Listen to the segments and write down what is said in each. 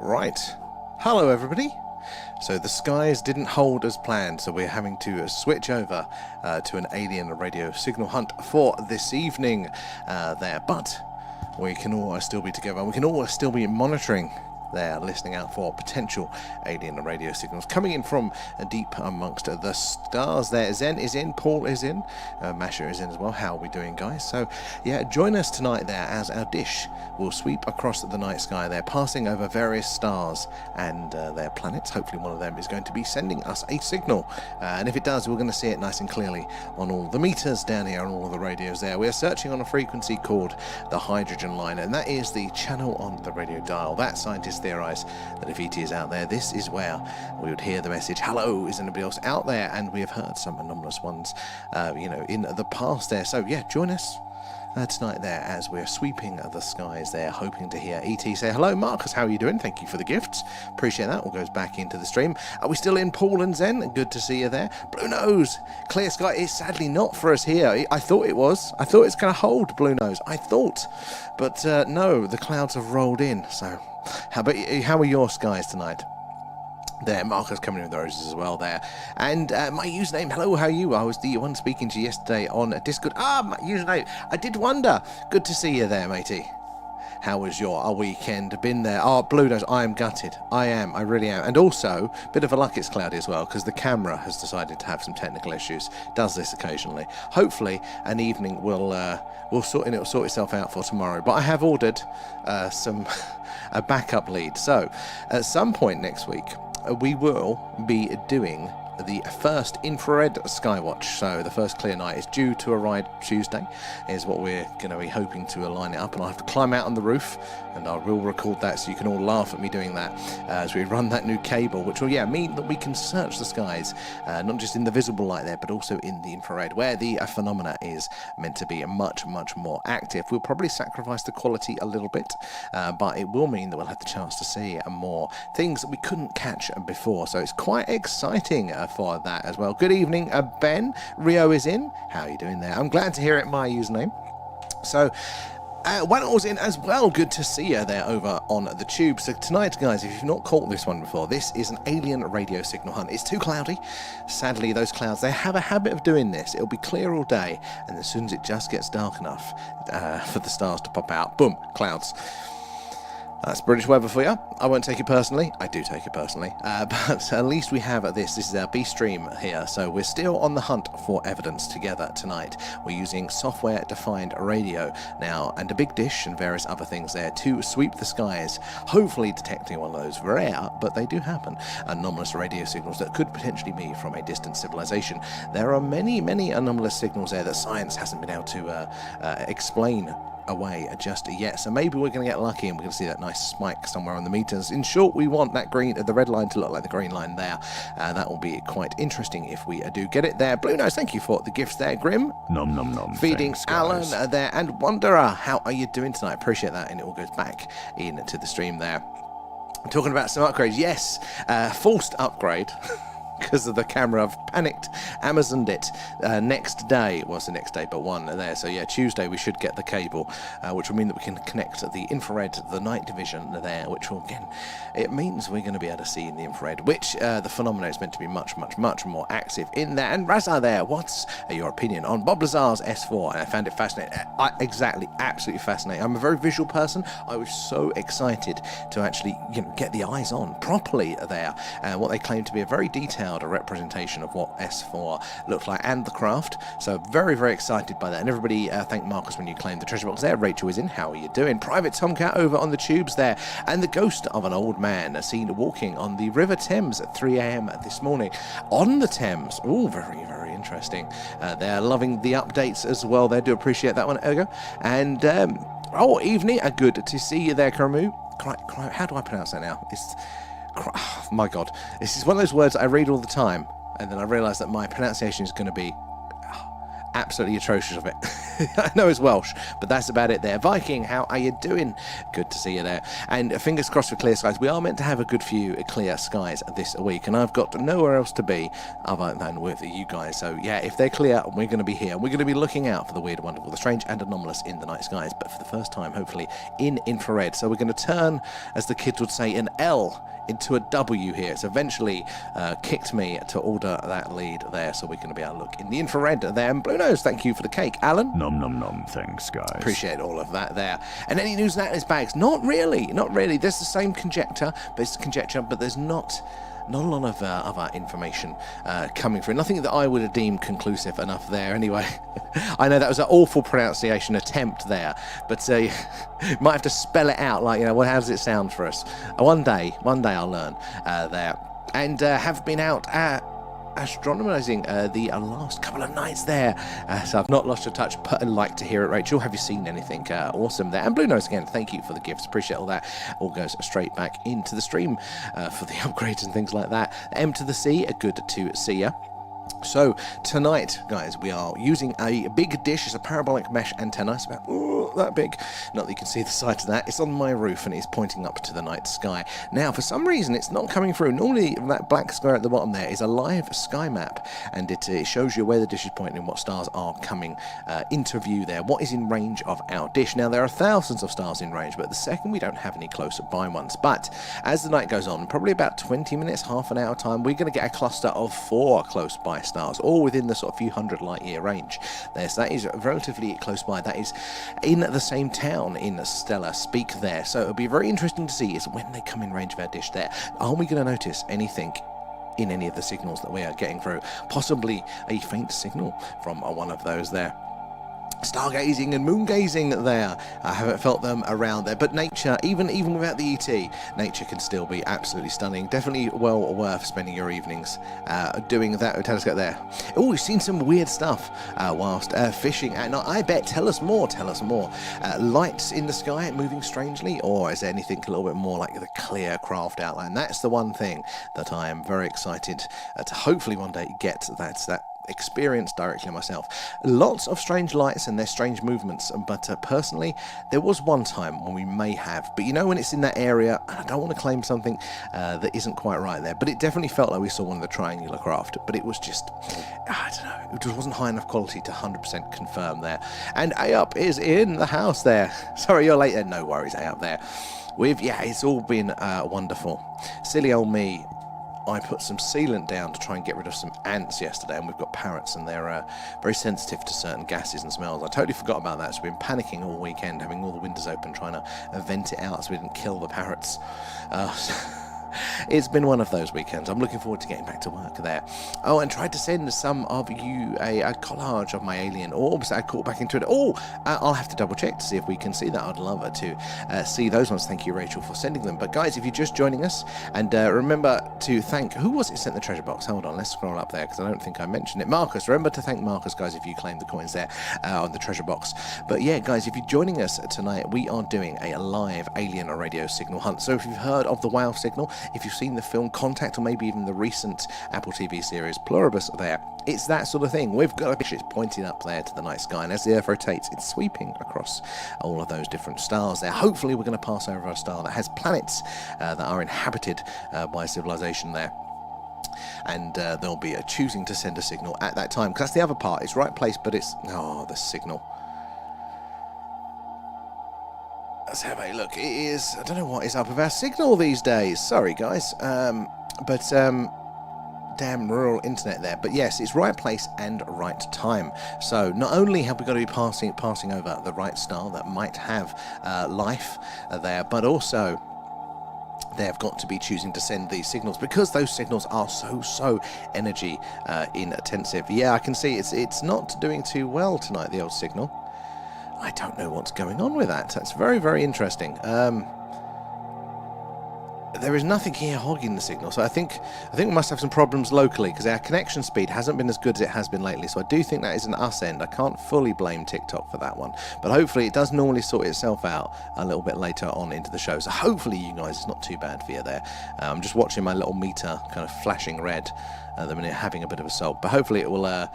Right. Hello, everybody. So the skies didn't hold as planned, so we're having to switch over to an alien radio signal hunt for this evening there. But we can all still be together. We can all still be monitoring there, listening out for potential alien radio signals coming in from deep amongst the stars there. Zen is in, Paul is in, Masha is in as well. How are we doing, guys? So yeah, join us tonight there as our dish will sweep across the night sky there, passing over various stars and their planets. Hopefully one of them is going to be sending us a signal, and if it does, we're going to see it nice and clearly on all the meters down here, on all of the radios there. We're searching on a frequency called the hydrogen line, and that is the channel on the radio dial. That scientists theorize that if ET is out there, this is where we would hear the message, hello, is anybody else out there? And we have heard some anomalous ones in the past there. So yeah, join us tonight there as we're sweeping the skies there, hoping to hear ET say hello. Marcus, how are you doing? Thank you for the gifts, appreciate that. All goes back into the stream. Are we still in, Paul and Zen? Good to see you there. Blue Nose, clear sky is sadly not for us here. I thought it was. I thought it's going to hold, Blue Nose, I thought, but no, the clouds have rolled in. So how are your skies tonight? There, Marcus coming in with the roses as well there. And my username, hello, how are you? I was the one speaking to you yesterday on Discord. My username, I did wonder. Good to see you there, matey. How was your weekend? Been there? Blue Nose, I am gutted. I really am. And also, bit of a luck it's cloudy as well, because the camera has decided to have some technical issues. Does this occasionally. Hopefully, an evening will sort itself out for tomorrow. But I have ordered a backup lead. So, at some point next week, we will be doing the first infrared Skywatch. So the first clear night is due to arrive Tuesday, is what we're going to be hoping to line it up, and I'll have to climb out on the roof, and I will record that so you can all laugh at me doing that as we run that new cable, which will mean that we can search the skies, not just in the visible light there, but also in the infrared, where the phenomena is meant to be much more active. We'll probably sacrifice the quality a little bit, but it will mean that we'll have the chance to see more things that we couldn't catch before, so it's quite exciting for that as well. Good evening, Ben. Rio is in. How are you doing there? I'm glad to hear it, my username. So Wannell's in as well. Good to see you there over on the tube. So tonight, guys, if you've not caught this one before, this is an alien radio signal hunt. It's too cloudy. Sadly, those clouds, they have a habit of doing this. It'll be clear all day, and as soon as it just gets dark enough for the stars to pop out, boom, clouds. That's British weather for you. I won't take it personally. I do take it personally. But at least we have this. This is our B stream here. So we're still on the hunt for evidence together tonight. We're using software-defined radio now, and a big dish and various other things there to sweep the skies, hopefully detecting one of those rare, but they do happen, anomalous radio signals that could potentially be from a distant civilization. There are many anomalous signals there that science hasn't been able to explain away just yet, so maybe we're going to get lucky and we're going to see that nice spike somewhere on the meters. In short, we want that the red line to look like the green line there. That will be quite interesting if we do get it there. Blue Nose, thank you for the gifts there. Grim, nom nom nom, feeding thanks, Alan there, and Wanderer, how are you doing tonight? Appreciate that, and it all goes back into the stream there. Talking about some upgrades, yes, forced upgrade. Because of the camera, I've panicked, Amazoned it. Next day, well, it's the next day, but one there. So yeah, Tuesday we should get the cable, which will mean that we can connect the infrared, the night division there, which will, again, it means we're going to be able to see in the infrared, which the phenomena is meant to be much more active in there. And Raza there, what's your opinion on Bob Lazar's S4? And I found it fascinating. Absolutely fascinating. I'm a very visual person. I was so excited to actually, get the eyes on properly there, and what they claim to be a very detailed representation of what S4 looked like and the craft. So very excited by that. And everybody, thank Marcus when you claimed the treasure box there. Rachel is in. How are you doing? Private Tomcat over on the tubes there. And the ghost of an old man seen walking on the River Thames at 3 a.m. this morning. On the Thames. Oh, very interesting. They're loving the updates as well. They do appreciate that one, Ergo. And evening. Good to see you there, Karamu. How do I pronounce that now? Oh, my God, this is one of those words I read all the time, and then I realise that my pronunciation is going to be absolutely atrocious of it. I know it's Welsh, but that's about it there. Viking, how are you doing? Good to see you there. And fingers crossed for clear skies. We are meant to have a good few clear skies this week, and I've got nowhere else to be other than with you guys. So yeah, if they're clear, we're going to be here. We're going to be looking out for the weird, wonderful, the strange and anomalous in the night skies, but for the first time, hopefully, in infrared. So we're going to turn, as the kids would say, an L into a W here. It's eventually kicked me to order that lead there, so we're going to be able to look in the infrared there. And Blue Nose, thank you for the cake. Alan? Nom nom nom, thanks guys. Appreciate all of that there. And any news in Atlas bags? Not really. There's the same conjecture, but there's not a lot of other information coming through. Nothing that I would have deemed conclusive enough there anyway. I know that was an awful pronunciation attempt there, but you might have to spell it out, like, how does it sound for us? One day I'll learn there. And have been out astronomizing the last couple of nights there, so I've not lost your touch. Put a like to hear it, Rachel. Have you seen anything awesome there? And Blue Nose again, thank you for the gifts, appreciate all that. All goes straight back into the stream for the upgrades and things like that. M to the C, good to see ya. So tonight, guys, we are using a big dish. It's a parabolic mesh antenna. It's about that big. Not that you can see the side of that. It's on my roof and it's pointing up to the night sky. Now, for some reason, it's not coming through. Normally, that black square at the bottom there is a live sky map, and it shows you where the dish is pointing and what stars are coming into view there. What is in range of our dish? Now, there are thousands of stars in range, but the second we don't have any closer by ones. But as the night goes on, probably about 20 minutes, half an hour time, we're going to get a cluster of 4 close by stars, all within the sort of few hundred light year range there. So that is relatively close by. That is in the same town in stellar speak there. So it'll be very interesting to see is when they come in range of our dish there, are we going to notice anything in any of the signals that we are getting through? Possibly a faint signal from one of those there. Stargazing and moongazing there. I haven't felt them around there, but nature, even without the ET, nature can still be absolutely stunning. Definitely well worth spending your evenings doing that telescope there. Oh, we've seen some weird stuff whilst fishing at night. I bet. Tell us more. Lights in the sky moving strangely, or is there anything a little bit more like the clear craft outline? That's the one thing that I am very excited to hopefully one day get that experience directly myself. Lots of strange lights and their strange movements, but personally there was one time when we may have, but when it's in that area, and I don't want to claim something that isn't quite right there, but it definitely felt like we saw one of the triangular craft, but it was just, I don't know, it just wasn't high enough quality to 100% confirm there. And A-Up is in the house there. Sorry you're late there. No worries, A-Up there. It's all been wonderful. Silly old me, I put some sealant down to try and get rid of some ants yesterday, and we've got parrots and they're very sensitive to certain gases and smells. I totally forgot about that, so we've been panicking all weekend, having all the windows open, trying to vent it out so we didn't kill the parrots. It's been one of those weekends. I'm looking forward to getting back to work there. Oh, and tried to send some of you a collage of my alien orbs that I caught back into it. I'll have to double check to see if we can see that. I'd love to see those ones. Thank you, Rachel, for sending them. But guys, if you're just joining us, and remember to thank, who was it sent the treasure box? Hold on, let's scroll up there because I don't think I mentioned it. Marcus, remember to thank Marcus, guys, if you claim the coins there on the treasure box. But yeah, guys, if you're joining us tonight, we are doing a live alien radio signal hunt. So if you've heard of the WOW signal, if you've seen the film Contact, or maybe even the recent Apple TV series Pluribus there, it's that sort of thing. We've got a picture, it's pointing up there to the night sky, and as the Earth rotates, it's sweeping across all of those different stars there. Hopefully we're going to pass over a star that has planets that are inhabited by civilization there. And they'll be choosing to send a signal at that time, because that's the other part. It's right place, but it's, the signal. Let's have a look. It is, I don't know what is up with our signal these days. Sorry, guys. Damn rural internet there. But yes, it's right place and right time. So not only have we got to be passing over the right star that might have life there, but also they've got to be choosing to send these signals, because those signals are so energy intensive. Yeah, I can see it's not doing too well tonight, the old signal. I don't know what's going on with that. That's very interesting. There is nothing here hogging the signal, so I think we must have some problems locally, because our connection speed hasn't been as good as it has been lately. So I do think that is an us end. I can't fully blame TikTok for that one, but hopefully it does normally sort itself out a little bit later on into the show. So hopefully you guys, it's not too bad for you there. I'm just watching my little meter kind of flashing red at the minute, having a bit of a soak, but hopefully it will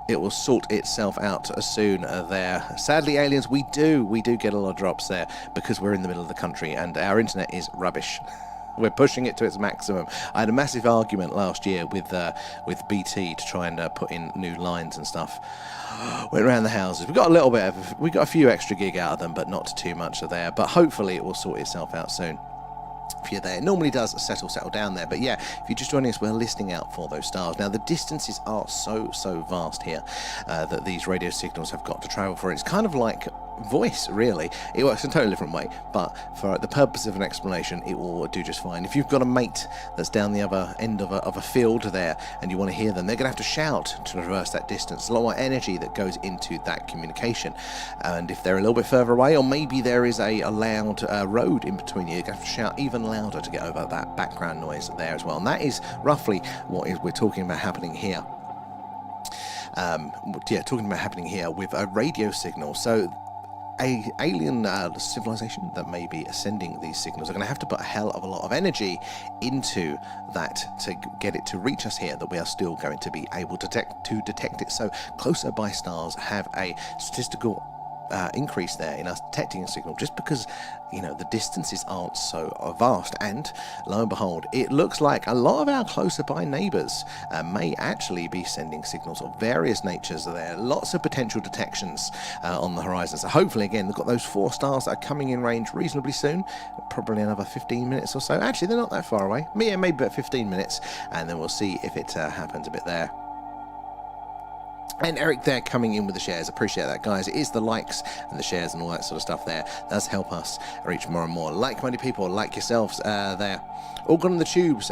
it will sort itself out soon there. Sadly, aliens, we do get a lot of drops there because we're in the middle of the country and our internet is rubbish. We're pushing it to its maximum. I had a massive argument last year with BT to try and put in new lines and stuff. Went around the houses. We got a few extra gig out of them, but not too much of there. But hopefully it will sort itself out soon. If you're there, it normally does settle down there, but yeah, if you're just joining us, we're listening out for those stars. Now the distances are so vast here that these radio signals have got to travel for. It's kind of like voice, really. It works in a totally different way, but for the purpose of an explanation, it will do just fine. If you've got a mate that's down the other end of a field there and you want to hear them, they're going to have to shout to traverse that distance. A lot more energy that goes into that communication, and if they're a little bit further away, or maybe there is a loud road in between you, you're going to have to shout even louder to get over that background noise there as well. And that is roughly what we're talking about happening here. Talking about happening here with a radio signal. So a alien civilization that may be sending these signals are going to have to put a hell of a lot of energy into that to get it to reach us here, that we are still going to be able to detect it. So closer by stars have a statistical increase there in us detecting a signal, just because the distances aren't so vast. And lo and behold, it looks like a lot of our closer by neighbours may actually be sending signals of various natures. There are lots of potential detections on the horizon. So hopefully, again, they've got those 4 stars that are coming in range reasonably soon, probably another 15 minutes or so. Actually, they're not that far away. Maybe about 15 minutes, and then we'll see if it happens a bit there. And Eric there coming in with the shares. Appreciate that, guys. It is the likes and the shares and all that sort of stuff there. Does help us reach more and more like-minded people like yourselves there. All gone on the tubes.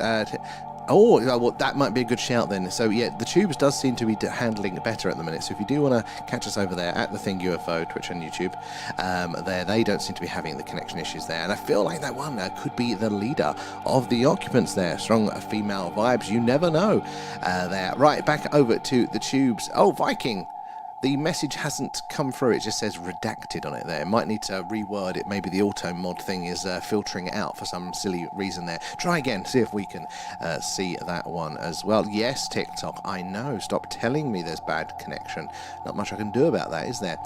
Well, that might be a good shout then. So yeah, the tubes does seem to be handling better at the minute. So if you do want to catch us over there at the Thing UFO, Twitch and YouTube, they don't seem to be having the connection issues there. And I feel like that one could be the leader of the occupants there. Strong female vibes, you never know there. Right, back over to the tubes. Oh, Viking. The message hasn't come through, it just says redacted on it there. Might need to reword it. Maybe the auto mod thing is filtering it out for some silly reason there. Try again, see if we can see that one as well. Yes, TikTok, I know. Stop telling me there's bad connection. Not much I can do about that, is there?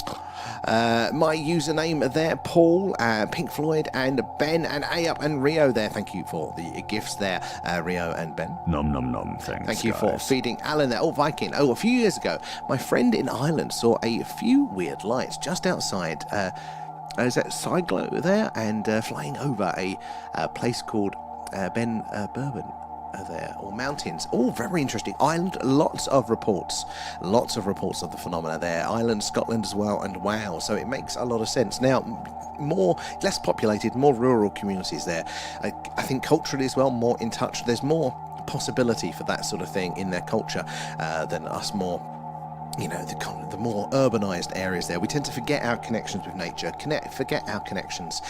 My username there, Paul, Pink Floyd, and Ben, and A-Up, and Rio there. Thank you for the gifts there, Rio and Ben. Nom nom nom, thanks. Thank you guys. for feeding Alan there. Oh, Viking. Oh, a few years ago, my friend in Ireland saw a few weird lights just outside is that Siglo there, and flying over a place called Ben Bourbon there, or mountains. All very interesting. Ireland, lots of reports of the phenomena there. Ireland, Scotland as well, and wow, so it makes a lot of sense. Now, less populated, more rural communities there. I think culturally as well, more in touch. There's more possibility for that sort of thing in their culture than us more, the more urbanized areas there. We tend to forget our connections with nature, forget our connections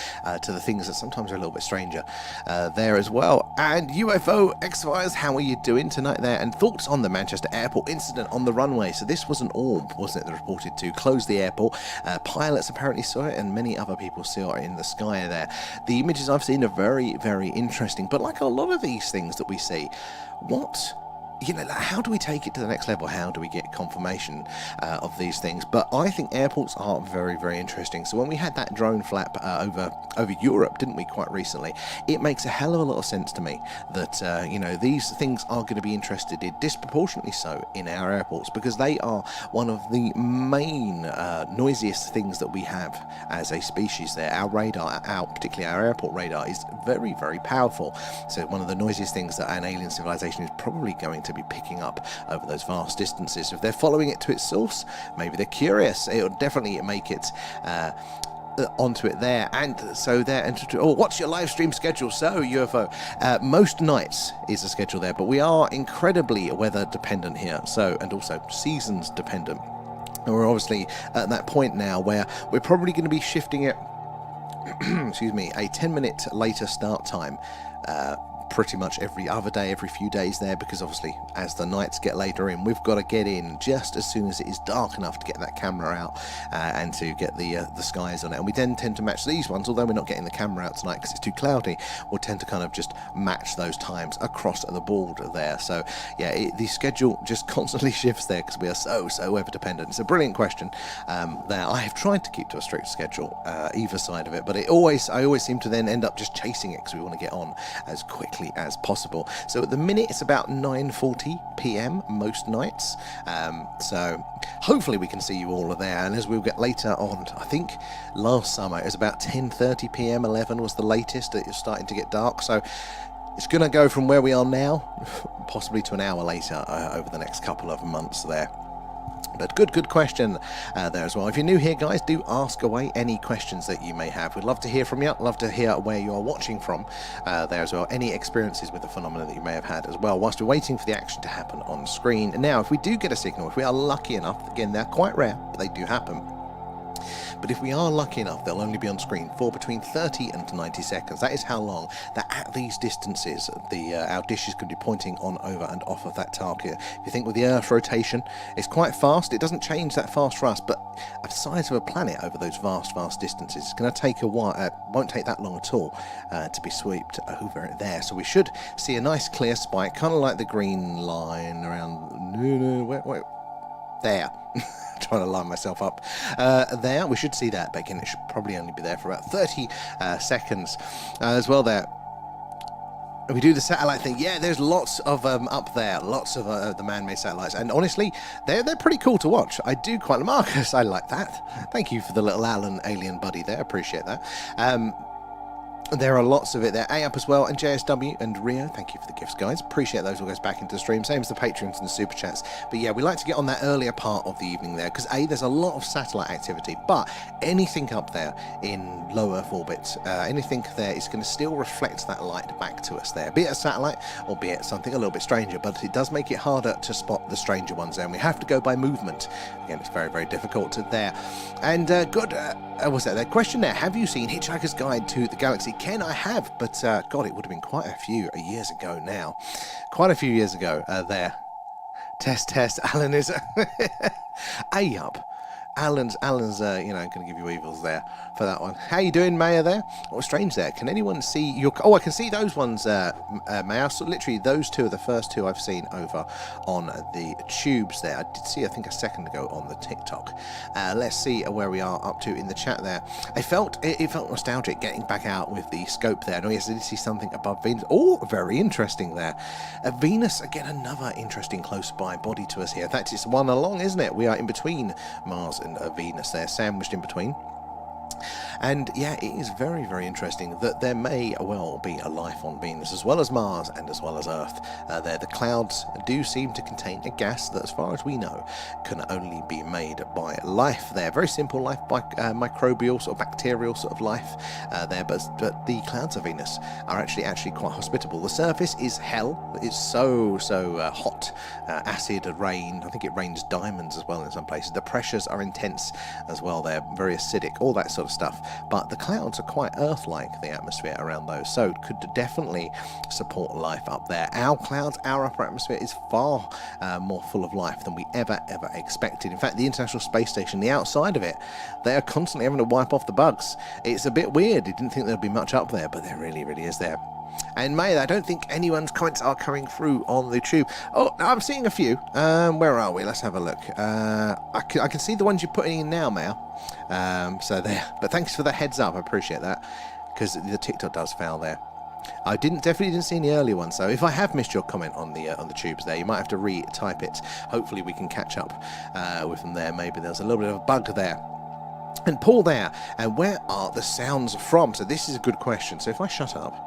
to the things that sometimes are a little bit stranger there as well. And UFO X-Files, how are you doing tonight there? And thoughts on the Manchester airport incident on the runway. So this was an orb, wasn't it, that reported to close the airport. Pilots apparently saw it, and many other people saw it in the sky there. The images I've seen are very, very interesting, but like a lot of these things that we see, how do we take it to the next level? How do we get confirmation of these things? But I think airports are very, very interesting. So when we had that drone flap over Europe, didn't we, quite recently, it makes a hell of a lot of sense to me that, these things are going to be interested in, disproportionately so, in our airports, because they are one of the main noisiest things that we have as a species there. Our radar, particularly our airport radar, is very, very powerful. So one of the noisiest things that an alien civilization is probably going to be picking up over those vast distances. If they're following it to its source, maybe they're curious. It'll definitely make it onto it there. And so there. What's your live stream schedule? So UFO, most nights is the schedule there, but we are incredibly weather dependent here. So, and also seasons dependent. And we're obviously at that point now where we're probably going to be shifting it. Excuse me, a 10-minute later start time. pretty much every other day, every few days there, because obviously as the nights get later in, we've got to get in just as soon as it is dark enough to get that camera out and to get the skies on it. And we then tend to match these ones, although we're not getting the camera out tonight because it's too cloudy. We'll tend to kind of just match those times across the board there. So yeah, the schedule just constantly shifts there because we are so weather dependent. It's a brilliant question there. I have tried to keep to a strict schedule either side of it, but I always seem to then end up just chasing it because we want to get on as quickly as possible. So at the minute it's about 9:40 p.m. most nights, so hopefully we can see you all there. And as we'll get later on, I think last summer it was about 10:30 p.m. 11 was the latest that it's starting to get dark, so it's going to go from where we are now possibly to an hour later over the next couple of months there. But good question there as well. If you're new here, guys, do ask away any questions that you may have. We'd love to hear from you. Love to hear where you are watching from there as well. Any experiences with the phenomena that you may have had as well, whilst we're waiting for the action to happen on screen. Now, if we do get a signal, if we are lucky enough, again, they're quite rare, but they do happen. But if we are lucky enough, they'll only be on screen for between 30 and 90 seconds. That is how long that at these distances our dishes could be pointing on, over and off of that target. If you think with the Earth's rotation, it's quite fast. It doesn't change that fast for us, but the size of a planet over those vast distances, it's going to take a while. Won't take that long at all to be swept over it there. So we should see a nice clear spike, kind of like the green line around. Wait, there. Trying to line myself up there. We should see that, but again, it should probably only be there for about 30 seconds as well there. If we do the satellite thing, yeah, there's lots of up there, lots of the man-made satellites, and honestly, they're pretty cool to watch. I do quite, Marcus, I like that. Thank you for the little Allen alien buddy there, appreciate that. There are lots of it there. A up as well, and JSW and Rio, thank you for the gifts, guys. Appreciate those. All goes back into the stream. Same as the Patreons and the Super Chats. But yeah, we like to get on that earlier part of the evening there, because A, there's a lot of satellite activity, but anything up there in low Earth orbit, anything there is going to still reflect that light back to us there. Be it a satellite, or be it something a little bit stranger, but it does make it harder to spot the stranger ones there, and we have to go by movement. Again, it's very difficult to there. And what's that? The question there, have you seen Hitchhiker's Guide to the Galaxy? Ken, I have, but God, it would have been quite a few years ago now. Quite a few years ago there. Test, Alan is A up. Alan's you know, going to give you evils there for that one. How you doing, Maya, there? Oh, strange there. Can anyone see your... Oh, I can see those ones, Maya. So literally, those two are the first two I've seen over on the tubes there. I did see, I think, a second ago on the TikTok. Let's see where we are up to in the chat there. It felt nostalgic getting back out with the scope there. Oh, yes, I did see something above Venus. Oh, very interesting there. Venus, again, another interesting close-by body to us here. In fact, it's one along, isn't it? We are in between Mars and Venus there, sandwiched in between. And yeah, it is very interesting that there may well be a life on Venus as well as Mars and as well as Earth. There, the clouds do seem to contain a gas that, as far as we know, can only be made by life there. Very simple life, by microbial, sort of bacterial sort of life there. But the clouds of Venus are actually quite hospitable. The surface is hell. It's so hot, acid, rain. I think it rains diamonds as well in some places. The pressures are intense as well. They're very acidic, all that sort of stuff. But the clouds are quite Earth-like, the atmosphere around those, so could definitely support life up there. Our clouds, our upper atmosphere is far more full of life than we ever expected. In fact, the International Space Station, the outside of it, they are constantly having to wipe off the bugs. It's a bit weird. You didn't think there'd be much up there, but there really is there. And May, I don't think anyone's comments are coming through on the tube. Oh, I'm seeing a few. Where are we? Let's have a look. I can see the ones you're putting in now, Maya. So there. But thanks for the heads up. I appreciate that, because the TikTok does fail there. I definitely didn't see any earlier ones. So if I have missed your comment on the tubes there, you might have to re-type it. Hopefully we can catch up with them there. Maybe there's a little bit of a bug there. And Paul there. And where are the sounds from? So this is a good question. So if I shut up.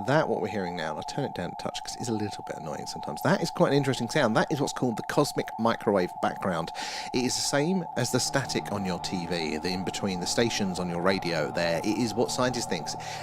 That, what we're hearing now, and I'll turn it down a touch because it's a little bit annoying sometimes. That is quite an interesting sound. That is what's called the cosmic microwave background. It is the same as the static on your TV, the in between the stations on your radio there. It is what scientists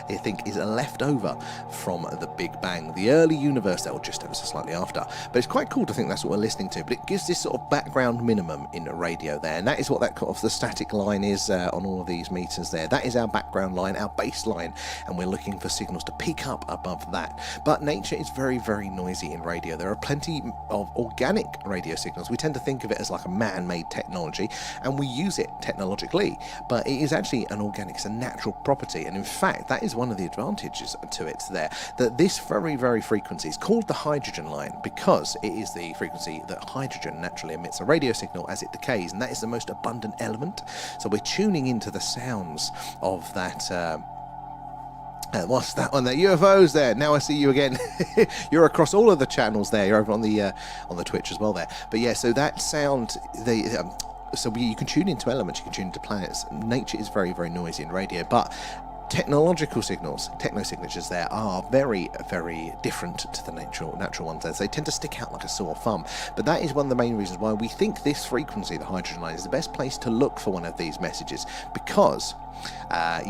think is a leftover from the Big Bang, the early universe, or just ever so slightly after. But it's quite cool to think that's what we're listening to. But it gives this sort of background minimum in the radio there, and that is what that kind of the static line is on all of these meters there. That is our background line, our baseline, and we're looking for signals to pick up up above that. But nature is very, very noisy in radio. There are plenty of organic radio signals. We tend to think of it as like a man-made technology, and we use it technologically, but it is actually an organic, it's a natural property. And in fact, that is one of the advantages to it there, that this very, very frequency is called the hydrogen line, because it is the frequency that hydrogen naturally emits a radio signal as it decays, and that is the most abundant element. So we're tuning into the sounds of that. What's that one there? UFOs there. Now I see you again. You're across all of the channels there. You're over on the Twitch as well there. But yeah, so that sound, you can tune into elements, you can tune into planets. Nature is very, very noisy in radio, but technological signals, techno-signatures there are very, very different to the natural ones. They tend to stick out like a sore thumb. But that is one of the main reasons why we think this frequency, the hydrogen line, is the best place to look for one of these messages, because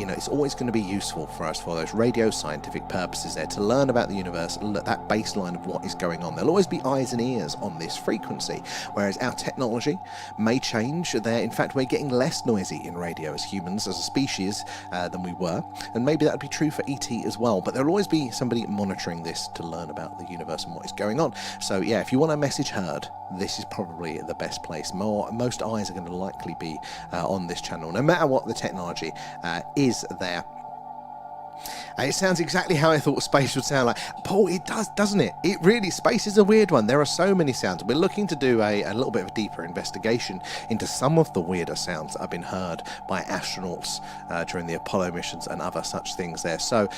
it's always going to be useful for us for those radio scientific purposes there, to learn about the universe, that baseline of what is going on. There'll always be eyes and ears on this frequency, whereas our technology may change there. In fact, we're getting less noisy in radio as humans, as a species, than we were, and maybe that would be true for ET as well. But there'll always be somebody monitoring this to learn about the universe and what is going on. So yeah, if you want a message heard, this is probably the best place. Most eyes are going to likely be on this channel, no matter what the technology is there. It sounds exactly how I thought space would sound like. Paul, it does, doesn't it? It really, space is a weird one. There are so many sounds. We're looking to do a little bit of a deeper investigation into some of the weirder sounds that have been heard by astronauts during the Apollo missions and other such things there. So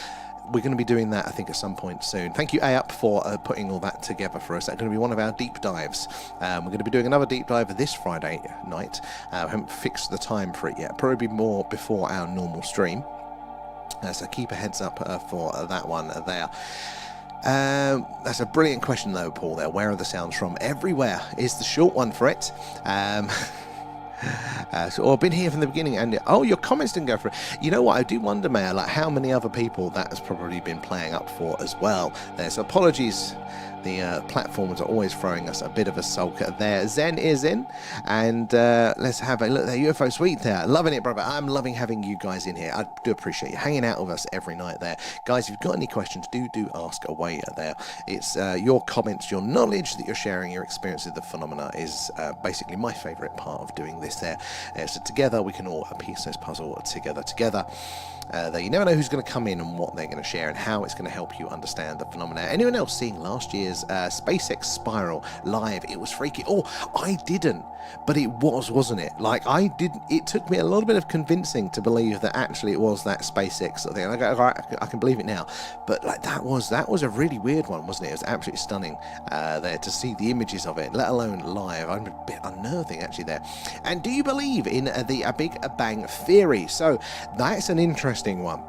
we're going to be doing that, I think, at some point soon. Thank you, AUP, for putting all that together for us. That's going to be one of our deep dives. We're going to be doing another deep dive this Friday night. We haven't fixed the time for it yet. Probably more before our normal stream. So keep a heads up for that one there. That's a brilliant question, though, Paul, there. Where are the sounds from? Everywhere is the short one for it. So I've been here from the beginning, and your comments didn't go for it. You know what, I do wonder, Mayor, like how many other people that has probably been playing up for as well there. So apologies, the platforms are always throwing us a bit of a sulker there. Zen is in, and let's have a look there. UFO Suite there, loving it, brother. I'm loving having you guys in here. I do appreciate you hanging out with us every night there, guys. If you've got any questions, do ask away there. It's your comments, your knowledge that you're sharing, your experience of the phenomena is basically my favorite part of doing this there. So together we can all piece this puzzle together. There, you never know who's going to come in and what they're going to share and how it's going to help you understand the phenomena. Anyone else seeing last year's SpaceX Spiral live? It was freaky. Oh, I didn't, but it was, wasn't it? Like, I didn't. It took me a little bit of convincing to believe that actually it was that SpaceX sort of thing. And I go, all right, I can believe it now. But like that was a really weird one, wasn't it? It was absolutely stunning there to see the images of it, let alone live. I'm a bit unnerving actually there. And do you believe in the Big Bang Theory? So that's an interesting one.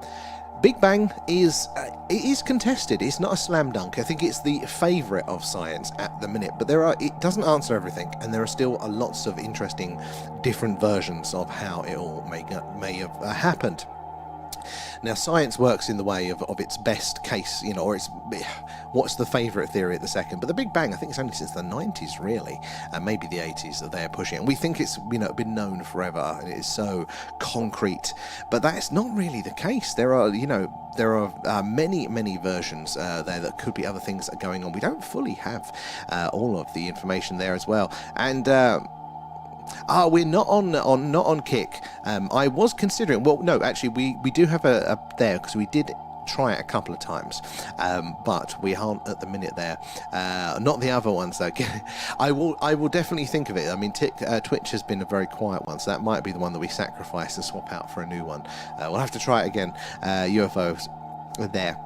Big Bang is it is contested. It's not a slam dunk. I think it's the favourite of science at the minute, but it doesn't answer everything, and there are still lots of interesting different versions of how it all may have happened. Now, science works in the way of its best case, or it's what's the favourite theory at the second. But the Big Bang, I think it's only since the 90s, really, and maybe the 80s that they're pushing. And we think it's been known forever, and it is so concrete. But that's not really the case. There are many versions there that could be other things that are going on. We don't fully have all of the information there as well. And we're not on Kick. I was considering. Well, no, actually, we do have a there, because we did try it a couple of times, but we aren't at the minute there. Not the other ones though. I will definitely think of it. I mean, Twitch has been a very quiet one, so that might be the one that we sacrifice and swap out for a new one. We'll have to try it again. UFOs there.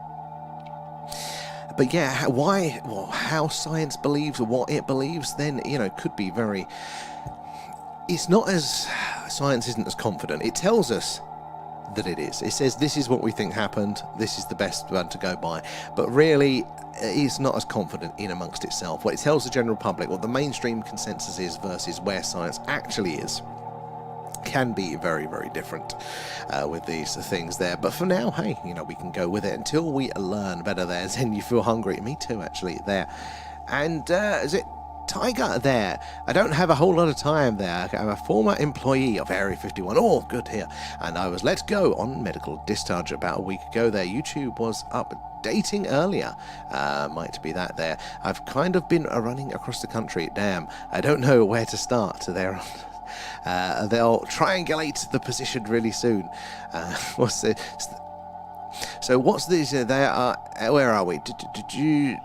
But yeah, how science believes what it believes, then could be very. It's not as science isn't as confident. It tells us that it is. It says this is what we think happened. This is the best one to go by. But really, it's not as confident in amongst itself. What it tells the general public, what the mainstream consensus is versus where science actually is, can be very, very different with these things there. But for now, hey, we can go with it until we learn better there. Then you feel hungry. Me too, actually, there. And is it Tiger there. I don't have a whole lot of time there. I'm a former employee of Area 51. Oh, good here. And I was let go on medical discharge about a week ago there. YouTube was updating earlier. Might be that there. I've kind of been running across the country. Damn, I don't know where to start there. They'll triangulate the position really soon. What's the... So what's this? They are. Where are we? Did you?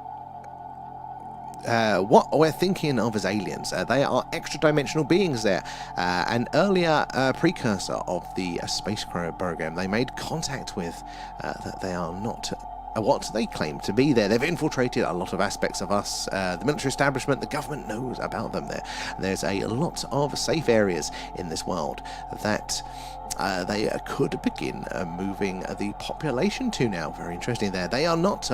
What we're thinking of as aliens? They are extra-dimensional beings. There, an earlier precursor of the space program. They made contact with. That they are not. What they claim to be there. They've infiltrated a lot of aspects of us. The military establishment, the government knows about them there. There's a lot of safe areas in this world that they could begin moving the population to now. Very interesting there. They are not,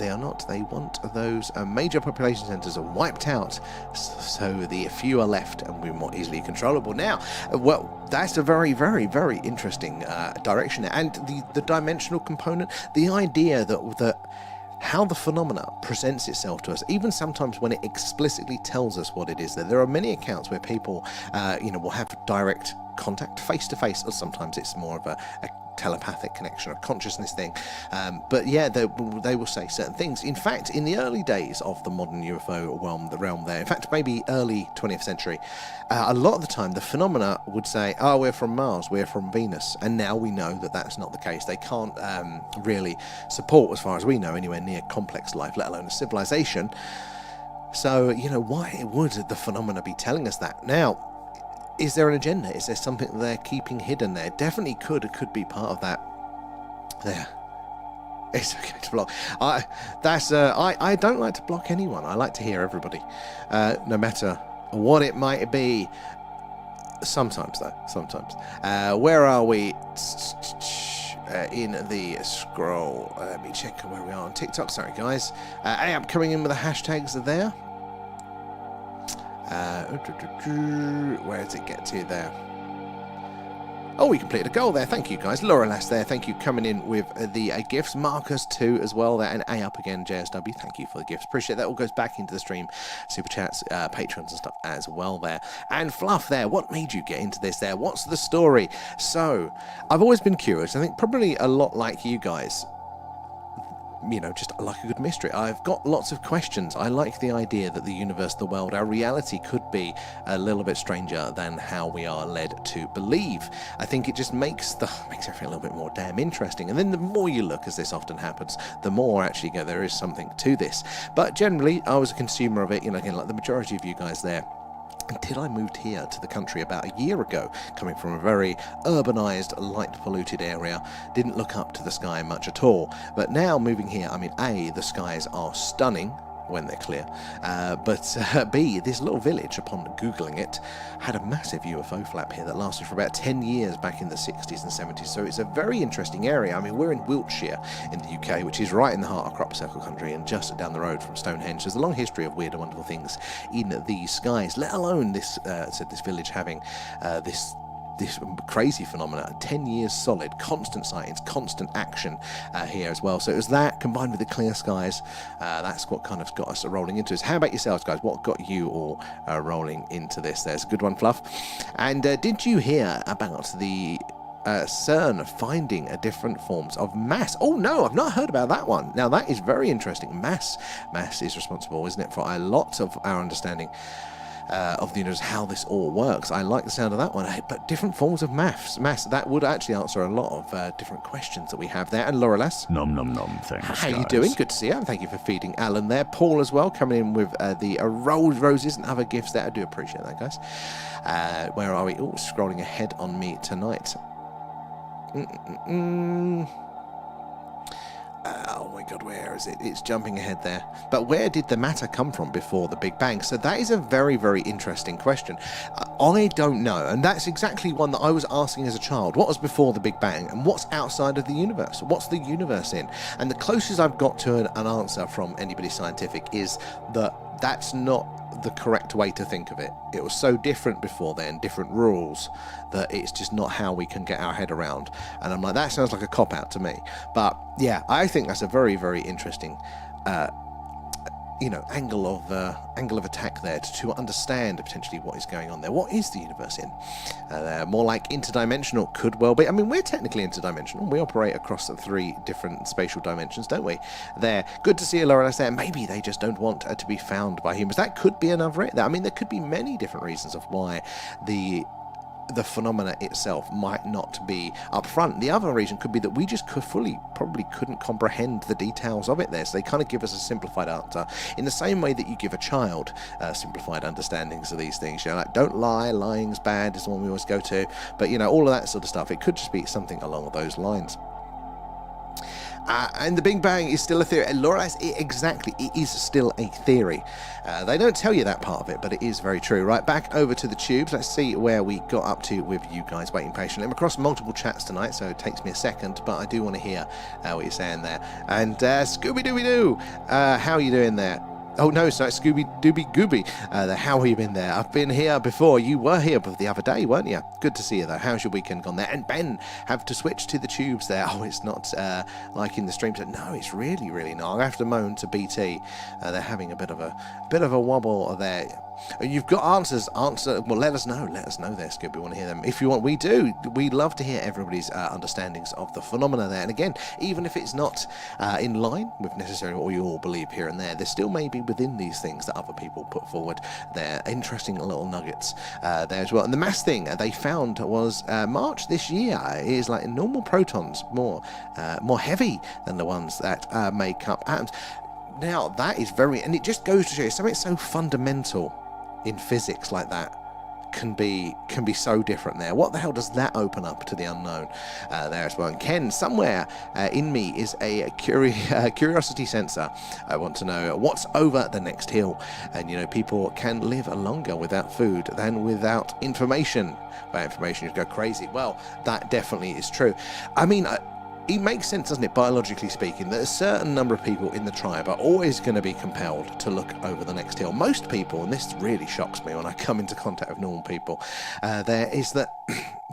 they are not. They want those major population centres wiped out, so the few are left and we're more easily controllable. Now, well, that's a very, very, very interesting direction. And the dimensional component, the idea that how the phenomena presents itself to us, even sometimes when it explicitly tells us what it is. There are many accounts where people, will have direct contact, face to face, or sometimes it's more of a telepathic connection, a consciousness thing. But yeah, they will say certain things. In fact, in the early days of the modern UFO realm there, in fact, maybe early 20th century, a lot of the time the phenomena would say, oh, we're from Mars, we're from Venus. And now we know that that's not the case. They can't really support, as far as we know, anywhere near complex life, let alone a civilization. So, why would the phenomena be telling us that? Now, is there an agenda? Is there something that they're keeping hidden there? Definitely could be part of that. There. It's okay to block. I don't like to block anyone. I like to hear everybody, no matter what it might be. Sometimes, though. Sometimes. Where are we? In the scroll. Let me check where we are on TikTok. Sorry, guys. I am coming in with the hashtags there. Where does it get to there? Oh, we completed a goal there. Thank you, guys. Laura Lass there. Thank you, coming in with the gifts. Marcus too as well there. And A up again, JSW. Thank you for the gifts. Appreciate that. All goes back into the stream. Super chats, patrons and stuff as well there. And Fluff there. What made you get into this there? What's the story? So, I've always been curious. I think probably a lot like you guys. Just like a good mystery. I've got lots of questions. I like the idea that the universe, the world, our reality could be a little bit stranger than how we are led to believe. I think it just makes everything a little bit more damn interesting. And then the more you look, as this often happens, the more actually go, there is something to this. But generally, I was a consumer of it, again, like the majority of you guys there. Until I moved here to the country about a year ago, coming from a very urbanised, light-polluted area, didn't look up to the sky much at all. But now moving here, A, the skies are stunning when they're clear, but B, this little village, upon Googling it, had a massive UFO flap here that lasted for about 10 years back in the 60s and 70s, so it's a very interesting area. We're in Wiltshire in the UK, which is right in the heart of crop circle country and just down the road from Stonehenge. There's a long history of weird and wonderful things in these skies, let alone this village having this crazy phenomena. 10 years solid, constant sightings, constant action here as well. So it was that combined with the clear skies. That's what kind of got us rolling into this. How about yourselves, guys? What got you all rolling into this? There's a good one, Fluff. And did you hear about the CERN finding different forms of mass? Oh no, I've not heard about that one. Now that is very interesting. Mass is responsible, isn't it, for a lot of our understanding of the universe, how this all works. I like the sound of that one. But different forms of mass, that would actually answer a lot of different questions that we have there. And Laura Lass. Nom nom nom, thanks. How you doing? Good to see you. And thank you for feeding Alan there. Paul as well, coming in with the roses and other gifts there. I do appreciate that, guys. Where are we? Oh, scrolling ahead on me tonight. Oh my god, where is it? It's jumping ahead there. But where did the matter come from before the Big Bang? So that is a very, very interesting question. I don't know, and that's exactly one that I was asking as a child. What was before the Big Bang, and what's outside of the universe? What's the universe in? And the closest I've got to an answer from anybody scientific is that that's not the correct way to think of it. It was so different before then, different rules, that it's just not how we can get our head around. And I'm like, that sounds like a cop-out to me. But yeah, I think that's a very, very interesting angle of attack there to understand potentially what is going on there. What is the universe in? They're more like interdimensional, could well be. I mean, we're technically interdimensional. We operate across the 3 different spatial dimensions, don't we? They're good to see a Lorax there. Maybe they just don't want to be found by humans. That could be another it. I mean, there could be many different reasons of why the phenomena itself might not be up front. The other reason could be that we just probably couldn't comprehend the details of it there, so they kind of give us a simplified answer in the same way that you give a child simplified understandings of these things. Like, don't lie, lying's bad is the one we always go to, but all of that sort of stuff. It could just be something along those lines. And the Big Bang is still a theory. Lorax, exactly, it is still a theory. They don't tell you that part of it, but it is very true. Right, back over to the tubes. Let's see where we got up to with you guys waiting patiently. I'm across multiple chats tonight, so it takes me a second, but I do want to hear what you're saying there. And Scooby-Dooby-Doo, how are you doing there? Oh no, sorry, Scooby-Dooby-Gooby. How have you been there? I've been here before. You were here the other day, weren't you? Good to see you though. How's your weekend gone there? And Ben, have to switch to the tubes there. Oh, it's not like in the streams. No, it's really, really not. I have to moan to BT. They're having a bit of a wobble there. You've got answers. Well, let us know. Let us know there, Scooby. We want to hear them. If you want, we do. We love to hear everybody's understandings of the phenomena there. And again, even if it's not in line with necessarily what we all believe here and there still may be within these things that other people put forward. They're interesting little nuggets there as well. And the mass thing they found was March this year. It is like normal protons, more heavy than the ones that make up atoms. Now, that is and it just goes to show you something so fundamental in physics like that can be so different there. What the hell does that open up to the unknown there as well? And Ken, somewhere in me is a curiosity sensor. I want to know what's over the next hill. And people can live longer without food than without information. Without information, you go crazy. Well, that definitely is true. I mean, it makes sense, doesn't it, biologically speaking, that a certain number of people in the tribe are always going to be compelled to look over the next hill. Most people, and this really shocks me when I come into contact with normal people, is that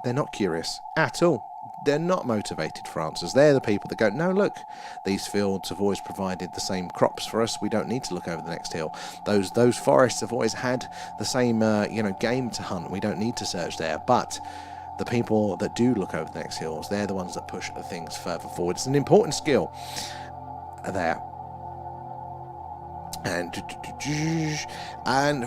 they're not curious at all. They're not motivated for answers. They're the people that go, no, look, these fields have always provided the same crops for us. We don't need to look over the next hill. Those forests have always had the same, game to hunt. We don't need to search there. But the people that do look over the next hills, they're the ones that push things further forward. It's an important skill there. And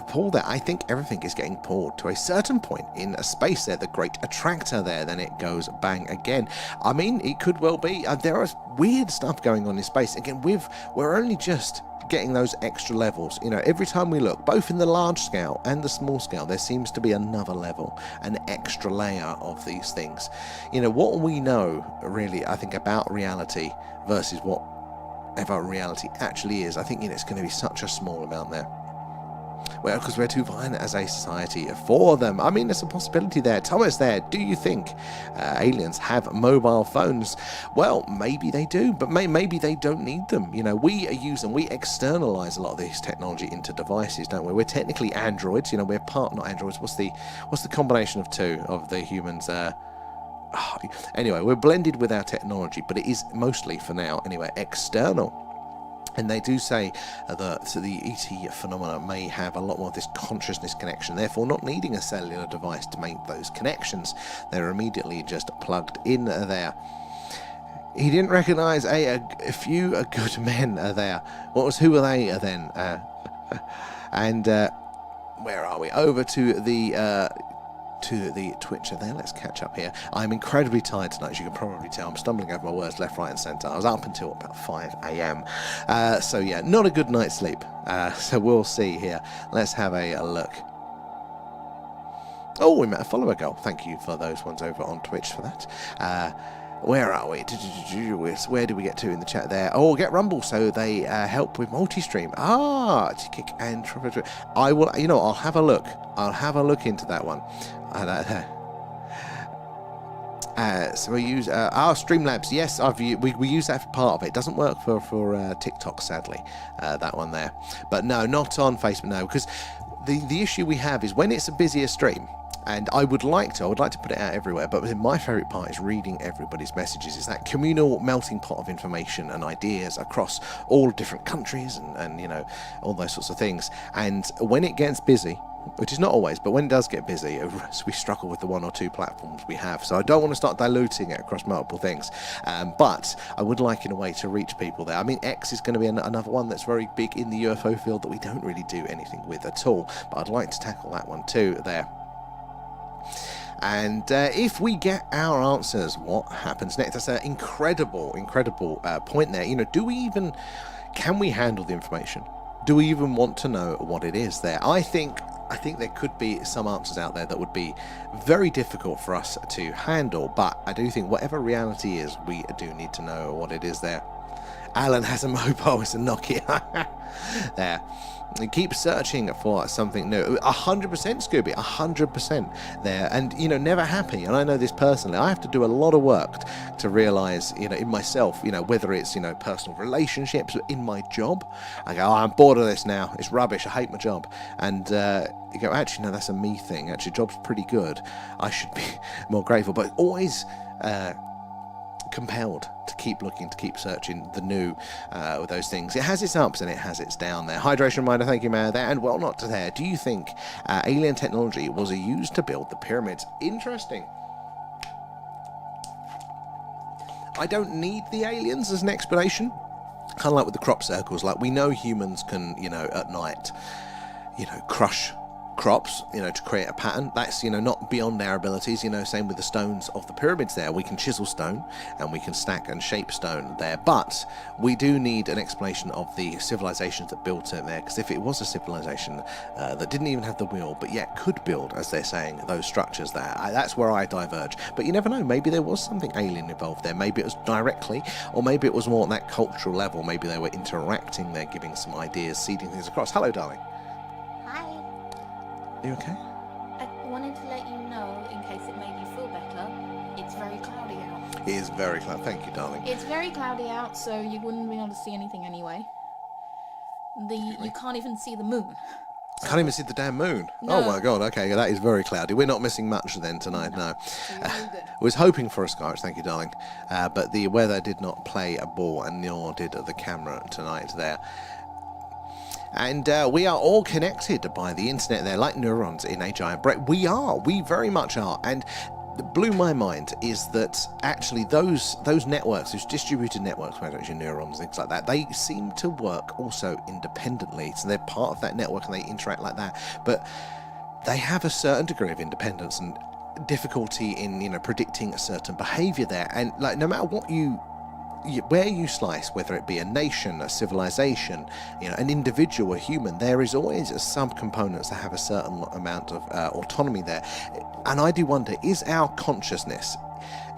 Paul there, I think everything is getting pulled to a certain point in a space there, the great attractor there, then it goes bang again. I mean, it could well be. There is weird stuff going on in space. Again, we're only just getting those extra levels. Every time we look, both in the large scale and the small scale, there seems to be another level, an extra layer of these things. What we know really, I think, about reality versus whatever reality actually is, I think it's going to be such a small amount there. Well, because we're too violent as a society for them. I mean, there's a possibility there. Thomas there, do you think aliens have mobile phones? Well, maybe they do, but maybe they don't need them. We use them. We externalize a lot of this technology into devices, don't we? We're technically androids. We're not androids. What's the combination of two of the humans? Anyway, we're blended with our technology, but it is mostly, for now anyway, external. And they do say that the ET phenomena may have a lot more of this consciousness connection, therefore not needing a cellular device to make those connections. They're immediately just plugged in there. He didn't recognise a few good men there. Who were they then? And where are we? Over to the Twitcher there. Let's catch up here. I'm incredibly tired tonight, as you can probably tell. I'm stumbling over my words left, right and centre. I was up until about 5 a.m. So yeah, not a good night's sleep. So we'll see here. Let's have a look. Oh, we met a follower girl. Thank you for those ones over on Twitch for that. Where are we? Where do we get to in the chat there? Oh, get Rumble, so they help with multi-stream. Kick and I will. I'll have a look. I'll have a look into that one. So we use Streamlabs. Yes, we use that for part of it. It doesn't work for TikTok, sadly. That one there, but no, not on Facebook. No, because the issue we have is when it's a busier stream. And I would like to put it out everywhere, but my favourite part is reading everybody's messages. It's that communal melting pot of information and ideas across all different countries and you know, all those sorts of things. And when it gets busy, which is not always, but when it does get busy, we struggle with the 1 or 2 platforms we have. So I don't want to start diluting it across multiple things. But I would like, in a way, to reach people there. I mean, X is going to be another one that's very big in the UFO field that we don't really do anything with at all. But I'd like to tackle that one too there. And if we get our answers, what happens next? That's an incredible point there. You know, can we handle the information? Do we even want to know what it is there? I think there could be some answers out there that would be very difficult for us to handle, but I do think whatever reality is, we do need to know what it is there. Alan has a mobile, it's a Nokia. There. Keep searching for something new. 100% Scooby, 100% there. And, you know, never happy. And I know this personally. I have to do a lot of work to realise, you know, in myself, you know, whether it's, you know, personal relationships, in my job. I go, oh, I'm bored of this now. It's rubbish. I hate my job. And you go, actually, no, that's a me thing. Actually, job's pretty good. I should be more grateful. But always compelled to keep looking, to keep searching the new with those things. It has its ups and it has its down there. Hydration reminder, thank you, Mayor, there. And well, not to there. Do you think alien technology was used to build the pyramids? Interesting. I don't need the aliens as an explanation. Kind of like with the crop circles. Like, we know humans can, you know, at night, you know, crush crops, you know, to create a pattern. That's, you know, not beyond our abilities. You know, same with the stones of the pyramids there. We can chisel stone and we can stack and shape stone there, but we do need an explanation of the civilizations that built it there, because if it was a civilization that didn't even have the wheel but yet could build, as they're saying, those structures there, that's where I diverge. But you never know, maybe there was something alien involved there. Maybe it was directly, or maybe it was more on that cultural level. Maybe they were interacting there, giving some ideas, seeding things across. Hello, darling. Are you okay? I wanted to let you know, in case it made you feel better, it's very cloudy out. It is very cloudy. Thank you, darling. It's very cloudy out, so you wouldn't be able to see anything anyway. You can't even see the moon. I can't even see the damn moon. No. Oh my god, okay, that is very cloudy. We're not missing much then tonight, no. So you're all good. I was hoping for a Skywatch, thank you, darling. But the weather did not play a ball, and nor did the camera tonight there. And we are all connected by the internet there, like neurons in a giant brain. We very much are. And that blew my mind is that actually those networks, those distributed networks, whether it's your neurons, things like that, they seem to work also independently. So they're part of that network and they interact like that. But they have a certain degree of independence and difficulty in, you know, predicting a certain behavior there. And like, no matter what where you slice, whether it be a nation, a civilization, you know, an individual, a human, there is always some components that have a certain amount of autonomy there. And I do wonder, is our consciousness,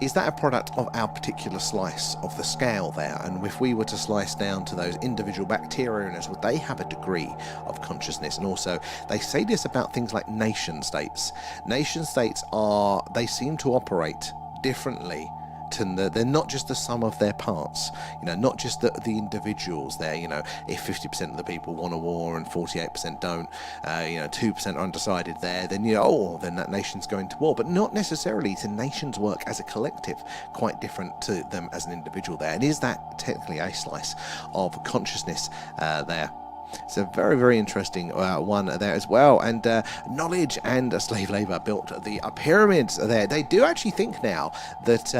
is that a product of our particular slice of the scale there? And if we were to slice down to those individual bacteria, would they have a degree of consciousness? And also, they say this about things like nation states. Nation states they seem to operate differently. They're not just the sum of their parts, you know, not just the individuals there. You know, if 50% of the people want a war and 48% don't, you know, 2% are undecided there, then, you know, then that nation's going to war. But not necessarily. The nations work as a collective, quite different to them as an individual there. And is that technically a slice of consciousness there? It's a very, very interesting one there as well. And knowledge and slave labour built the pyramids there. They do actually think now that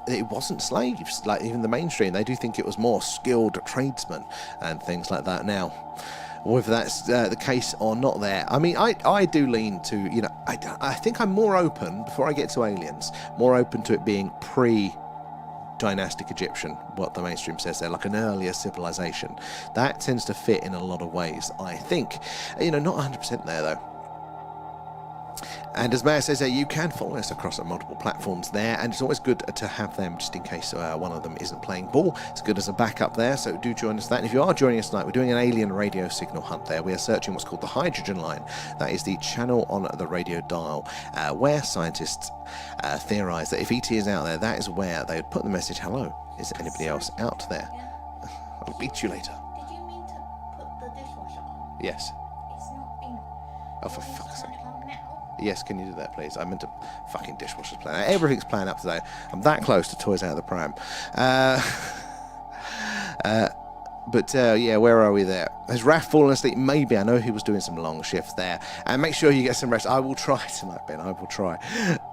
it wasn't slaves, like even the mainstream. They do think it was more skilled tradesmen and things like that now. Whether that's the case or not there. I mean, I do lean to, you know, I think I'm more open, before I get to aliens, more open to it being dynastic Egyptian, what the mainstream says there, like an earlier civilization. That tends to fit in a lot of ways, I think. You know, not 100% there though. And as Maya says, you can follow us across multiple platforms there, and it's always good to have them just in case one of them isn't playing ball. It's good as a backup there, so do join us for that. And if you are joining us tonight, we're doing an alien radio signal hunt there. We are searching what's called the hydrogen line. That is the channel on the radio dial where scientists theorise that if ET is out there, that is where they would put the message, hello, is there anybody else out there? I'll beat you later. Did you mean to put the dishwasher on? Yes. It's not been... Oh, for fuck's sake. Turn it on now? Yes, can you do that, please? I meant to fucking dishwasher's plan. Everything's planned up today. I'm that close to toys out of the pram. But yeah, where are we there? Has Raph fallen asleep? Maybe. I know he was doing some long shifts there. And make sure you get some rest. I will try tonight, Ben. I will try.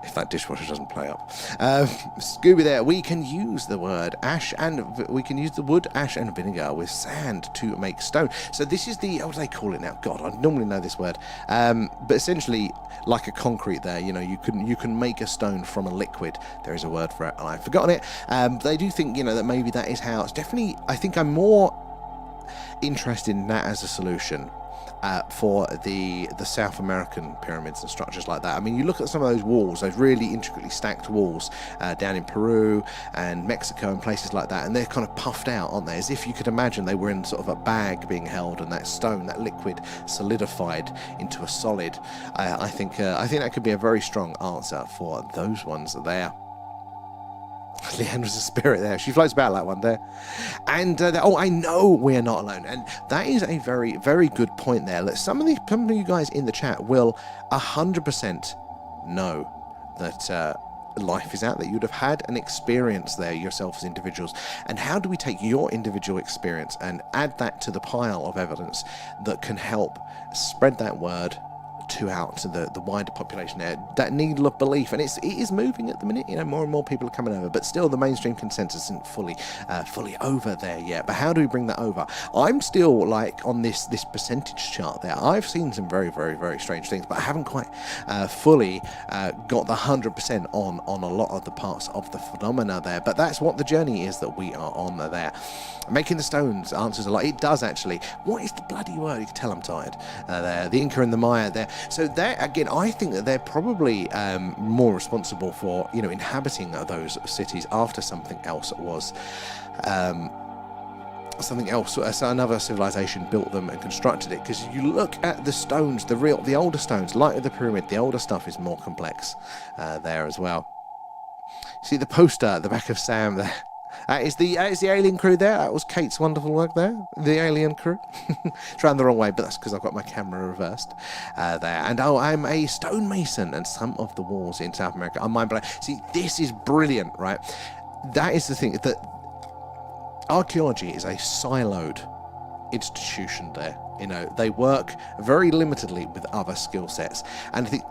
If that dishwasher doesn't play up. Scooby there. We can use the word ash and we can use the wood, ash and vinegar with sand to make stone. So this is the, what do they call it now? God, I normally know this word. But essentially, like a concrete there, you know, you can make a stone from a liquid. There is a word for it and I've forgotten it. But they do think, you know, that maybe that is how it's definitely, I think I'm more interested in that as a solution for the South American pyramids and structures like that. I mean, you look at some of those walls, those really intricately stacked walls down in Peru and Mexico and places like that, and they're kind of puffed out, aren't they? As if you could imagine they were in sort of a bag being held, and that stone, that liquid, solidified into a solid. I think that could be a very strong answer for those ones there. Leandra's a spirit there. She floats about like one there. And, I know we're not alone. And that is a very, very good point there. That some of you guys in the chat will 100% know that life is out there. You'd have had an experience there yourself as individuals. And how do we take your individual experience and add that to the pile of evidence that can help spread that word out to the wider population there, that needle of belief, and it is moving at the minute. You know, more and more people are coming over, but still the mainstream consensus isn't fully over there yet. But how do we bring that over? I'm still like on this percentage chart there. I've seen some very, very, very strange things, but I haven't quite fully got the 100% on a lot of the parts of the phenomena there. But that's what the journey is that we are on there. Making the stones answers a lot. It does actually. What is the bloody word? You can tell I'm tired. There, the Inca and the Maya there. So there again, I think that they're probably more responsible for, you know, inhabiting those cities after something else was. So another civilization built them and constructed it. Because you look at the stones, the older stones, like the pyramid, the older stuff is more complex there as well. See the poster at the back of Sam there. Is the alien crew there? That was Kate's wonderful work there. The alien crew. It's round the wrong way, but that's because I've got my camera reversed there. And I'm a stonemason, and some of the walls in South America are mind blowing. See, this is brilliant, right? That is the thing, that archaeology is a siloed institution there. You know, they work very limitedly with other skill sets, and I think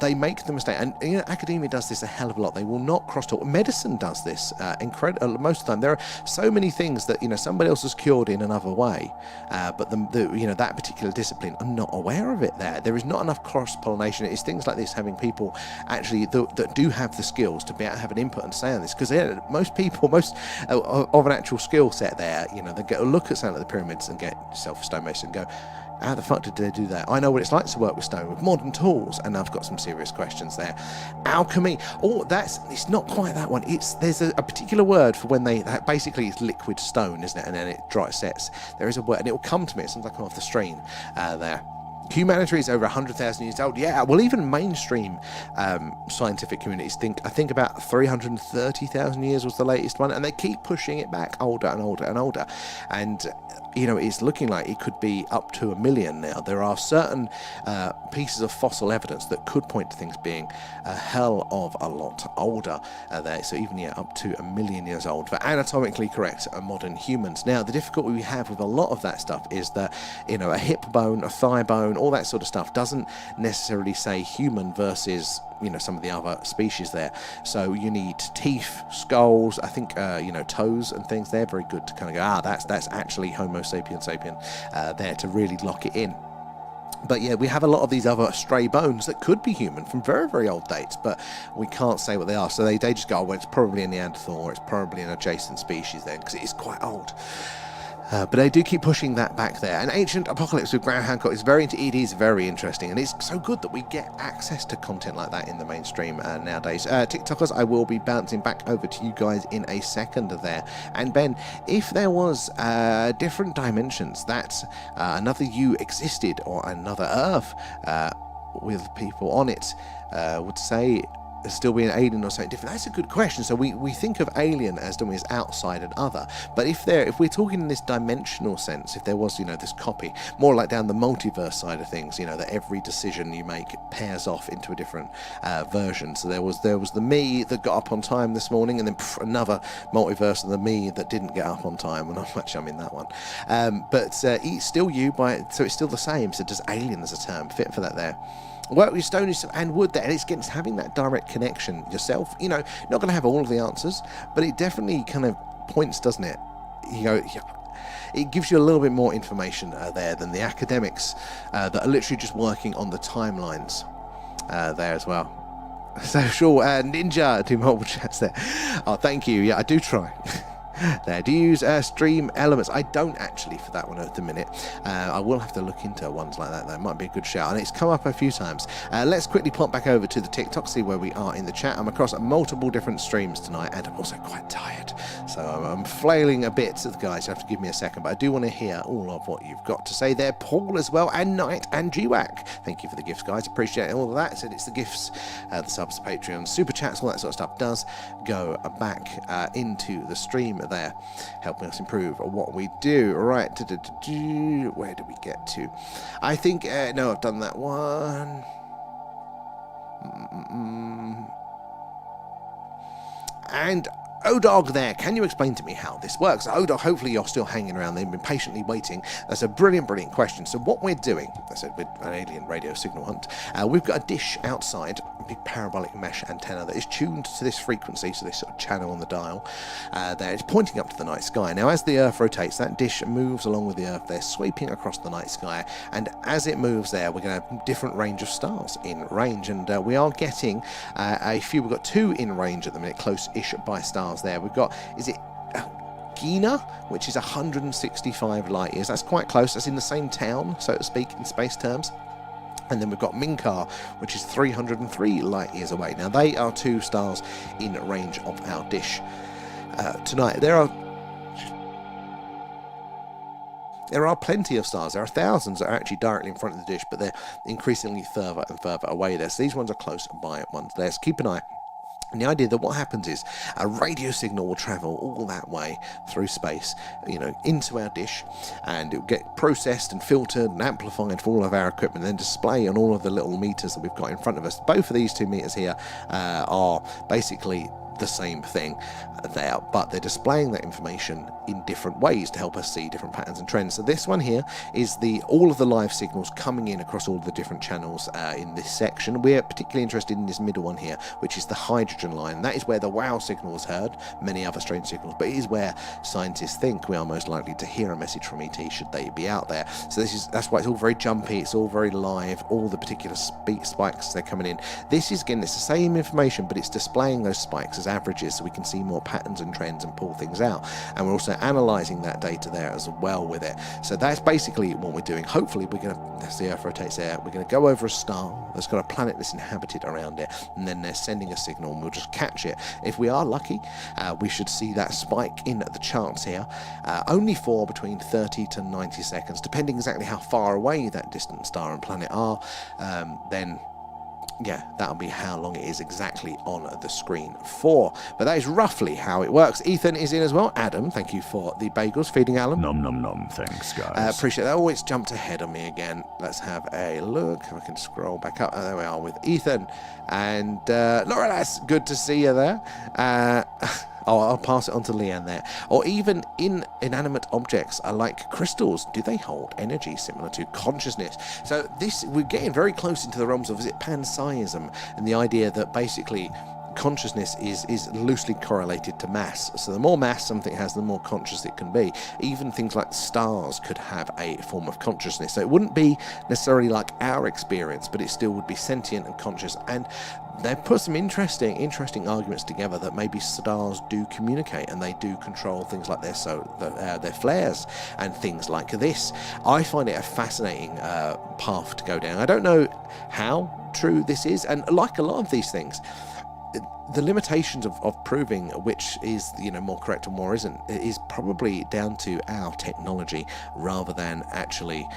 they make the mistake, and you know, academia does this a hell of a lot. They will not cross-talk. Medicine does this most of the time. There are so many things that, you know, somebody else has cured in another way, but that particular discipline are not aware of it. There is not enough cross-pollination. It's things like this, having people actually that do have the skills to be able to have an input and say on this, because most of an actual skill set there, you know, they go look at something like the pyramids and get yourself a stonemason and go, how the fuck did they do that? I know what it's like to work with stone with modern tools, and I've got some serious questions there. Alchemy. Oh, it's not quite that one. There's a particular word for when basically it's liquid stone, isn't it? And then it dry sets. There is a word, and it will come to me. It sounds like I'm off the stream there. Humanity is over 100,000 years old. Yeah, well, even mainstream scientific communities I think about 330,000 years was the latest one, and they keep pushing it back older and older and older. And you know, it's looking like it could be up to 1 million now. There are certain pieces of fossil evidence that could point to things being a hell of a lot older there. So even up to 1 million years old for anatomically correct modern humans. Now, the difficulty we have with a lot of that stuff is that, you know, a hip bone, a thigh bone, all that sort of stuff doesn't necessarily say human versus, you know, some of the other species there. So you need teeth, skulls, I think, toes and things. They're very good to kind of go, that's actually Homo sapien there, to really lock it in. But yeah, we have a lot of these other stray bones that could be human from very, very old dates, but we can't say what they are. So they just go, well, it's probably a Neanderthal, or it's probably an adjacent species then, because it is quite old. But they do keep pushing that back there. And Ancient Apocalypse with Graham Hancock is very interesting, and it's so good that we get access to content like that in the mainstream nowadays. TikTokers, I will be bouncing back over to you guys in a second there. And Ben, if there was different dimensions that another you existed, or another Earth with people on it, would say still be an alien or something different? That's a good question. So we think of alien as doing as outside and other, but if we're talking in this dimensional sense, if there was this copy, more like down the multiverse side of things, that every decision you make pairs off into a different version. So there was the me that got up on time this morning, and then another multiverse of the me that didn't get up on time, and I'm in that one. But it's still you, so it's still the same. So does alien as a term fit for that there? Work with Stonehenge and wood there, and it's having that direct connection yourself. Not going to have all of the answers, but it definitely kind of points, doesn't it? It gives you a little bit more information there than the academics that are literally just working on the timelines there as well. So sure, Ninja, do multiple chats there. Oh, thank you. Yeah, I do try. There. Do you use stream elements? I don't actually for that one at the minute. I will have to look into ones like that. That might be a good shout, and it's come up a few times. Let's quickly pop back over to the TikTok, see where we are in the chat. I'm across multiple different streams tonight, and I'm also quite tired, so I'm flailing a bit to the guys. You have to give me a second, but I do want to hear all of what you've got to say there. Paul as well, and Knight and GWAC. Thank you for the gifts, guys. Appreciate all of that. Said it's the gifts, the subs, Patreon, super chats, all that sort of stuff does go back into the stream there, helping us improve what we do. Right, where do we get to? I think no, I've done that one. And Odog there, can you explain to me how this works? Odog, hopefully you're still hanging around there, you've been patiently waiting. That's a brilliant question. So what we're doing, I said with an alien radio signal hunt, we've got a dish outside, a big parabolic mesh antenna that is tuned to this frequency, so this sort of channel on the dial there. It's pointing up to the night sky. Now as the Earth rotates, that dish moves along with the Earth there, sweeping across the night sky, and as it moves there, we're going to have a different range of stars in range, and we are getting a few. We've got 2 in range at the minute, close-ish by stars there. We've got, is it Gina, which is 165 light years. That's quite close. That's in the same town, so to speak, in space terms. And then we've got Minkar, which is 303 light years away. Now they are 2 stars in range of our dish tonight. There are plenty of stars. There are thousands that are actually directly in front of the dish, but they're increasingly further and further away there. So these ones are close by ones there. So keep an eye. And the idea that what happens is a radio signal will travel all that way through space, into our dish, and it will get processed and filtered and amplified for all of our equipment, and then display on all of the little meters that we've got in front of us. Both of these 2 meters here are basically the same thing there, but they're displaying that information in different ways to help us see different patterns and trends. So this one here is all of the live signals coming in across all the different channels in this section. We're particularly interested in this middle one here, which is the hydrogen line. That is where the WOW signal is heard, many other strange signals, but it is where scientists think we are most likely to hear a message from ET should they be out there. So that's why it's all very jumpy, it's all very live, all the particular spikes they're coming in. This is, again, it's the same information, but it's displaying those spikes as averages so we can see more patterns and trends and pull things out, and we're also analyzing that data there as well with it. So that's basically what we're doing. Hopefully we're going to, as the Earth rotates there, we're going to go over a star that's got a planet that's inhabited around it, and then they're sending a signal and we'll just catch it. If we are lucky, we should see that spike in the charts here only for between 30 to 90 seconds, depending exactly how far away that distant star and planet are. Then yeah, that'll be how long it is exactly on the screen for. But that is roughly how it works. Ethan is in as well. Adam, thank you for the bagels. Feeding Alan. Nom nom nom. Thanks, guys. Appreciate that. Oh, it's jumped ahead on me again. Let's have a look. If I can scroll back up. There we are with Ethan. And Laura, that's good to see you there. I'll pass it on to Leanne there. Or even in inanimate objects like crystals, do they hold energy similar to consciousness? So we're getting very close into the realms of, is it panpsyism, and the idea that basically consciousness is loosely correlated to mass. So the more mass something has, the more conscious it can be. Even things like stars could have a form of consciousness. So it wouldn't be necessarily like our experience, but it still would be sentient and conscious. And they've put some interesting arguments together that maybe stars do communicate and they do control things like their flares and things like this. I find it a fascinating path to go down. I don't know how true this is, and like a lot of these things, the limitations of proving which is, more correct or more isn't, is probably down to our technology rather than actually,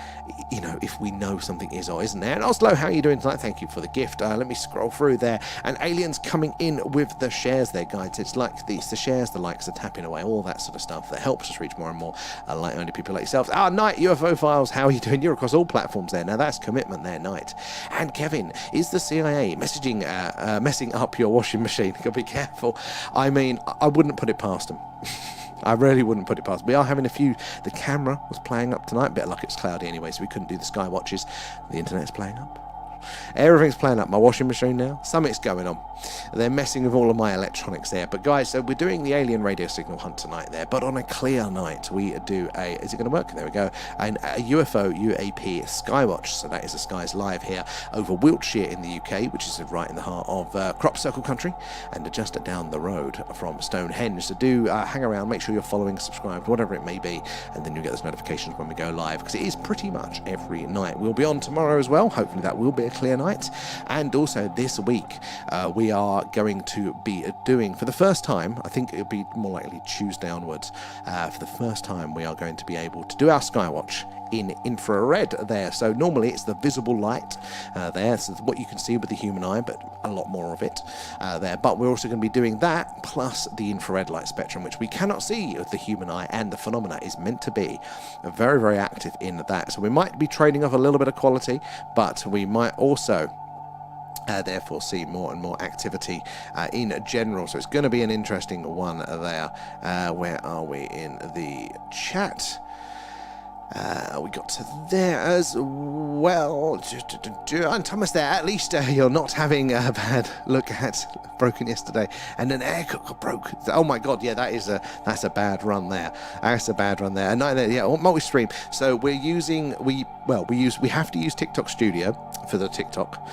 if we know something is or isn't there. And Oslo, how are you doing tonight? Thank you for the gift. Let me scroll through there. And Aliens coming in with the shares there, guys. It's like the shares, the likes are tapping away, all that sort of stuff that helps us reach more and more light-minded people like yourselves. Night, UFO Files, how are you doing? You're across all platforms there. Now that's commitment there, Night. And Kevin, is the CIA messing up your washing machine? Gotta be careful. I mean, I wouldn't put it past them. I really wouldn't put it past. We are having a few. The camera was playing up tonight. Bit of luck, it's cloudy anyway, so we couldn't do the Skywatches. The internet's playing up. Everything's playing up. My washing machine now, something's going on. They're messing with all of my electronics there. But guys, so we're doing the alien radio signal hunt tonight there, but on a clear night we do is it going to work? There we go. A UFO UAP Skywatch. So that is the skies live here over Wiltshire in the UK, which is right in the heart of crop circle country and just down the road from Stonehenge. So do hang around, make sure you're following, subscribed, whatever it may be, and then you'll get those notifications when we go live, because it is pretty much every night. We'll be on tomorrow as well. Hopefully that will be a clear night. And also this week we are going to be doing, for the first time, I think it'll be more likely Tuesday onwards, for the first time we are going to be able to do our Skywatch in infrared there. So normally it's the visible light there, so what you can see with the human eye, but a lot more of it there. But we're also going to be doing that plus the infrared light spectrum, which we cannot see with the human eye, and the phenomena is meant to be very, very active in that. So we might be trading off a little bit of quality, but we might also therefore see more and more activity in general. So it's going to be an interesting one there. Where are we in the chat? We got to there as well. And Thomas there, at least you're not having a bad look at broken yesterday. And an air cooker broke. Oh my god, yeah, that's a bad run there. That's a bad run there. And multi-stream. So we have to use TikTok Studio for the TikTok.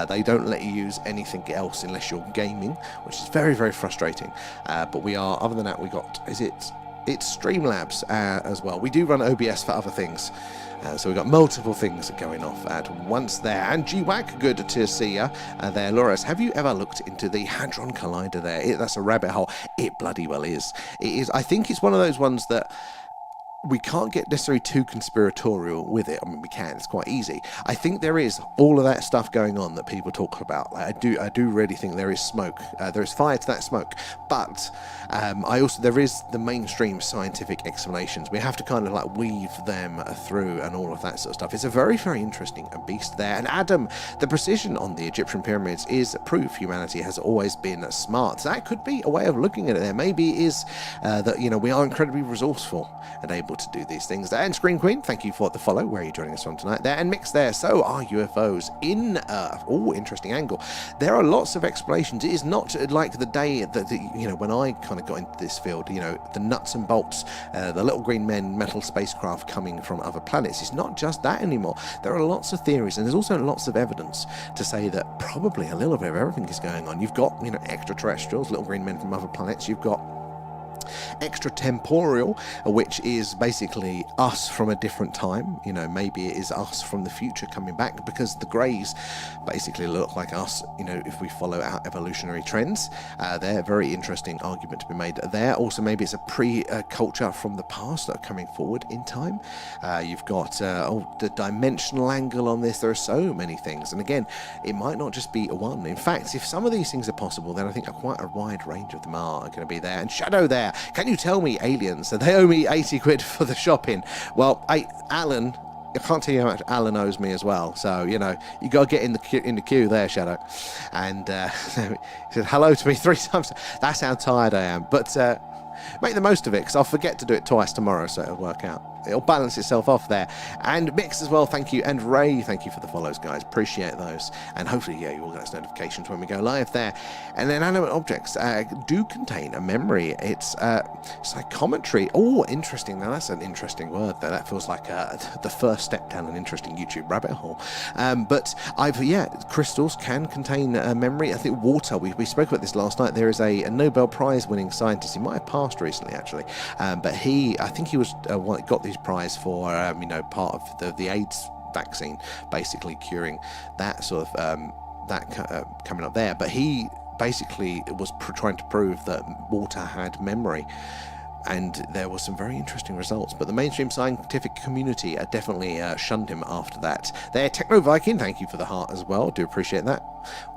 They don't let you use anything else unless you're gaming, which is very, very frustrating. But we are, other than that, it's Streamlabs as well. We do run OBS for other things. So we've got multiple things going off at once there. And GWAC, good to see you there. Loris, have you ever looked into the Hadron Collider there? That's a rabbit hole. It bloody well is. It is. I think it's one of those ones that we can't get necessarily too conspiratorial with it. I mean, we can. It's quite easy. I think there is all of that stuff going on that people talk about. I do really think there is smoke. There is fire to that smoke. But there is the mainstream scientific explanations. We have to kind of like weave them through and all of that sort of stuff. It's a very, very interesting beast there. And Adam, the precision on the Egyptian pyramids is proof humanity has always been smart. So that could be a way of looking at it there. Maybe it is that, we are incredibly resourceful and able to do these things there. And Screen Queen, thank you for the follow. Where are you joining us from tonight there? And Mix there. So are UFOs in interesting angle. There are lots of explanations. It is not like the day that when I kind of got into this field, the nuts and bolts, the little green men metal spacecraft coming from other planets. It's not just that anymore. There are lots of theories, and there's also lots of evidence to say that probably a little bit of everything is going on. You've got extraterrestrials, little green men from other planets. You've got extratemporal, which is basically us from a different time. Maybe it is us from the future coming back, because the greys basically look like us, if we follow our evolutionary trends. They're a very interesting argument to be made there. Also, maybe it's a pre-culture from the past that are coming forward in time. You've got the dimensional angle on this. There are so many things, and again, it might not just be one. In fact, if some of these things are possible, then I think quite a wide range of them are going to be there. And Shadow there, can you tell me, aliens, so they owe me 80 quid for the shopping? Well, Alan, I can't tell you how much Alan owes me as well. So, you got to get in the queue there, Shadow. And he said hello to me 3 times. That's how tired I am. But make the most of it, because I'll forget to do it twice tomorrow, so it'll work out. It'll balance itself off there. And Mix as well, thank you. And Ray, thank you for the follows, guys. Appreciate those. And hopefully, you will get those notifications when we go live there. And then inanimate objects do contain a memory. It's psychometry. Oh, interesting. Now, that's an interesting word there. That feels like the first step down an interesting YouTube rabbit hole. But crystals can contain memory. I think water, we spoke about this last night. There is a Nobel Prize winning scientist. He might have passed recently, actually. But I think he was got this prize for part of the AIDS vaccine, basically curing that sort of coming up there. But he basically was trying to prove that water had memory. And there were some very interesting results, but the mainstream scientific community definitely shunned him after that. There, Techno Viking, thank you for the heart as well. Do appreciate that.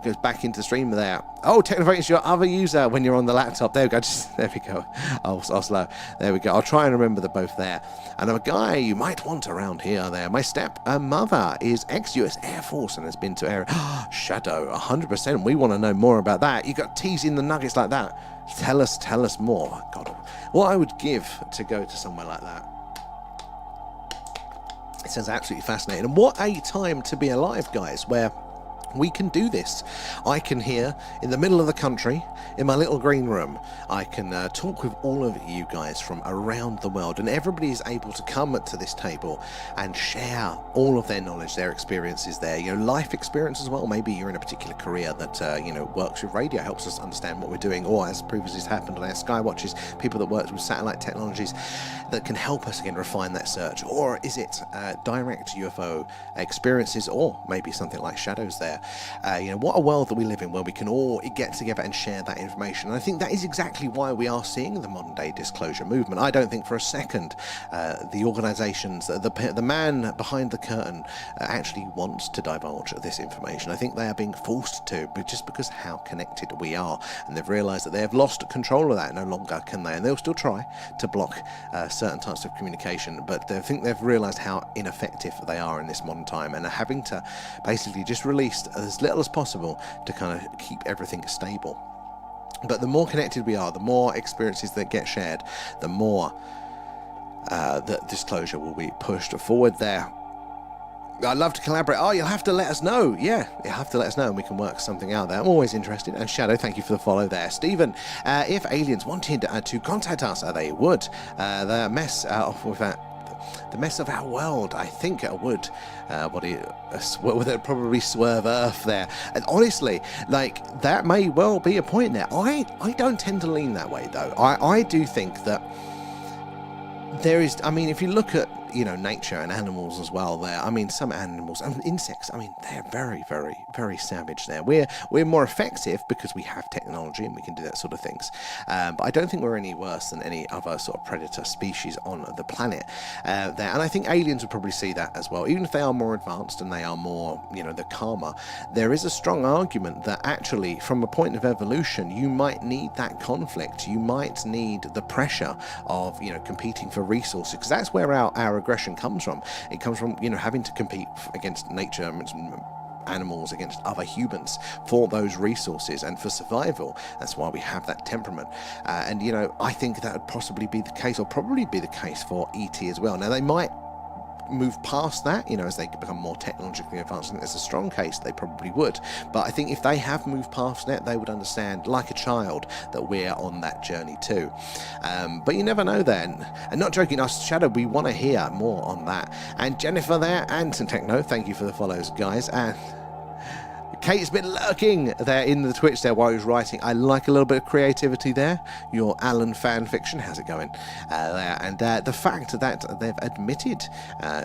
Goes back into the stream there. Oh, Techno Viking is your other user when you're on the laptop. There we go. There we go. I'll slow. There we go. I'll try and remember the both there. And I'm a guy you might want around here. There, my step-mother is ex-US Air Force and has been to Area. Shadow, 100%. We want to know more about that. You got teasing the nuggets like that. Tell us more. God, what I would give to go to somewhere like that. It sounds absolutely fascinating. And what a time to be alive, guys, where we can do this. I can here in the middle of the country in my little green room, I can talk with all of you guys from around the world, and everybody is able to come to this table and share all of their knowledge, their experiences there, life experience as well. Maybe you're in a particular career that works with radio, helps us understand what we're doing, or as previously has happened on our Skywatches, people that work with satellite technologies that can help us again refine that search. Or is it direct UFO experiences, or maybe something like Shadows there. What a world that we live in, where we can all get together and share that information. And I think that is exactly why we are seeing the modern day disclosure movement. I don't think for a second the organizations, the man behind the curtain actually wants to divulge this information. I think they are being forced to, but just because how connected we are, and they've realized that they have lost control of that. No longer can they, and they'll still try to block certain types of communication, but I think they've realized how ineffective they are in this modern time, and are having to basically just release as little as possible to kind of keep everything stable. But the more connected we are, the more experiences that get shared, the more the disclosure will be pushed forward there. I'd love to collaborate. Oh, you'll have to let us know. Yeah, you'll have to let us know and we can work something out there. I'm always interested. And Shadow, thank you for the follow there. Stephen, if aliens wanted to contact us, they would. The mess with that. The mess of our world, I think it would. Would it probably swerve Earth there? And honestly, that may well be a point there. I don't tend to lean that way, though. I do think that there is, if you look at, nature and animals as well there, some animals and insects, they're very, very, very savage there. We're more effective because we have technology and we can do that sort of things. But I don't think we're any worse than any other sort of predator species on the planet there. And I think aliens would probably see that as well. Even if they are more advanced and they are more, the calmer, there is a strong argument that actually from a point of evolution, you might need that conflict. You might need the pressure of, competing for resources, because that's where our aggression comes from. It comes from, having to compete against nature, animals, against other humans for those resources and for survival. That's why we have that temperament. And I think that would possibly be the case, or probably be the case for ET as well. Now, they might move past that, as they become more technologically advanced. I think there's a strong case they probably would. But I think if they have moved past that, they would understand, like a child, that we're on that journey too. But you never know then. And not joking, us Shadow, we want to hear more on that. And Jennifer there, and Techno, thank you for the follows, guys. And Kate's been lurking there in the Twitch there while he was writing. I like a little bit of creativity there. Your Allen fan fiction, how's it going there? And the fact that they've admitted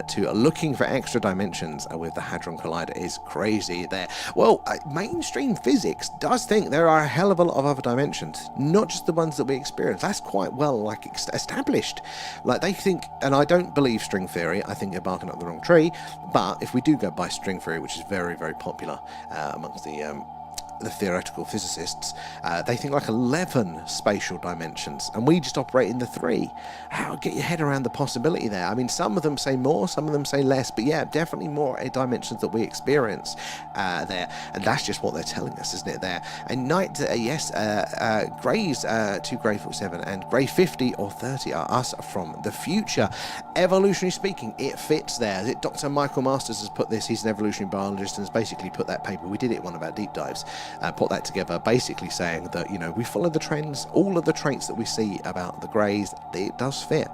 to looking for extra dimensions with the Hadron Collider is crazy there. Well, mainstream physics does think there are a hell of a lot of other dimensions, not just the ones that we experience. That's quite well established. They think, and I don't believe string theory, I think they're barking up the wrong tree, but if we do go by string theory, which is very, very popular amongst the theoretical physicists, they think 11 spatial dimensions, and we just operate in the 3. How get your head around the possibility there? Some of them say more, some of them say less, but yeah, definitely more dimensions that we experience there, and that's just what they're telling us, isn't it there? And Night, yes, Grey's 2 Grey 47 and Grey 50 or 30 are us from the future. Evolutionary speaking, it fits there. Dr. Michael Masters has put this, he's an evolutionary biologist, and has basically put that paper, we did it in one of our deep dives, put that together, basically saying that, we follow the trends, all of the traits that we see about the Greys, it does fit.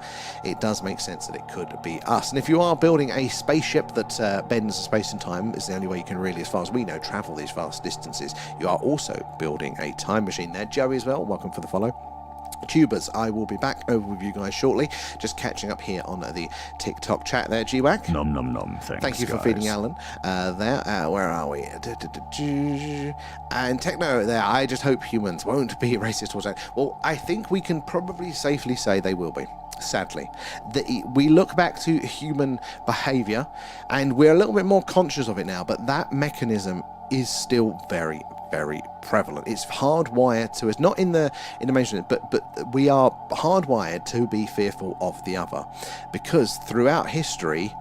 It does make sense that it could be us. And if you are building a spaceship that bends space and time, is the only way you can really, as far as we know, travel these vast distances, you are also building a time machine there. Joey as well, welcome for the follow. tubers. I will be back over with you guys shortly. Just catching up here on the TikTok chat there, GWAC. Nom nom nom. Thank you for feeding Alan there. Where are we? And Techno there. I just hope humans won't be racist towards that. Well, I think we can probably safely say they will be. Sadly, we look back to human behavior and we're a little bit more conscious of it now, but that mechanism is still very, very prevalent. It's hardwired to us, not in the mainstream, but we are hardwired to be fearful of the other, because throughout history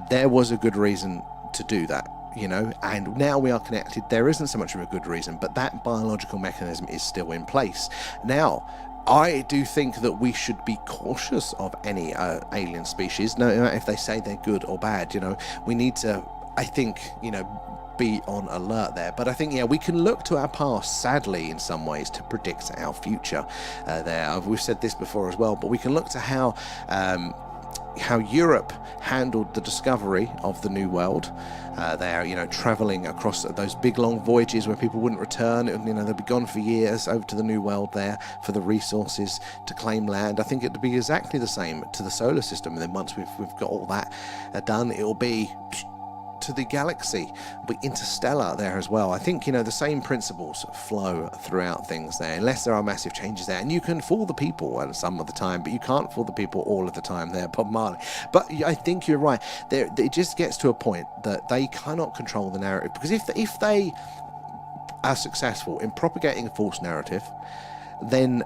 there was a good reason to do that, you know, and now we are connected. There isn't so much of a good reason, but that biological mechanism is still in place. Now, I do think that we should be cautious of any alien species, no matter if they say they're good or bad. You know, we need to, I think, you know, be on alert there. But I think, yeah, we can look to our past, sadly, in some ways, to predict our future there. We've said this before as well, but we can look to how Europe handled the discovery of the New World. They're, you know, traveling across those big long voyages where people wouldn't return. You know, they'd be gone for years over to the New World there for the resources to claim land. I think it'd be exactly the same to the solar system. And then once we've got all that done, it'll be to the galaxy, but interstellar there as well. I think, you know, the same principles flow throughout things there, unless there are massive changes there. And you can fool the people some of the time, but you can't fool the people all of the time there, Bob Marley. But I think you're right. It just gets to a point that they cannot control the narrative, because if they are successful in propagating a false narrative, then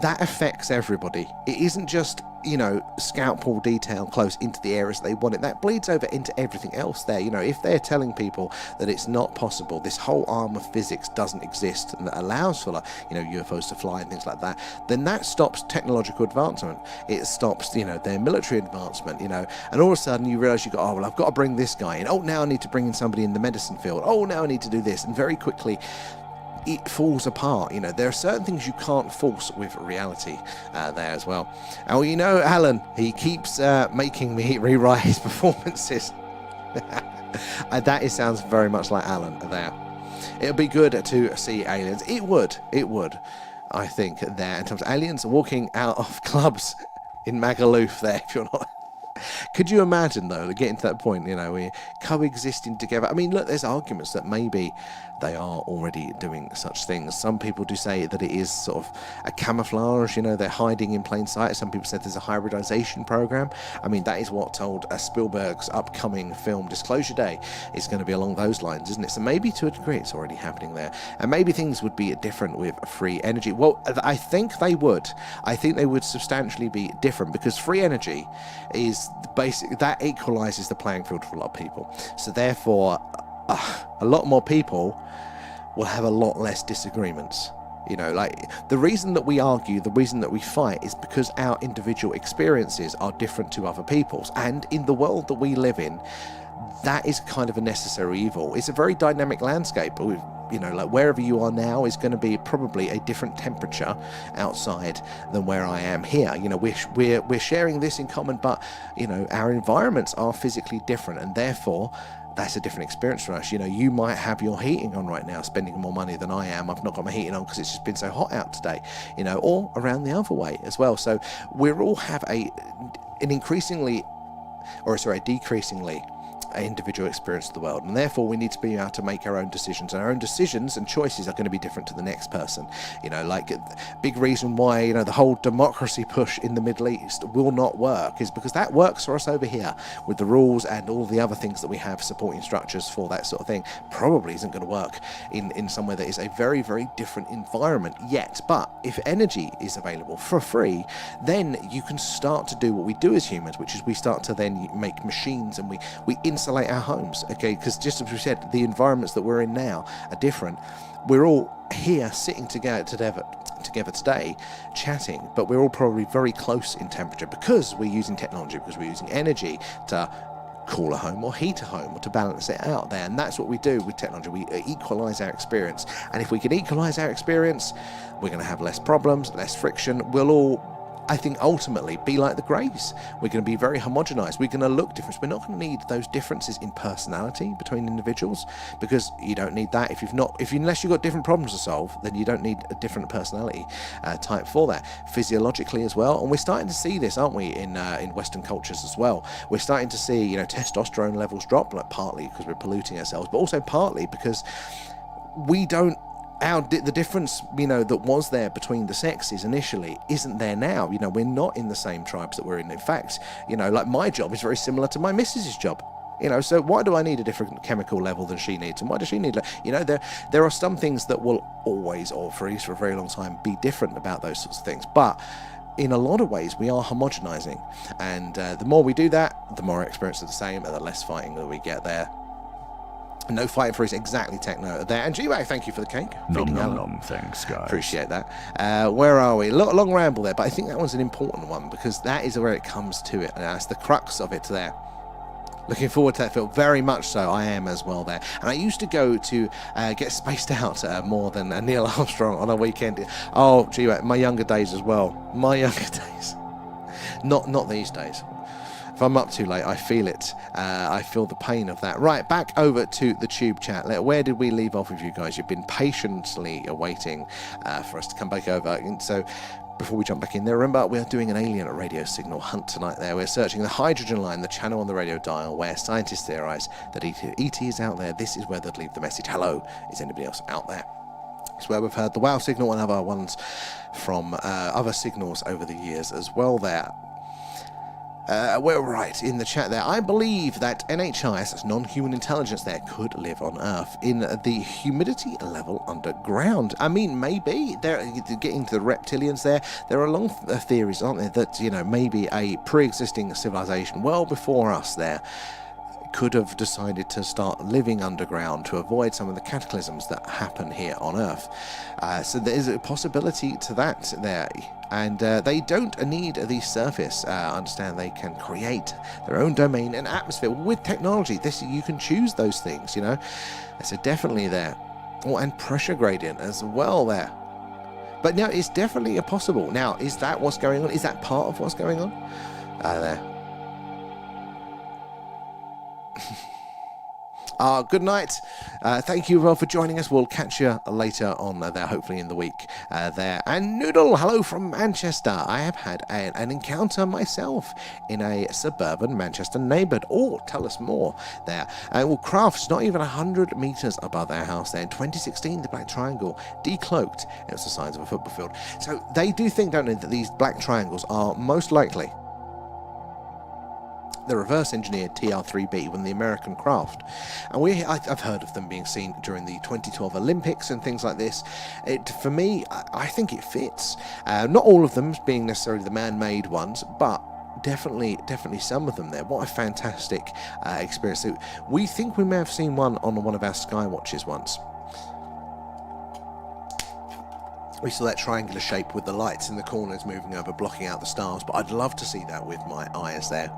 that affects everybody. It isn't just, you know, scalpel detail close into the areas they want it. That bleeds over into everything else there. You know, if they're telling people that it's not possible, this whole arm of physics doesn't exist and that allows for, like, you know, UFOs to fly and things like that, then that stops technological advancement. It stops, you know, their military advancement, you know, and all of a sudden you realize you go, oh, well, I've got to bring this guy in. Oh, now I need to bring in somebody in the medicine field. Oh, now I need to do this. And very quickly it falls apart. You know, there are certain things you can't force with reality there as well. And well, you know, Alan, he keeps making me rewrite his performances. It sounds very much like Alan there. It would be good to see aliens. It would, I think, there in terms of aliens walking out of clubs in Magaluf there, if you're not. Could you imagine, though, getting to that point, you know, we're coexisting together? I mean, look, there's arguments that maybe they are already doing such things. Some people do say that it is sort of a camouflage, you know, they're hiding in plain sight. Some people said there's a hybridization program. I mean, that is what told Spielberg's upcoming film Disclosure Day is going to be along those lines, isn't it? So maybe to a degree it's already happening there. And maybe things would be different with free energy. Well, I think they would. I think they would substantially be different, because free energy is basic, that equalizes the playing field for a lot of people. So therefore, a lot more people will have a lot less disagreements. You know, like, the reason that we argue, the reason that we fight is because our individual experiences are different to other people's. And in the world that we live in, that is kind of a necessary evil. It's a very dynamic landscape. You know, like, wherever you are now is going to be probably a different temperature outside than where I am here. You know, we're sharing this in common, but, you know, our environments are physically different, and therefore that's a different experience for us. You know, you might have your heating on right now, spending more money than I am. I've not got my heating on because it's just been so hot out today, you know, or around the other way as well. So we all have a decreasingly individual experience of the world, and therefore we need to be able to make our own decisions, and our own decisions and choices are going to be different to the next person. You know, like, big reason why, you know, the whole democracy push in the Middle East will not work is because that works for us over here with the rules and all the other things that we have, supporting structures for that sort of thing. Probably isn't going to work in somewhere that is a very, very different environment yet. But if energy is available for free, then you can start to do what we do as humans, which is we start to then make machines, and we insulate our homes, okay? Because just as we said, the environments that we're in now are different. We're all here sitting together today, chatting, but we're all probably very close in temperature because we're using technology, because we're using energy to cool a home or heat a home or to balance it out there. And that's what we do with technology. We equalize our experience. And if we can equalize our experience, we're going to have less problems, less friction. We'll all I think ultimately be like the Greys. We're going to be very homogenized. We're going to look different. We're not going to need those differences in personality between individuals, because you don't need that unless you've got different problems to solve. Then you don't need a different personality type for that. Physiologically as well, and we're starting to see this, aren't we, in Western cultures as well. We're starting to see testosterone levels drop, like partly because we're polluting ourselves, but also partly because we don't. The difference, that was there between the sexes initially isn't there now. We're not in the same tribes that we're in. In fact, like my job is very similar to my missus's job. So why do I need a different chemical level than she needs? And why does she need, there are some things that will always, or for at least for a very long time, be different about those sorts of things. But in a lot of ways, we are homogenizing. And the more we do that, the more our experience of the same, and the less fighting that we get there. No fighting for his exactly techno there. And G-Wag, thank you for the cake. Nom, thanks, guys. Appreciate that. Where are we? Long ramble there, but I think that one's an important one, because that is where it comes to it. And that's the crux of it there. Looking forward to that film, very much so. I am as well there. And I used to go to get spaced out more than Neil Armstrong on a weekend. Oh, G-Wag, my younger days as well. My younger days. Not these days. If I'm up too late, I feel it. I feel the pain of that. Right, back over to the tube chat. Where did we leave off with you guys? You've been patiently waiting for us to come back over. And so before we jump back in there, remember, we're doing an alien radio signal hunt tonight there. We're searching the hydrogen line, the channel on the radio dial where scientists theorize that ET is out there. This is where they'd leave the message. Hello, is anybody else out there? It's where we've heard the WOW signal and other ones from other signals over the years as well there. We're right in the chat there. I believe that NHIS, that's non-human intelligence there, could live on Earth in the humidity level underground. I mean, maybe. They're getting to the reptilians there. There are long theories, aren't there, that, maybe a pre-existing civilization well before us there could have decided to start living underground to avoid some of the cataclysms that happen here on Earth. So there is a possibility to that there. And they don't need the surface. Understand they can create their own domain and atmosphere. With technology, you can choose those things, So definitely there. Oh, and pressure gradient as well there. But no, it's definitely possible. Now, is that what's going on? Is that part of what's going on? There. Good night. Thank you all for joining us. We'll catch you later on there, hopefully in the week there. And Noodle, hello from Manchester. I have had an encounter myself in a suburban Manchester neighbourhood. Oh, tell us more there. Well, Crafts, not even 100 metres above our house there. In 2016, the Black Triangle decloaked. It was the size of a football field. So they do think, don't they, that these black triangles are most likely the reverse-engineered TR-3B, one of the American craft. And I've heard of them being seen during the 2012 Olympics and things like this. For me, I think it fits. Not all of them being necessarily the man-made ones, but definitely some of them there. What a fantastic experience. So we think we may have seen one on one of our Skywatches once. We saw that triangular shape with the lights in the corners moving over, blocking out the stars, but I'd love to see that with my eyes there.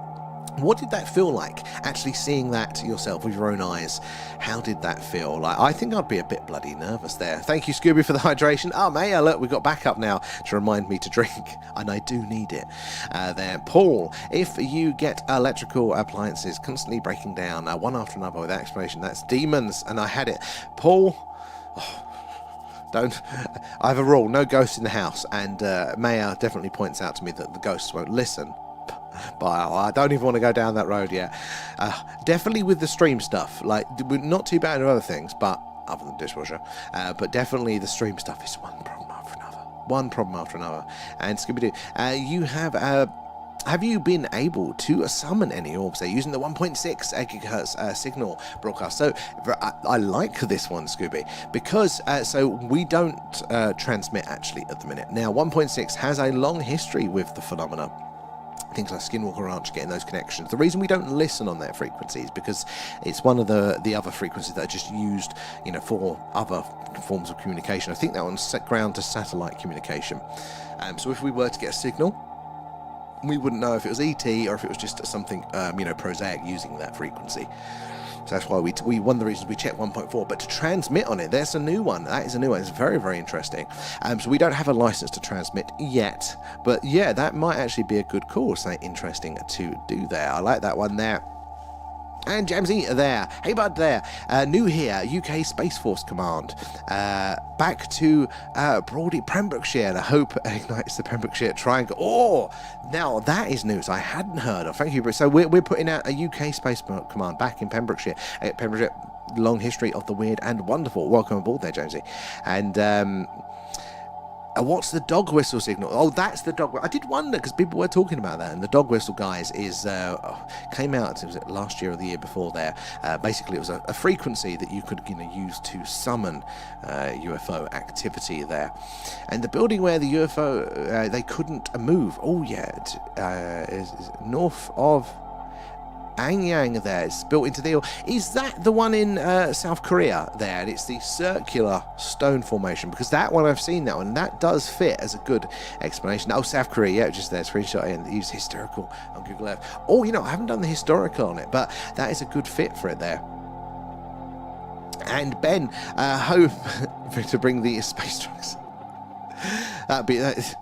What did that feel like, actually seeing that yourself with your own eyes? How did that feel like? I think I'd be a bit bloody nervous there. Thank you, Scooby, for the hydration. Oh, Maya, look, we've got backup now to remind me to drink, and I do need it. There, Paul, if you get electrical appliances constantly breaking down, one after another without explanation, that's demons, and I had it. Paul, I have a rule, no ghosts in the house, and Maya definitely points out to me that the ghosts won't listen. But I don't even want to go down that road yet. Definitely with the stream stuff, like not too bad with other things, but other than dishwasher, but definitely the stream stuff is one problem after another. And Scooby-Doo, you have you been able to summon any orbs there using the 1.6 gigahertz signal broadcast? So I like this one, Scooby, because so we don't transmit actually at the minute. Now 1.6 has a long history with the phenomena. Things like Skinwalker Ranch getting those connections. The reason we don't listen on that frequency is because it's one of the other frequencies that are just used, for other forms of communication. I think that one's set ground to satellite communication. So if we were to get a signal, we wouldn't know if it was ET or if it was just something, prosaic using that frequency. So that's why we one of the reasons we checked 1.4. But to transmit on it, there's a new one. That is a new one. It's very, very interesting. So we don't have a license to transmit yet. But yeah, that might actually be a good call. Something interesting to do there. I like that one there. And Jamesy there. Hey bud there. New here, UK Space Force Command. Back to Broady, Pembrokeshire. And I hope ignites the Pembrokeshire Triangle. Oh, now that is news I hadn't heard of. Thank you. So we're putting out a UK Space Command back in Pembrokeshire. Pembrokeshire, long history of the weird and wonderful. Welcome aboard there, Jamesy. And what's the dog whistle signal? Oh, that's the dog. I did wonder because people were talking about that, and the dog whistle, guys, is came out. Was it last year or the year before? There, basically, it was a frequency that you could use to summon UFO activity there, and the building where the UFO they couldn't move. Oh yeah, is north of Anyang there. It's built into the... Is that the one in South Korea there? And it's the circular stone formation, because that one, I've seen that one, and that does fit as a good explanation. Oh, South Korea, yeah, just there, screenshot and use historical on Google Earth. Oh, I haven't done the historical on it, but that is a good fit for it there. And Ben, hope to bring the space trucks.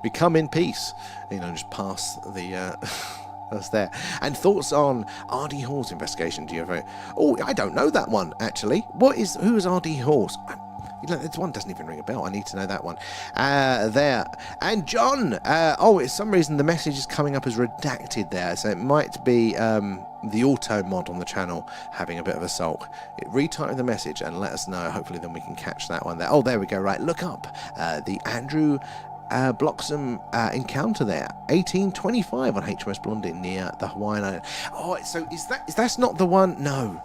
Become in peace. Just pass the... That's there. And thoughts on R.D. Hall's investigation to UFO? Oh, I don't know that one, actually. Who is R.D. Hall's? This one doesn't even ring a bell. I need to know that one. There. And John, for some reason the message is coming up as redacted there, so it might be the auto mod on the channel having a bit of a sulk. Retype the message and let us know. Hopefully then we can catch that one there. Oh, there we go. Right, look up the Andrew Bloxham encounter there, 1825 on HMS Blondie near the Hawaiian Island. Oh, so is that's not the one? No,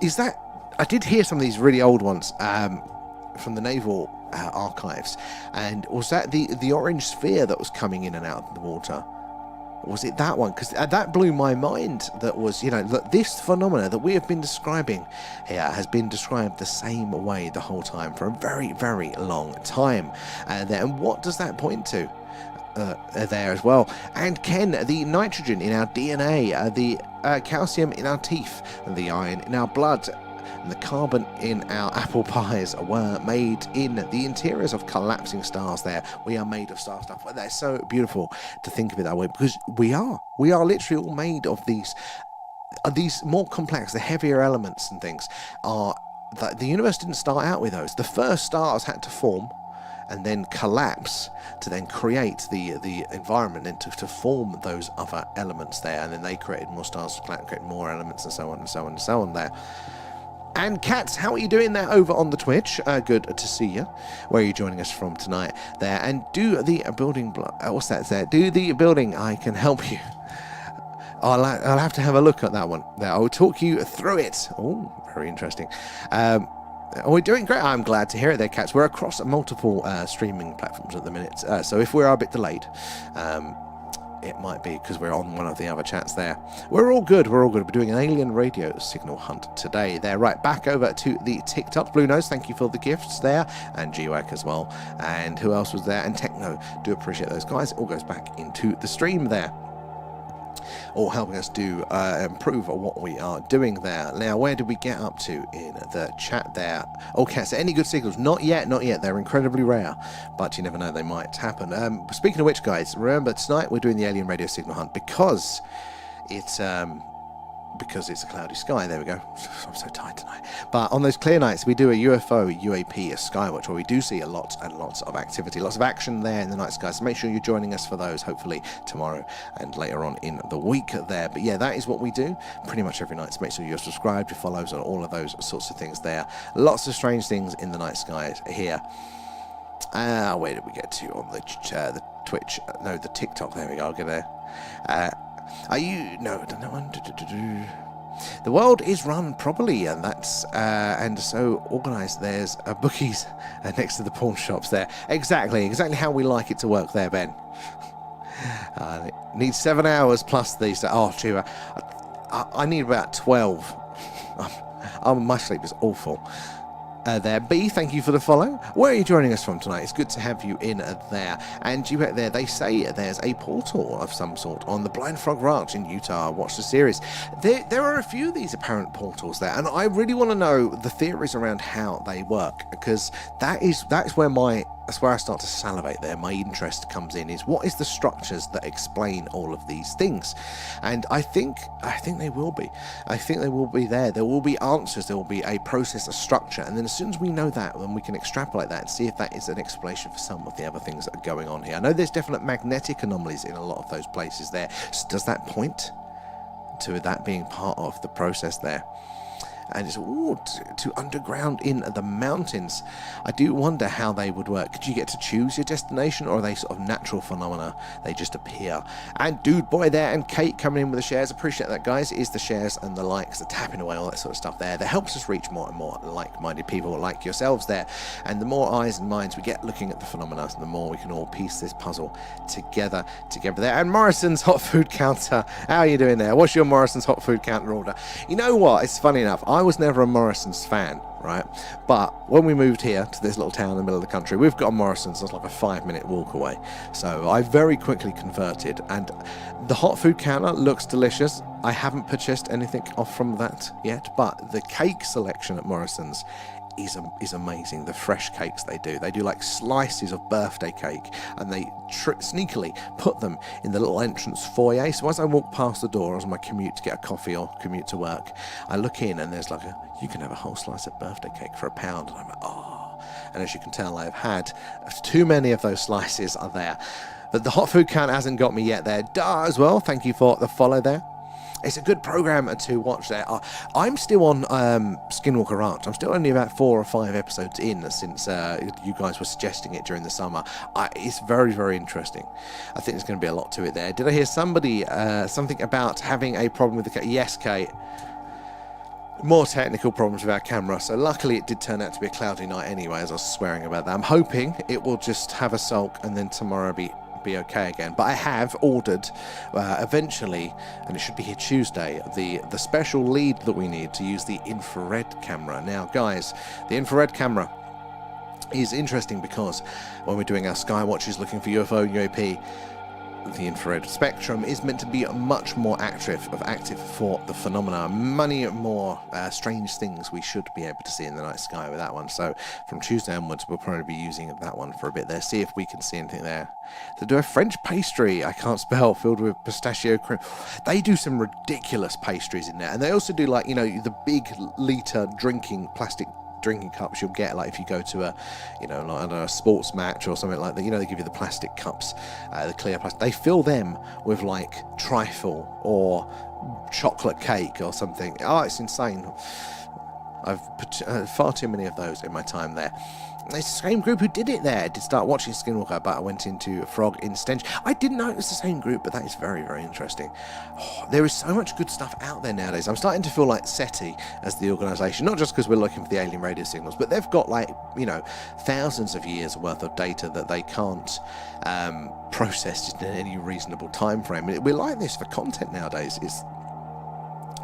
is that? I did hear some of these really old ones from the naval archives, and was that the orange sphere that was coming in and out of the water? Was it that one? Because that blew my mind. That was, that this phenomena that we have been describing here has been described the same way the whole time for a very, very long time. And what does that point to? There as well. And Ken, the nitrogen in our DNA, the calcium in our teeth, and the iron in our blood, and the carbon in our apple pies were made in the interiors of collapsing stars there. We are made of star stuff. That's so beautiful to think of it that way, because we are literally all made of these more complex, the heavier elements and things are that the universe didn't start out with those. The first stars had to form and then collapse to then create the environment and to form those other elements there, and then they created more stars to create more elements, and so on and so on and so on there. And Cats, how are you doing there over on the Twitch? Good to see you. Where are you joining us from tonight there? And do the building... what's that there? Do the building, I can help you. I'll have to have a look at that one. There, I will talk you through it. Oh, very interesting. We're doing great. I'm glad to hear it there, Cats. We're across multiple streaming platforms at the minute. So if we are a bit delayed... it might be because we're on one of the other chats there. We're all good. We're doing an alien radio signal hunt today. There, right, back over to the TikTok. Blue Nose, thank you for the gifts there. And GWAC as well. And who else was there? And Techno, do appreciate those guys. It all goes back into the stream there. All helping us do improve on what we are doing there. Now, where did we get up to in the chat there? Okay, so any good signals? Not yet. They're incredibly rare, but you never know, they might happen. Speaking of which, guys, remember tonight we're doing the alien radio signal hunt because it's a cloudy sky. There we go. I'm so tired tonight. But on those clear nights, we do a UFO, UAP, a Skywatch, where we do see lots and lots of activity, lots of action there in the night sky. So make sure you're joining us for those, hopefully tomorrow and later on in the week there. But yeah, that is what we do pretty much every night. So make sure you're subscribed, your follows, and all of those sorts of things there. Lots of strange things in the night sky here. Where did we get to on the Twitch? No, the TikTok. There we go. I'll get there. Are you... No, I don't know. The world is run properly, and that's and so organised. There's bookies next to the pawn shops there. Exactly how we like it to work there, Ben. Need 7 hours plus these. Oh, gee, I need about 12. My sleep is awful. there. B, thank you for the follow. Where are you joining us from tonight? It's good to have you in there. And you there, they say there's a portal of some sort on the Blind Frog Ranch in Utah. Watch the series. There are a few of these apparent portals there, and I really want to know the theories around how they work, because that's where I start to salivate there. My interest comes in, is what is the structures that explain all of these things? And I think they will be. I think they will be there. There will be answers. There will be a process, a structure. And then as soon as we know that, then we can extrapolate that and see if that is an explanation for some of the other things that are going on here. I know there's definite magnetic anomalies in a lot of those places there. So does that point to that being part of the process there? And it's all to underground in the mountains. I do wonder how they would work. Could you get to choose your destination, or are they sort of natural phenomena? They just appear. And Dude Boy there and Kate coming in with the shares. Appreciate that, guys. It is the shares and the likes, the tapping away, all that sort of stuff there. That helps us reach more and more like-minded people like yourselves there. And the more eyes and minds we get looking at the phenomena, the more we can all piece this puzzle together there. And Morrison's hot food counter. How are you doing there? What's your Morrison's hot food counter order? You know what? It's funny enough. I was never a Morrison's fan, right? But when we moved here to this little town in the middle of the country, we've got a Morrison's that's like a 5-minute walk away. So I very quickly converted, and the hot food counter looks delicious. I haven't purchased anything off from that yet, but the cake selection at Morrison's is amazing. The fresh cakes they do like slices of birthday cake, and they sneakily put them in the little entrance foyer. So as I walk past the door on my commute to get a coffee or commute to work, I look in and there's like you can have a whole slice of birthday cake for £1, and I'm like, oh. And as you can tell, I've had too many of those slices are there. But the hot food count hasn't got me yet there. Duh, as well, thank you for the follow there. It's a good program to watch there. I'm still on Skinwalker Ranch. I'm still only about 4 or 5 episodes in since you guys were suggesting it during the summer. It's very, very interesting. I think there's going to be a lot to it there. Did I hear somebody, something about having a problem with the Yes, Kate. More technical problems with our camera, so luckily it did turn out to be a cloudy night anyway, as I was swearing about that. I'm hoping it will just have a sulk and then tomorrow be okay again. But I have ordered eventually, and it should be here Tuesday, the special lead that we need to use the infrared camera. Now guys, the infrared camera is interesting because when we're doing our Skywatches looking for UFO and UAP, the infrared spectrum is meant to be much more active for the phenomena. Many more strange things we should be able to see in the night sky with that one. So from Tuesday onwards, we'll probably be using that one for a bit there. See if we can see anything there. They do a French pastry, I can't spell, filled with pistachio cream. They do some ridiculous pastries in there. And they also do, like, you know, the big litre plastic drinking cups you'll get, like if you go to a, you know, like, I don't know, a sports match or something like that. You know, they give you the plastic cups, the clear plastic. They fill them with like trifle or chocolate cake or something. Oh, it's insane. I've put far too many of those in my time there. It's the same group who did it there. I did start watching Skinwalker, but I went into Frog in Stench. I didn't know it was the same group, but that is very, very interesting. Oh, there is so much good stuff out there nowadays. I'm starting to feel like SETI as the organisation, not just because we're looking for the alien radio signals, but they've got, like, you know, thousands of years worth of data that they can't process just in any reasonable time frame. We're like this for content nowadays. It's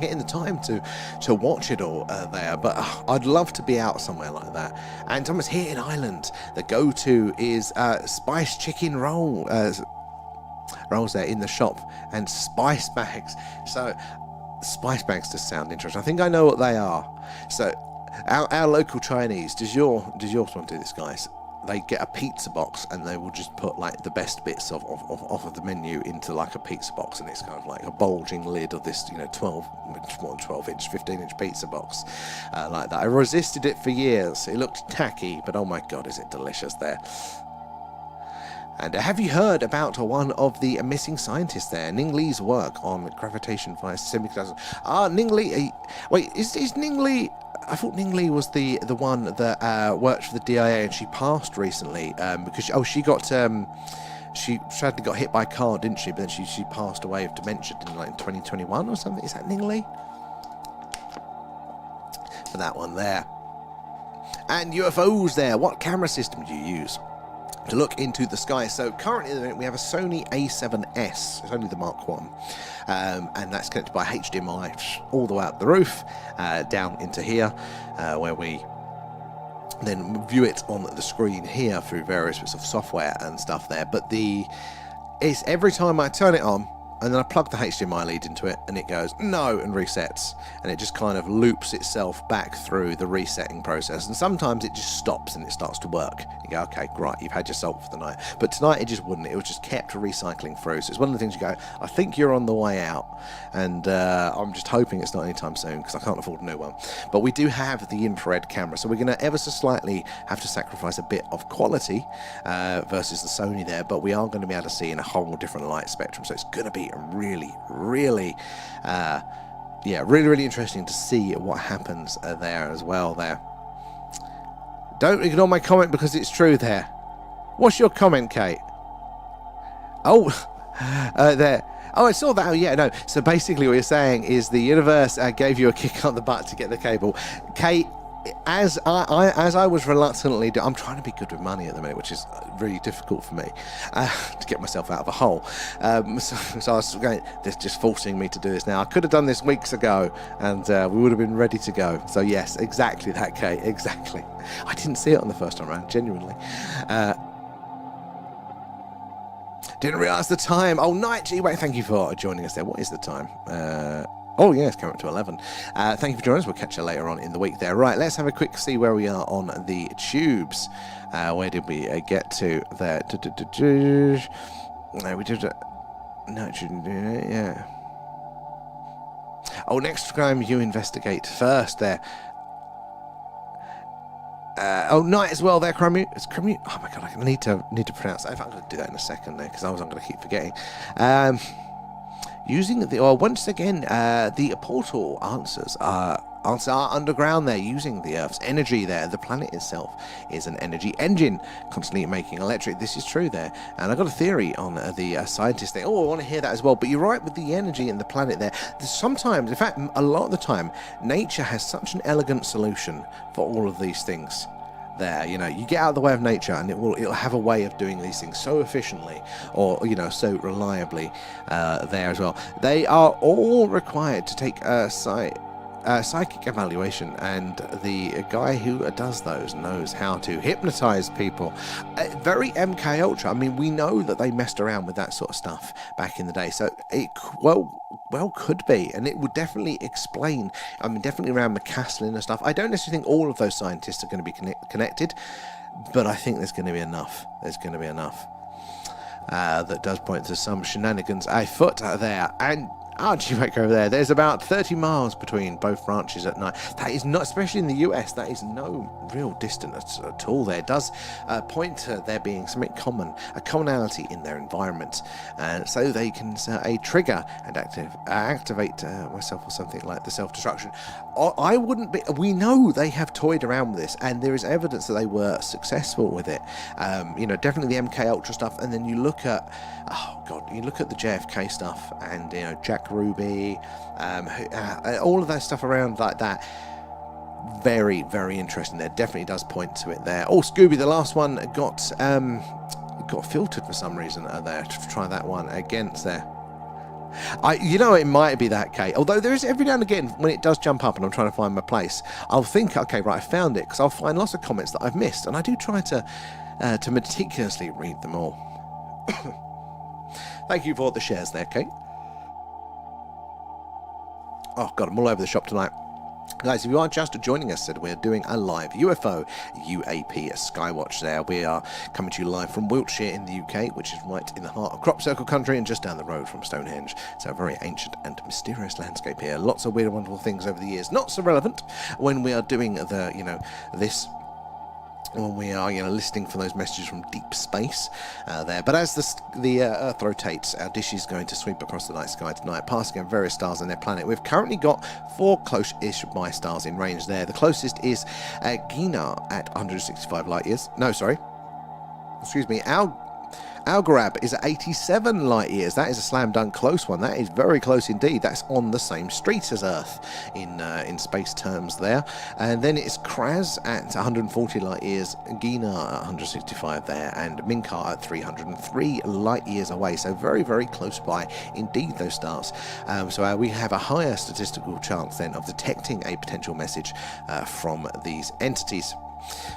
getting the time to watch it all there, but I'd love to be out somewhere like that. And Thomas, here in Ireland, the go-to is spice chicken rolls there in the shop, and spice bags. So spice bags just sound interesting. I think I know what they are. So our local Chinese, does yours want to do this, guys? They get a pizza box and they will just put like the best bits of the menu into like a pizza box, and it's kind of like a bulging lid of this, you know, 12-inch, 15-inch pizza box like that. I resisted it for years. It looked tacky, but oh my god, is it delicious there. And have you heard about one of the missing scientists there, Ning Li's work on gravitation via semiconductors? Ning Li, wait, is Ning Li... I thought Ning Li was the one that worked for the DIA, and she passed recently because she sadly got hit by a car, didn't she? But then she passed away of dementia in 2021 or something. Is that Ning Li? For that one there. And UFOs there. What camera system do you use to look into the sky? So currently we have a Sony A7S. It's only the Mark 1. And that's connected by HDMI all the way up the roof, down into here, where we then view it on the screen here through various bits of software and stuff there. But it's every time I turn it on, and then I plug the HDMI lead into it, and it goes, no, and resets. And it just kind of loops itself back through the resetting process. And sometimes it just stops and it starts to work. You go, okay, right, you've had your salt for the night. But tonight it just wouldn't. It was just kept recycling through. So it's one of the things you go, I think you're on the way out. And I'm just hoping it's not anytime soon, because I can't afford a new one. But we do have the infrared camera. So we're going to ever so slightly have to sacrifice a bit of quality versus the Sony there. But we are going to be able to see in a whole different light spectrum. So it's going to be really, really interesting to see what happens there as well there. Don't ignore my comment because it's true there. What's your comment, Kate? Oh, there. Oh, I saw that. Oh, yeah, no. So basically what you're saying is the universe gave you a kick on the butt to get the cable. Kate, as I was reluctantly I'm trying to be good with money at the minute, which is really difficult for me to get myself out of a hole. So I was going, this just forcing me to do this now. I could have done this weeks ago, and we would have been ready to go. So yes, exactly that, Kate. Exactly. I didn't see it on the first time around, genuinely. Didn't realise the time. Oh, night G-Way, thank you for joining us there. What is the time? Oh, yeah, it's coming up to 11. Thank you for joining us. We'll catch you later on in the week there. Right, let's have a quick see where we are on the tubes. Where did we get to there? No, we did it. No, it shouldn't do it, yeah. Oh, next time you investigate first there. Oh, night as well there, Crummy. It's Crummy. Oh my god, I need to pronounce that. I'm going to do that in a second there, because I'm going to keep forgetting. Using once again, the portal answers are underground there, using the Earth's energy there. The planet itself is an energy engine, constantly making electric. This is true there. And I've got a theory on the scientist there. Oh, I want to hear that as well. But you're right with the energy in the planet there. Sometimes, in fact, a lot of the time, nature has such an elegant solution for all of these things. There, you get out of the way of nature, and it'll have a way of doing these things so efficiently, or so reliably there as well. They are all required to take a psychic evaluation, and the guy who does those knows how to hypnotize people. Very MK Ultra. I mean, we know that they messed around with that sort of stuff back in the day, so it well could be, and it would definitely explain. I mean, definitely around McCaslin and stuff. I don't necessarily think all of those scientists are going to be connected, but I think there's going to be enough. That does point to some shenanigans afoot there. And Archie back over there. There's about 30 miles between both branches at night. That is not, especially in the US, that is no real distance at all there. It does point to there being something common, a commonality in their environment. And so they can trigger and activate myself or something like the self-destruction. I wouldn't be, we know they have toyed around with this, and there is evidence that they were successful with it. Definitely the MK Ultra stuff, and then you look at, you look at the JFK stuff, and Jack Ruby, all of that stuff around like that. Very, very interesting. There definitely does point to it there. Oh, Scooby, the last one got filtered for some reason there. To try that one against there. It might be that, Kate. Although there is every now and again when it does jump up and I'm trying to find my place, I'll think, okay, right, I found it, because I'll find lots of comments that I've missed, and I do try to meticulously read them all. Thank you for the shares there, Kate. Oh god, I'm all over the shop tonight. Guys, if you are just joining us, we're doing a live UFO UAP Skywatch there. We are coming to you live from Wiltshire in the UK, which is right in the heart of Crop Circle country and just down the road from Stonehenge. It's a very ancient and mysterious landscape here. Lots of weird and wonderful things over the years. Not so relevant when we are doing this. When we are, listening for those messages from deep space there. But as the Earth rotates, our dish is going to sweep across the night sky tonight, passing over various stars on their planet. We've currently got 4 close-ish by stars in range there. The closest is Gina at 165 light years. No, sorry. Excuse me. Algorab is at 87 light years. That is a slam dunk close one. That is very close indeed. That's on the same street as Earth in space terms there. And then it's Kraz at 140 light years, Gina at 165 there, and Minkar at 303 light years away. So very, very close by indeed, those stars. So we have a higher statistical chance then of detecting a potential message from these entities.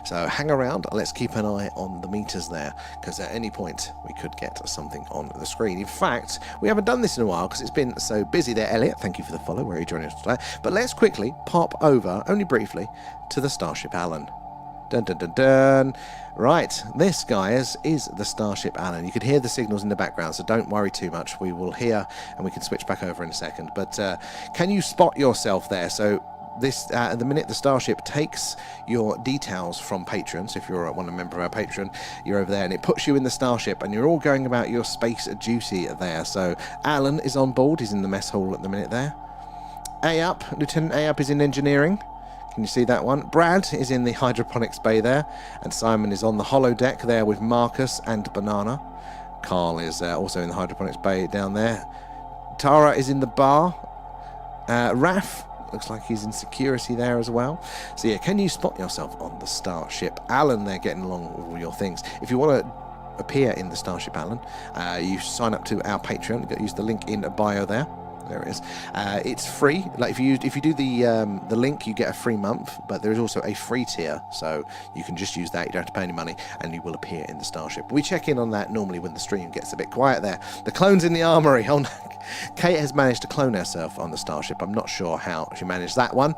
So hang around, let's keep an eye on the meters there, because at any point we could get something on the screen. In fact, we haven't done this in a while because it's been so busy there. Elliot, thank you for the follow. Where are you joining us today? But let's quickly pop over, only briefly, to the Starship Allen. Dun dun dun dun. Right, this, guys, is the Starship Allen. You can hear the signals in the background, so don't worry too much. We will hear, and we can switch back over in a second. But can you spot yourself there? So this, at the minute the Starship takes your details from Patreon, so if you're one member of our Patreon, you're over there, and it puts you in the Starship, and you're all going about your space duty there. So Alan is on board. He's in the mess hall at the minute there. Lieutenant A-Up is in engineering. Can you see that one? Brad is in the hydroponics bay there, and Simon is on the holodeck there with Marcus and Banana. Carl is also in the hydroponics bay down there. Tara is in the bar. Raf looks like he's in security there as well. So yeah, can you spot yourself on the Starship Allen there, getting along with all your things? If you want to appear in the Starship Allen, you sign up to our Patreon. Use the link in the bio there. There it is. It's free. Like if you do the link, you get a free month, but there is also a free tier, so you can just use that. You don't have to pay any money, and you will appear in the Starship. We check in on that normally when the stream gets a bit quiet there. The clones in the armory. Oh no. Kate has managed to clone herself on the Starship. I'm not sure how she managed that one.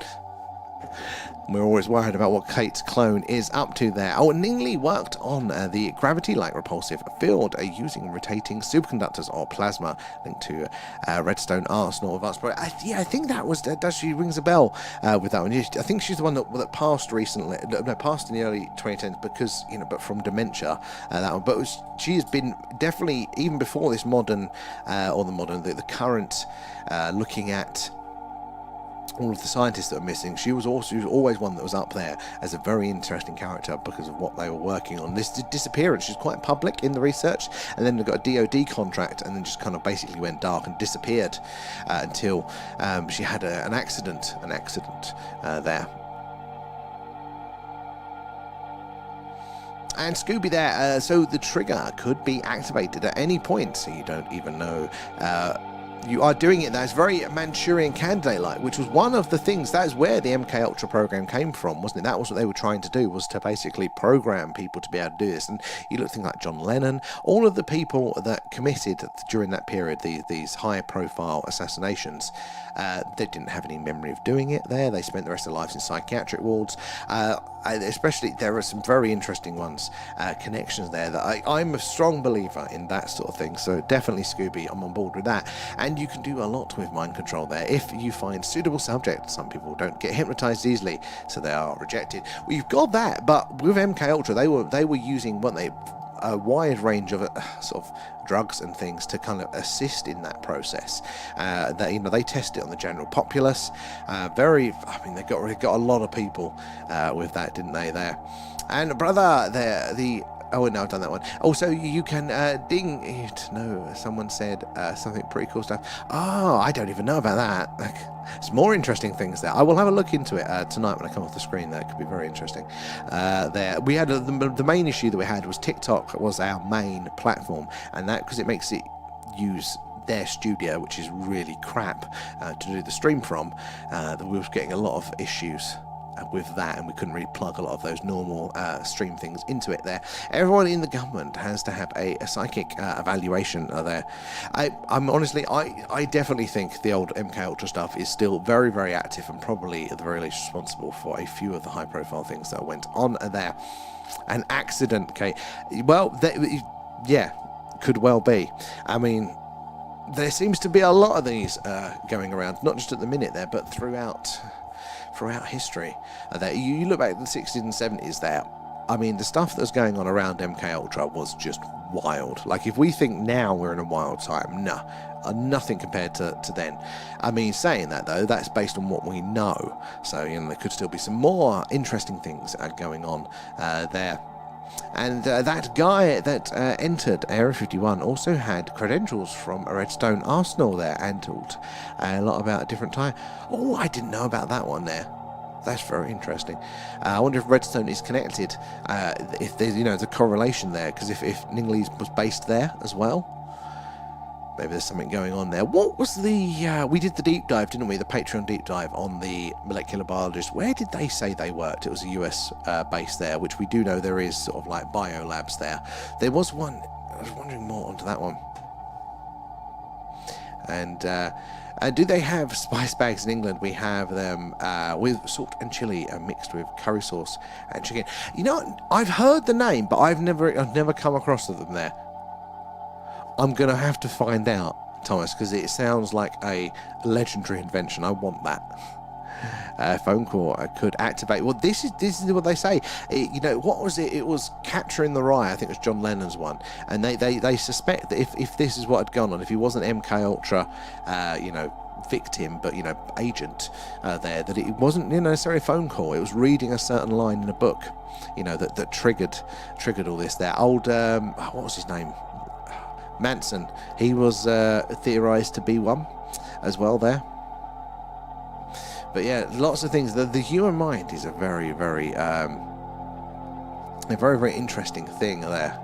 We're always worried about what Kate's clone is up to there. Oh, Ningley worked on the gravity-like repulsive field using rotating superconductors or plasma, linked to Redstone Arsenal of Arts. Yeah, I think that was. Does she rings a bell with that one? I think she's the one that passed recently. No, passed in the early 2010s because but from dementia. That one, but she has been definitely even before this modern the current looking at all of the scientists that are missing. She was always one that was up there as a very interesting character because of what they were working on. This disappearance, she's quite public in the research, and then they got a DoD contract, and then just kind of basically went dark and disappeared until she had an accident there. And Scooby there, so the trigger could be activated at any point, so you don't even know you are doing it. That's very Manchurian Candidate-like, which was one of the things. That is where the MK Ultra program came from, wasn't it? That was what they were trying to do, was to basically program people to be able to do this. And you look at things like John Lennon, all of the people that committed during that period these high-profile assassinations, they didn't have any memory of doing it there. They spent the rest of their lives in psychiatric wards. Especially, there are some very interesting ones, connections there that I'm a strong believer in that sort of thing. So definitely, Scooby, I'm on board with that. And you can do a lot with mind control there if you find suitable subjects. Some people don't get hypnotized easily, so they are rejected. Well, you've got that, but with MK Ultra, they were using a wide range of sort of drugs and things to kind of assist in that process. They test it on the general populace. They got a lot of people with that, didn't they? There, and brother, there Oh, no, I've done that one. Also, you can ding it. No, someone said something pretty cool stuff. Oh, I don't even know about that. There's more interesting things there. I will have a look into it tonight when I come off the screen. That could be very interesting. There, we had the main issue that we had was TikTok was our main platform, and that because it makes it use their studio, which is really crap to do the stream from. We were getting a lot of issues with that, and we couldn't really plug a lot of those normal stream things into it there. Everyone in the government has to have a psychic evaluation there. I'm honestly, I definitely think the old MK Ultra stuff is still very, very active, and probably at the very least responsible for a few of the high profile things that went on there. An accident, okay. Well, yeah, could well be. I mean, there seems to be a lot of these going around, not just at the minute there, but throughout history. You look back at the 60s and 70s there, I mean, the stuff that was going on around MK Ultra was just wild. Like, if we think now we're in a wild time, nothing compared to then. I mean, saying that, though, that's based on what we know. So, there could still be some more interesting things going on there. And that guy that entered Area 51 also had credentials from a Redstone Arsenal there, and talked a lot about a different time. Oh, I didn't know about that one there. That's very interesting. I wonder if Redstone is connected, if there's, the correlation there, because if Ningley's was based there as well, Maybe there's something going on there. What was the... we did the deep dive, didn't we? The Patreon deep dive on the molecular biologists. Where did they say they worked? It was a US base there, which we do know there is sort of like biolabs there. There was one... I was wondering more onto that one. And do they have spice bags in England? We have them with salt and chili mixed with curry sauce and chicken. You know, I've heard the name, but I've never come across them there. I'm going to have to find out, Thomas, because it sounds like a legendary invention. I want that. Phone call could activate. Well, this is what they say. You know, what was it? It was Capturing the Rye. I think it was John Lennon's one. And they suspect that if this is what had gone on, if he wasn't MK Ultra, victim, but agent there, that it wasn't necessarily a phone call. It was reading a certain line in a book, that triggered all this. There, old what was his name? Manson. He was theorized to be one as well there. But yeah, lots of things. The human mind is a very, very interesting thing there.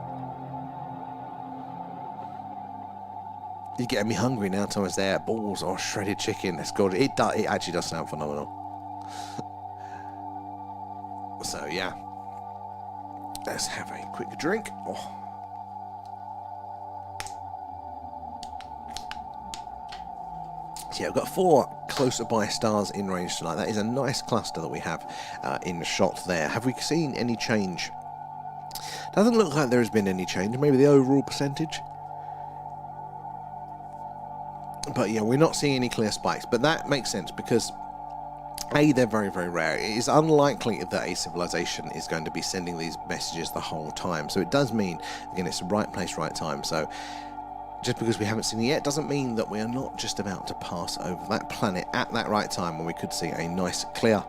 You're getting me hungry now, Thomas. There, balls or shredded chicken. It's good. It actually does sound phenomenal. So yeah, let's have a quick drink. Oh. So yeah, we've got 4 closer by stars in range tonight. That is a nice cluster that we have in shot there. Have we seen any change? Doesn't look like there has been any change. Maybe the overall percentage. But yeah, we're not seeing any clear spikes. But that makes sense because A, they're very, very rare. It is unlikely that a civilization is going to be sending these messages the whole time. So it does mean, again, it's the right place, right time. So just because we haven't seen it yet doesn't mean that we are not just about to pass over that planet at that right time when we could see a nice clear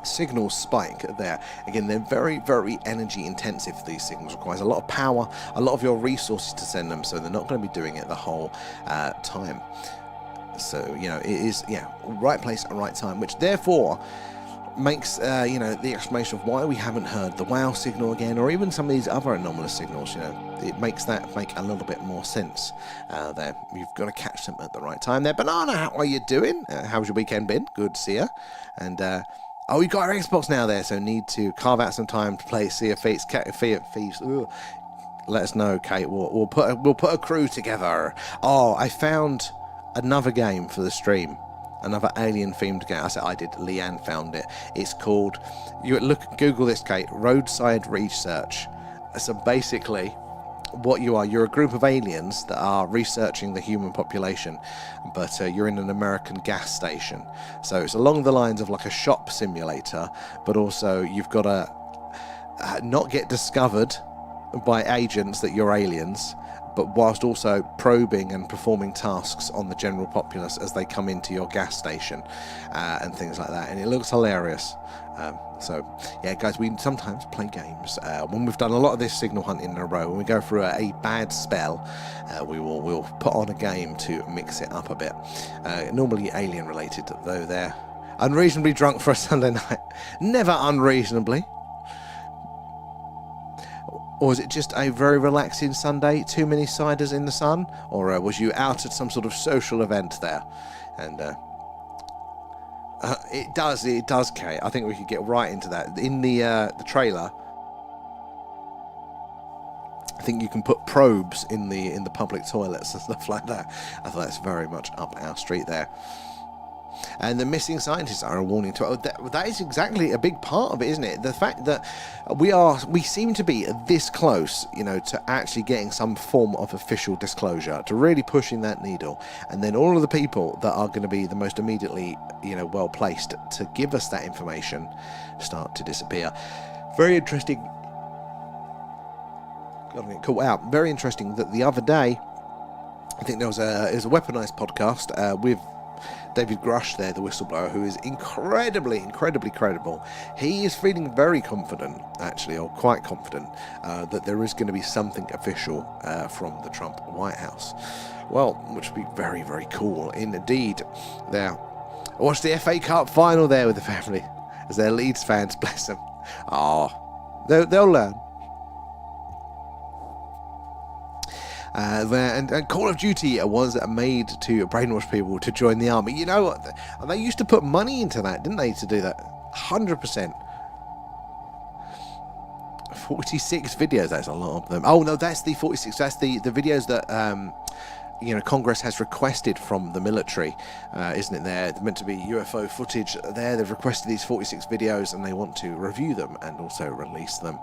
signal spike there. Again, they're very, very energy intensive. These signals requires a lot of power, a lot of your resources to send them, so they're not going to be doing it the whole time. So it is right place at right time, which therefore makes the explanation of why we haven't heard the wow signal again, or even some of these other anomalous signals. It makes that make a little bit more sense there. You've got to catch them at the right time there. Banana, how are you doing? How's your weekend been? Good to see you. And we got our Xbox now there, so need to carve out some time to play Sea of Thieves. Let us know, Kate. We'll put a crew together. Oh, I found another game for the stream. Another alien-themed game. I did. Leanne found it. It's called... Google this, Kate. Roadside Research. So basically, what you're a group of aliens that are researching the human population, but you're in an American gas station. So it's along the lines of like a shop simulator, but also you've got to not get discovered by agents that you're aliens, but whilst also probing and performing tasks on the general populace as they come into your gas station and things like that. And it looks hilarious. So, yeah, guys, we sometimes play games. When we've done a lot of this signal hunting in a row, when we go through a bad spell, we'll put on a game to mix it up a bit. Normally alien-related, though they're unreasonably drunk for a Sunday night. Never unreasonably. Or was it just a very relaxing Sunday? Too many ciders in the sun? Or was you out at some sort of social event there? And it does, Kate. I think we could get right into that. In the trailer, I think you can put probes in the public toilets and stuff like that. I thought that's very much up our street there. And the missing scientists are a warning to that is exactly a big part of it, isn't it? The fact that we seem to be this close, to actually getting some form of official disclosure, to really pushing that needle, and then all of the people that are going to be the most immediately, well placed to give us that information start to disappear. Very interesting. Gotta get caught out. Very interesting that the other day, I think there was a weaponized podcast with David Grush there, the whistleblower, who is incredibly credible. He is feeling very confident, actually, or quite confident, that there is going to be something official from the Trump White House. Well, which would be very, very cool indeed. There, I watched the FA Cup final there with the family, as their Leeds fans, bless them. They'll learn. there, and Call of Duty was made to brainwash people to join the army. You know what? They used to put money into that, didn't they, to do that? 100%. 46 videos, that's a lot of them. Oh no, that's the 46, that's the videos that Congress has requested from the military, isn't it? They're meant to be UFO footage there. They've requested these 46 videos and they want to review them and also release them.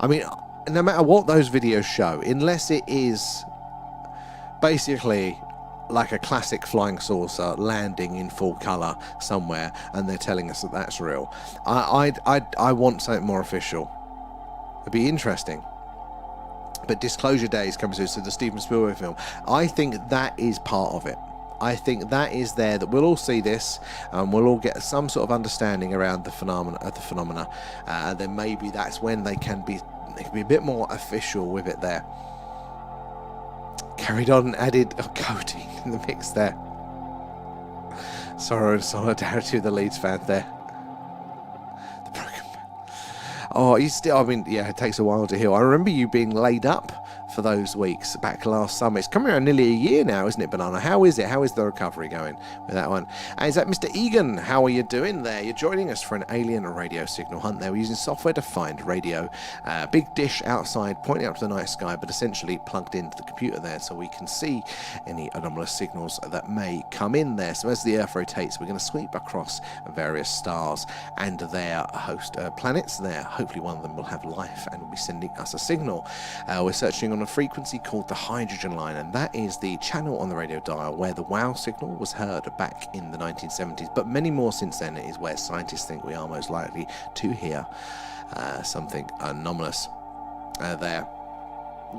I mean, no matter what those videos show, unless it is basically like a classic flying saucer landing in full colour somewhere and they're telling us that that's real, I want something more official. It'd be interesting. But Disclosure Day is coming soon, so the Steven Spielberg film. I think that is part of it. I think that is there, that we'll all see this, and we'll all get some sort of understanding around the phenomena, and then maybe that's when they can be a bit more official with it there. Carried on and added coding in the mix there. Sorrow and solidarity with the Leeds fan there. Oh, it takes a while to heal. I remember you being laid up for those weeks back last summer. It's coming around nearly a year now, isn't it, Banana? How is it? How is the recovery going with that one? And is that Mr. Egan? How are you doing there? You're joining us for an alien radio signal hunt there. We're using software to find radio. Big dish outside pointing up to the night sky, but essentially plugged into the computer there so we can see any anomalous signals that may come in there. So as the Earth rotates, we're going to sweep across various stars and their host planets there. Hopefully one of them will have life and will be sending us a signal. We're searching on a frequency called the hydrogen line, and that is the channel on the radio dial where the WOW signal was heard back in the 1970s, but many more since then. It is where scientists think we are most likely to hear something anomalous there.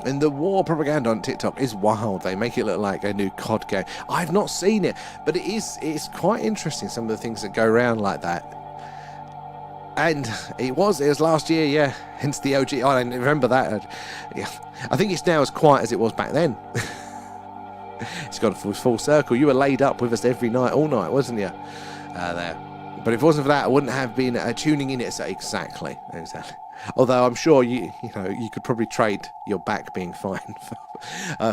And the war propaganda on TikTok is wild. They make it look like a new COD game. I've not seen it, but it's quite interesting, some of the things that go around like that. And it was last year, yeah, hence the OG. I don't remember that. Yeah. I think it's now as quiet as it was back then. It's gone full circle. You were laid up with us every night, all night, wasn't you? There. But if it wasn't for that, I wouldn't have been tuning in it. So exactly. Although I'm sure you could probably trade your back being fine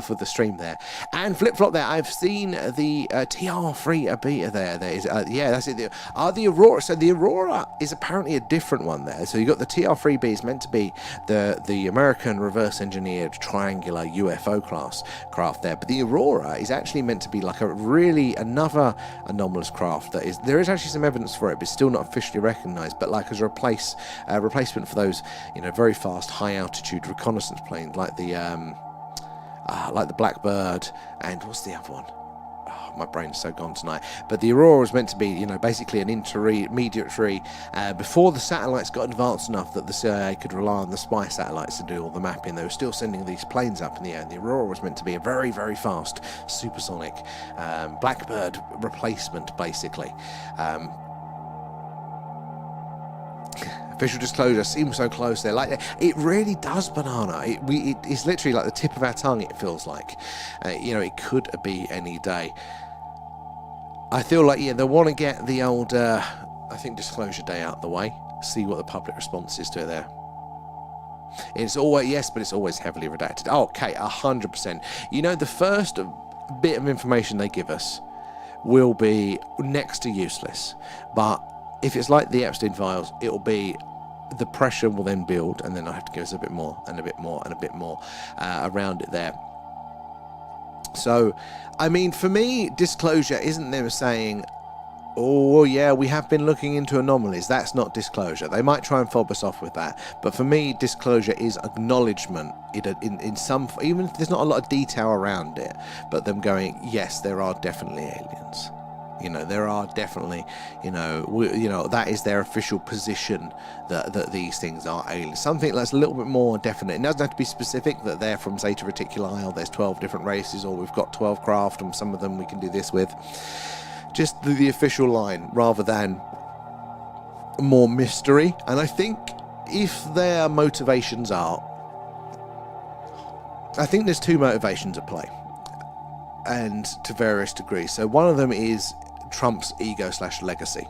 for the stream there. And flip flop there. I've seen the TR3 beta there. There is that's it. The Aurora. So the Aurora is apparently a different one there. So you got the TR3B is meant to be the American reverse engineered triangular UFO class craft there. But the Aurora is actually meant to be like another anomalous craft that is. There is actually some evidence for it, but still not officially recognised. But like as a replacement for those very fast high altitude reconnaissance planes like the Blackbird and what's the other one? Oh, my brain's so gone tonight. But the Aurora was meant to be basically an intermediary before the satellites got advanced enough that the CIA could rely on the spy satellites to do all the mapping. They were still sending these planes up in the air, and the Aurora was meant to be a very, very fast supersonic Blackbird replacement, basically. Official disclosure seems so close there. Like it really does, Banana. It's literally like the tip of our tongue. It feels like, it could be any day. I feel like they want to get the old, Disclosure Day out the way. See what the public response is to it there. It's always yes, but it's always heavily redacted. Oh, okay, 100%. The first bit of information they give us will be next to useless, but if it's like the Epstein files, it'll be the pressure will then build, and then I have to give us a bit more and a bit more and a bit more around it there. So, I mean, for me, disclosure isn't them saying, oh yeah, we have been looking into anomalies. That's not disclosure. They might try and fob us off with that, but for me, disclosure is acknowledgement in some, even if there's not a lot of detail around it, but them going, yes, there are definitely aliens. There are definitely, that is their official position that these things are aliens. Something that's a little bit more definite. It doesn't have to be specific that they're from Zeta Reticuli or there's 12 different races or we've got 12 craft and some of them we can do this with. Just the official line rather than more mystery. And I think if their motivations are, I think there's two motivations at play. And to various degrees. So one of them is Trump's ego/legacy.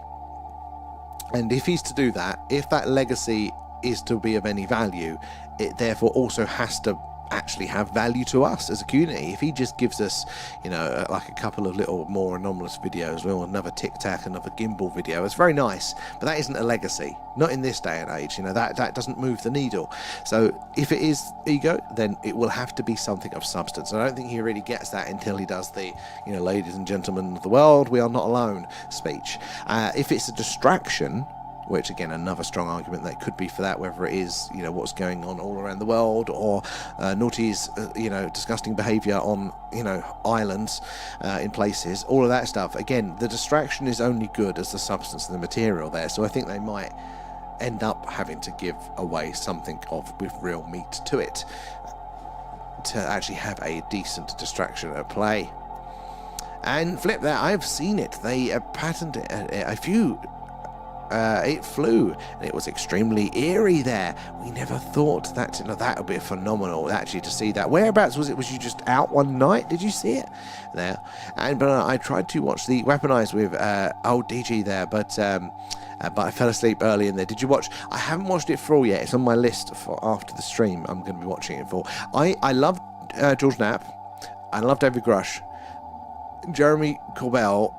And if he's to do that, if that legacy is to be of any value, it therefore also has to actually have value to us as a community. If he just gives us, you know, like a couple of little more anomalous videos, or another tic tac, another gimbal video, it's very nice, but that isn't a legacy, not in this day and age. You know, that doesn't move the needle. So if it is ego, then it will have to be something of substance. I don't think he really gets that until he does the, you know, ladies and gentlemen of the world, we are not alone speech. If it's a distraction, which again, another strong argument that could be for that, whether it is, you know, what's going on all around the world, or naughty's, you know, disgusting behaviour on, you know, islands in places, all of that stuff. Again, the distraction is only good as the substance and the material there. So I think they might end up having to give away something with real meat to it to actually have a decent distraction at play. And flip that, I've seen it. They patented a few. It flew, and it was extremely eerie there. We never thought that, you know, that would be phenomenal actually to see that. Whereabouts was it? Was you just out one night? Did you see it there? And but I tried to watch the Weaponized with old DG there, but I fell asleep early in there. Did you watch? I haven't watched it full yet. It's on my list for after the stream. I'm going to be watching it full. I love George Knapp. I love David Grush. Jeremy Corbell.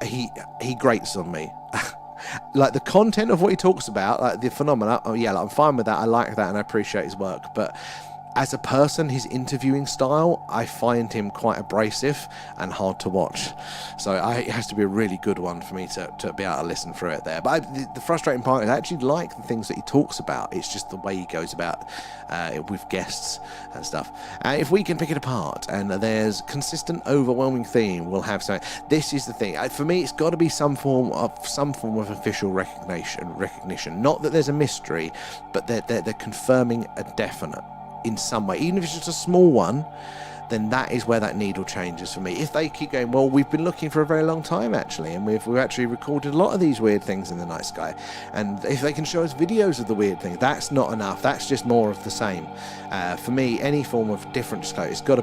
He grates on me. Like the content of what he talks about, like the phenomena, oh yeah, like I'm fine with that, I like that and I appreciate his work, but as a person, his interviewing style, I find him quite abrasive and hard to watch. So it has to be a really good one for me to be able to listen through it there. But the frustrating part is I actually like the things that he talks about. It's just the way he goes about with guests and stuff. If we can pick it apart and there's consistent, overwhelming theme, we'll have something. This is the thing. For me, it's got to be some form of official recognition. Not that there's a mystery, but they're confirming a definite in some way, even if it's just a small one. Then that is where that needle changes for me. If they keep going, well, we've been looking for a very long time actually, and we've actually recorded a lot of these weird things in the night sky, and if they can show us videos of the weird thing, that's not enough. That's just more of the same. For me, any form of different scope, there's got to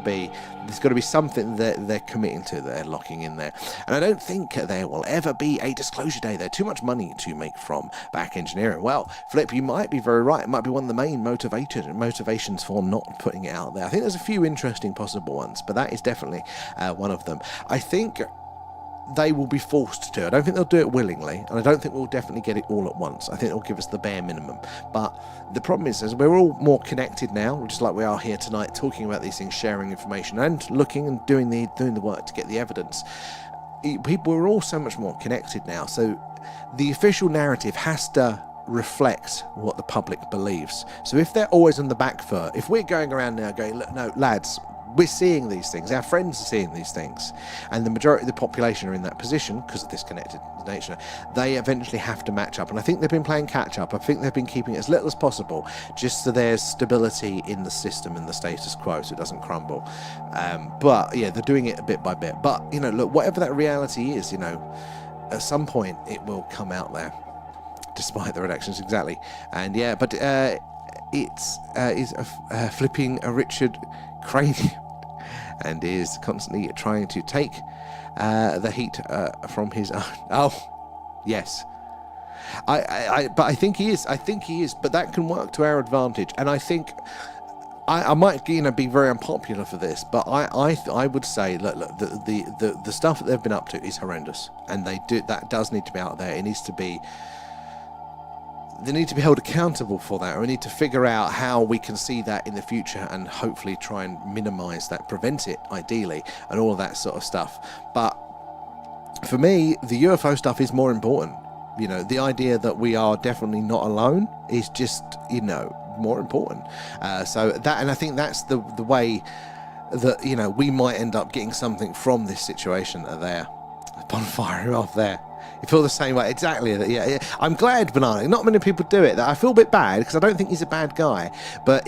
be something that they're committing to, that they're locking in there. And I don't think there will ever be a disclosure day. There's too much money to make from back engineering. Well, Flip, you might be very right. It might be one of the main motivations for not putting it out there. I think there's a few interesting possible ones, but that is definitely one of them. I think they will be forced to. I don't think they'll do it willingly, and I don't think we'll definitely get it all at once. I think it'll give us the bare minimum. But the problem is, as we're all more connected now, just like we are here tonight, talking about these things, sharing information, and looking and doing the work to get the evidence. We're all so much more connected now, so the official narrative has to reflect what the public believes. So if they're always on the back foot, if we're going around now going, look, no, lads, we're seeing these things, our friends are seeing these things, and the majority of the population are in that position because of this connected nature, they eventually have to match up. And I think they've been playing catch up. I think they've been keeping it as little as possible, just so there's stability in the system and the status quo, so it doesn't crumble. But yeah, they're doing it bit by bit. But you know, look, whatever that reality is, you know, at some point it will come out there, despite the redactions. Exactly. And yeah, but it's flipping a Richard Cranium, and is constantly trying to take the heat from his own. Oh, yes. But I think he is. But that can work to our advantage. And I think I might, you know, be very unpopular for this, but I would say, look, the stuff that they've been up to is horrendous, and that does need to be out there. It needs to be. They need to be held accountable for that, and we need to figure out how we can see that in the future and hopefully try and minimise that, prevent it ideally, and all of that sort of stuff. But for me, the UFO stuff is more important. You know, the idea that we are definitely not alone is just, you know, more important. So that, and I think that's the way that, you know, we might end up getting something from this situation there. Bonfire off there. You feel the same way, exactly. Yeah. I'm glad, Banana. Not many people do it. I feel a bit bad because I don't think he's a bad guy, but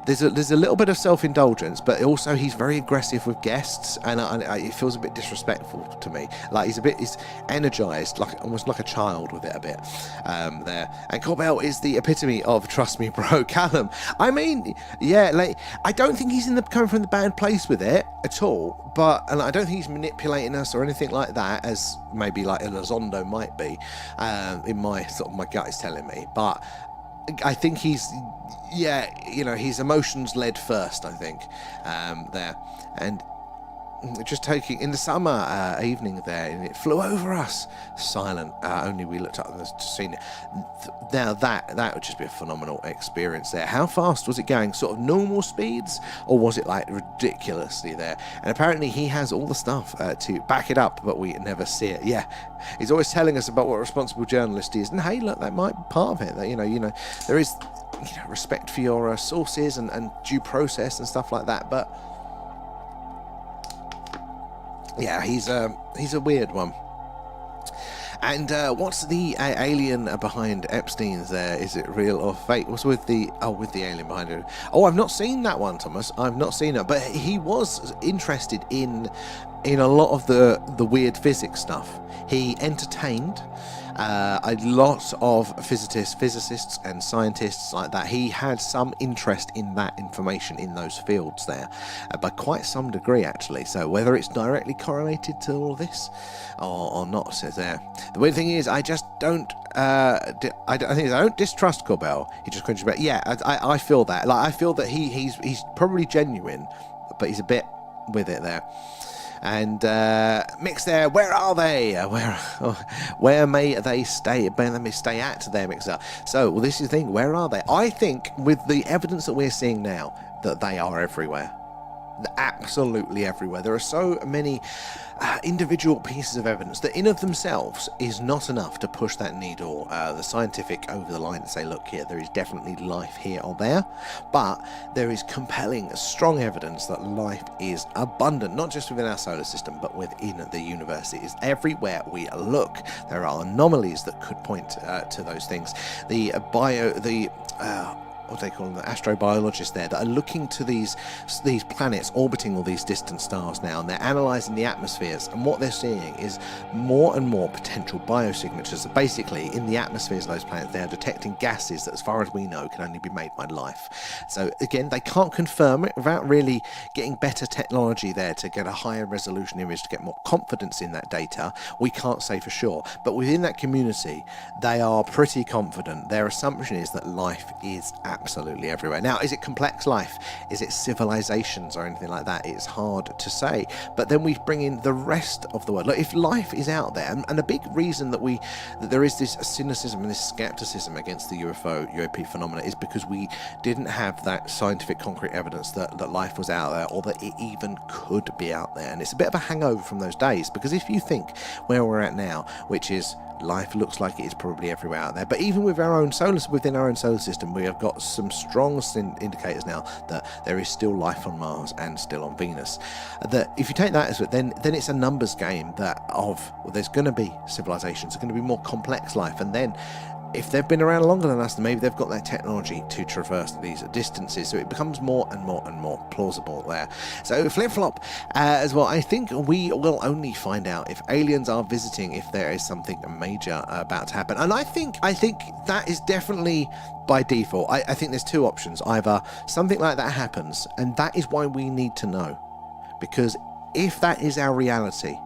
there's a little bit of self-indulgence, but also he's very aggressive with guests, and it feels a bit disrespectful to me. Like he's energized, like almost like a child with it a bit there. And Corbell is the epitome of trust me, bro. Callum. I mean, yeah, like I don't think he's coming from the bad place with it at all. And I don't think he's manipulating us or anything like that, as maybe like Elizondo might be. In my gut is telling me, but I think he's, yeah, his emotions led first, I think, there. And just taking in the summer evening there, and it flew over us, silent. Only we looked up and seen it. Now that would just be a phenomenal experience there. How fast was it going? Sort of normal speeds, or was it like ridiculously there? And apparently he has all the stuff to back it up, but we never see it. Yeah, he's always telling us about what a responsible journalist is, and hey, look, that might be part of it. That there is respect for your sources and due process and stuff like that, but. Yeah, he's a weird one. And what's the alien behind Epstein's there? Is it real or fake? What's with the alien behind it? Oh, I've not seen that one, Thomas. I've not seen it. But he was interested in a lot of the weird physics stuff. He entertained a lot of physicists and scientists like that. He had some interest in that information in those fields there, by quite some degree actually. So whether it's directly correlated to all this or not, says there. The weird thing is, I just don't. I don't distrust Corbell. He just cringes about. Yeah, I feel that. Like I feel that he's probably genuine, but he's a with it there. And Mix there, where are they? Where may they stay? Where they may stay at there, Mixer. So, well, this is the thing. Where are they? I think with the evidence that we're seeing now, that they are everywhere. Absolutely everywhere. There are so many individual pieces of evidence that in of themselves is not enough to push that needle, the scientific, over the line and say, look here, there is definitely life here or there. But there is compelling, strong evidence that life is abundant, not just within our solar system, but within the universe. It is everywhere we look. There are anomalies that could point to those things. What do they call them, the astrobiologists there, that are looking to these planets orbiting all these distant stars now, and they're analysing the atmospheres, and what they're seeing is more and more potential biosignatures. So basically, in the atmospheres of those planets, they are detecting gases that, as far as we know, can only be made by life. So again, they can't confirm it without really getting better technology there to get a higher resolution image, to get more confidence in that data. We can't say for sure, but within that community, they are pretty confident. Their assumption is that life is absolutely everywhere. Now, is it complex life? Is it civilizations or anything like that? It's hard to say. But then we bring in the rest of the world. Look, if life is out there, and a big reason that there is this cynicism and this skepticism against the UFO phenomena is because we didn't have that scientific concrete evidence that life was out there, or that it even could be out there. And it's a bit of a hangover from those days, because if you think where we're at now, which is life looks like it is probably everywhere out there, but even within our own solar system, we have got some strong indicators now that there is still life on Mars and still on Venus. That if you take that as it, then it's a numbers game there's going to be civilizations, there's going to be more complex life, and then if they've been around longer than us, then maybe they've got that technology to traverse these distances, so it becomes more and more and more plausible there. So flip-flop as well. I think we will only find out if aliens are visiting if there is something major about to happen, and I think that is definitely by default. I think there's two options. Either something like that happens, and that is why we need to know, because if that is our reality,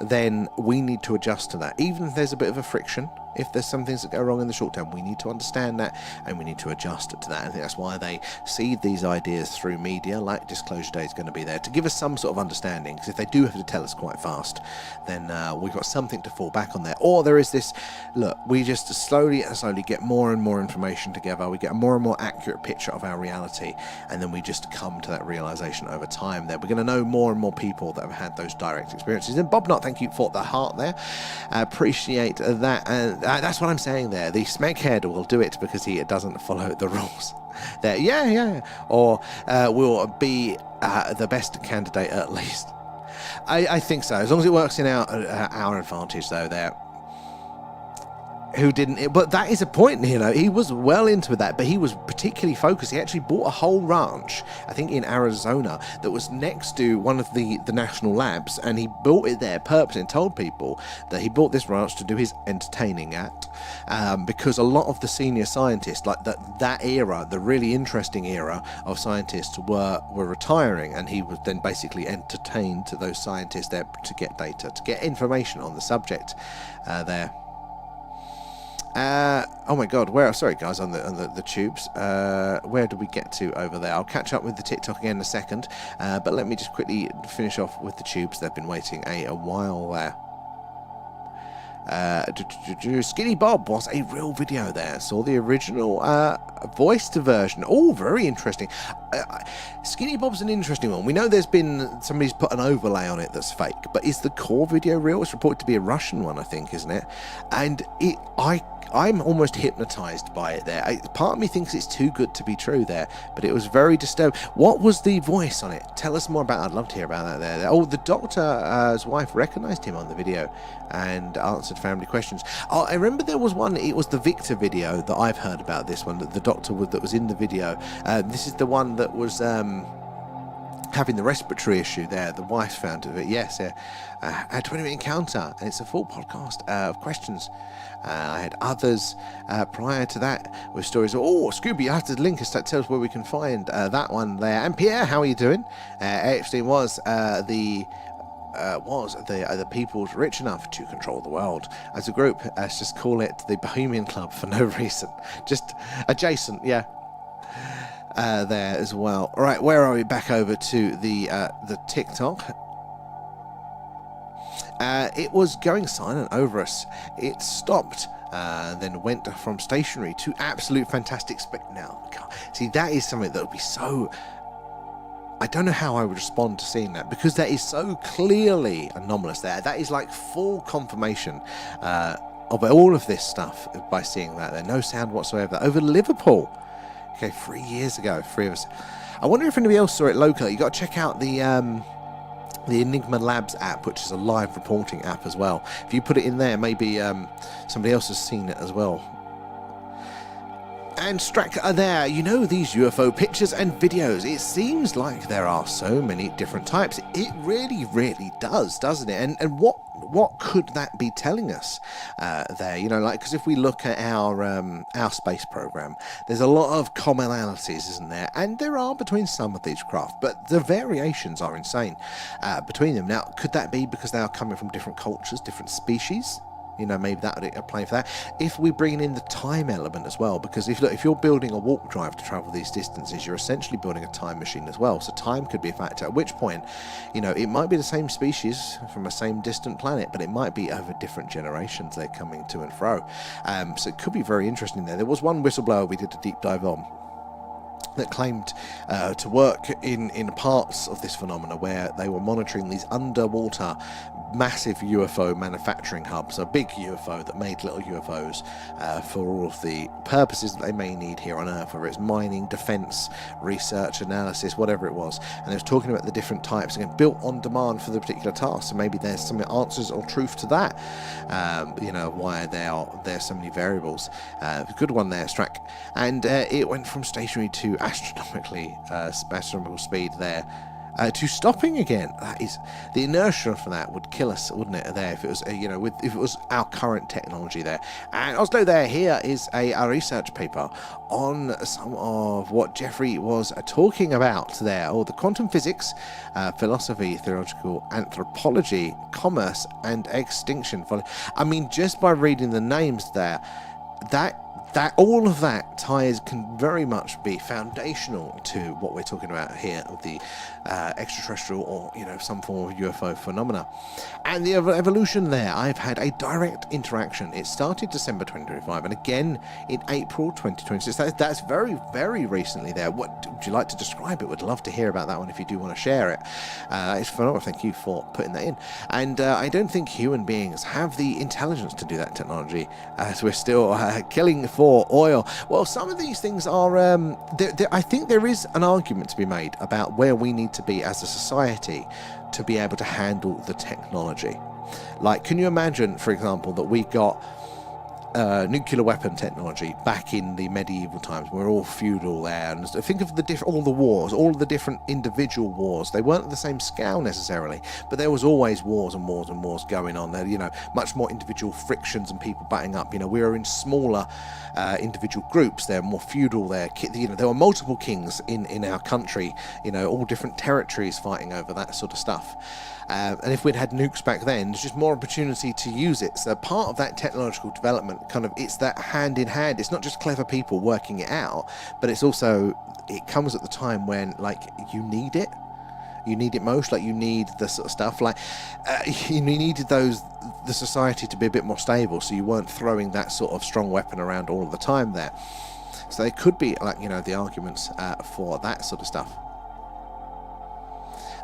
then we need to adjust to that. Even if there's a bit of a friction, if there's some things that go wrong in the short term, we need to understand that, and we need to adjust to that. I think that's why they seed these ideas through media, like Disclosure Day is going to be there, to give us some sort of understanding, because if they do have to tell us quite fast, then we've got something to fall back on there. Or there is this, look, we just slowly get more and more information together, we get a more and more accurate picture of our reality, and then we just come to that realization over time that we're going to know more and more people that have had those direct experiences. And Bob Knott, thank you for the heart there. I appreciate that. And that's what I'm saying there. The smackhead will do it because he doesn't follow the rules. There, yeah. Or will be the best candidate at least. I think so. As long as it works in our advantage, though. There. Who didn't? But that is a point, he was well into that, but he was particularly focused. He actually bought a whole ranch, I think in Arizona, that was next to one of the national labs, and he built it there purposely and told people that he bought this ranch to do his entertaining at, because a lot of the senior scientists, like that era, the really interesting era of scientists were retiring, and he was then basically entertained to those scientists there to get data, to get information on the subject there. Oh my god, sorry guys, on the tubes, where do we get to over there? I'll catch up with the TikTok again in a second, but let me just quickly finish off with the tubes. They've been waiting a while there. Skinny Bob was a real video there. Saw the original voiced version. Oh, very interesting. Skinny Bob's an interesting one. We know there's been somebody's put an overlay on it that's fake, but is the core video real? It's reported to be a Russian one, I think, isn't it? And I'm almost hypnotized by it there. Part of me thinks it's too good to be true there, but it was very disturbing. What was the voice on it? Tell us more about it. I'd love to hear about that there. Oh, the doctor's wife recognized him on the video and answered family questions. Oh, I remember there was one, it was the Victor video that I've heard about, this one, the doctor that was in the video. This is the one that was having the respiratory issue there. The wife found it. Yes, a 20-minute encounter, and it's a full podcast of questions. I had others prior to that with stories. Oh, Scooby, you have to link us. Tell us where we can find that one there. And Pierre, how are you doing? Actually, was the people's rich enough to control the world as a group. Let's just call it the Bohemian Club for no reason. Just adjacent, yeah. There as well. All right, where are we? Back over to the TikTok. It was going silent over us. It stopped, then went from stationary to absolute fantastic now. God, see, that is something that would be so... I don't know how I would respond to seeing that, because that is so clearly anomalous there. That is like full confirmation of all of this stuff by seeing that there. No sound whatsoever. Over Liverpool. Okay, 3 years ago, 3 of us. I wonder if anybody else saw it locally. You got to check out the Enigma Labs app, which is a live reporting app as well. If you put it in there, maybe somebody else has seen it as well. And Strack are there. You know, these UFO pictures and videos, it seems like there are so many different types. It really, really does, doesn't it? And what could that be telling us there? You know, like, because if we look at our space program, there's a lot of commonalities, isn't there? And there are between some of these craft, but the variations are insane between them. Now, could that be because they are coming from different cultures, different species? You know, maybe that would apply for that. If we bring in the time element as well, because if you're building a warp drive to travel these distances, you're essentially building a time machine as well. So time could be a factor. At which point, you know, it might be the same species from a same distant planet, but it might be over different generations they're coming to and fro. So it could be very interesting there. There was one whistleblower we did a deep dive on that claimed to work in parts of this phenomena where they were monitoring these underwater massive UFO manufacturing hubs, a big UFO that made little UFOs for all of the purposes that they may need here on Earth, whether it's mining, defense, research, analysis, whatever it was. And it was talking about the different types, again, built on demand for the particular task. So maybe there's some answers or truth to that, you know, why there's so many variables. Good one there, Strack. And it went from stationary to astronomical speed there, to stopping again. That is, the inertia for that would kill us, wouldn't it? There, if it was, you know, if it was our current technology there. And Oslo, there, here is a research paper on some of what Jeffrey was talking about there, or the quantum physics, philosophy, theological anthropology, commerce, and extinction. I mean, just by reading the names there, that all of that ties can very much be foundational to what we're talking about here with the extraterrestrial, or, you know, some form of UFO phenomena. And the evolution there, I've had a direct interaction. It started December 2025 and again in April 2026. That's very, very recently there. What would you like to describe it? Would love to hear about that one if you do want to share it. It's phenomenal. Thank you for putting that in. And I don't think human beings have the intelligence to do that technology, as we're still killing for oil. Well, some of these things are I think there is an argument to be made about where we need to be as a society to be able to handle the technology. Like, can you imagine, for example, that we got nuclear weapon technology back in the medieval times? We're all feudal there, and think of all the wars, all the different individual wars. They weren't at the same scale necessarily, but there was always wars and wars and wars going on there. You know, much more individual frictions and people batting up. You know, we were in smaller individual groups. They're more feudal there. You know, there were multiple kings in our country. You know, all different territories fighting over that sort of stuff. And if we'd had nukes back then, there's just more opportunity to use it. So part of that technological development kind of, it's that hand in hand. It's not just clever people working it out, but it's also, it comes at the time when, like, you need it. You need it most, like you need the sort of stuff, like you needed the society to be a bit more stable, so you weren't throwing that sort of strong weapon around all of the time there. So there could be, like, you know, the arguments for that sort of stuff.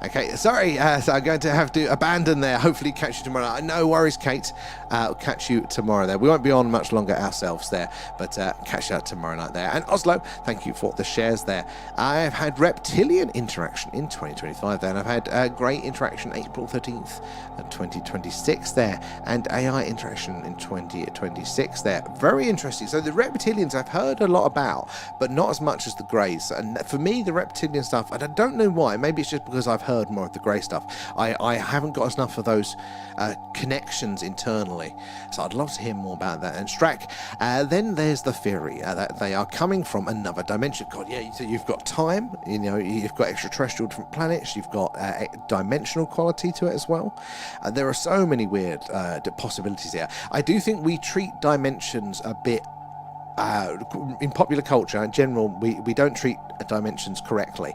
Okay, sorry, so I'm going to have to abandon there. Hopefully catch you tomorrow night. No worries, Kate. I'll catch you tomorrow there. We won't be on much longer ourselves there, but catch you tomorrow night there. And Oslo, thank you for the shares there. I've had reptilian interaction in 2025 there, and I've had great interaction April 13th, 2026 there, and AI interaction in 2026 there. Very interesting. So the reptilians I've heard a lot about, but not as much as the greys. And for me, the reptilian stuff, and I don't know why, maybe it's just because I've heard more of the grey stuff. I haven't got enough of those connections internally, so I'd love to hear more about that. And Strack, then there's the theory that they are coming from another dimension. God, yeah, so you've got time, you know, you've got extraterrestrial different planets, you've got dimensional quality to it as well. There are so many weird possibilities here. I do think we treat dimensions a bit in popular culture in general, we don't treat dimensions correctly,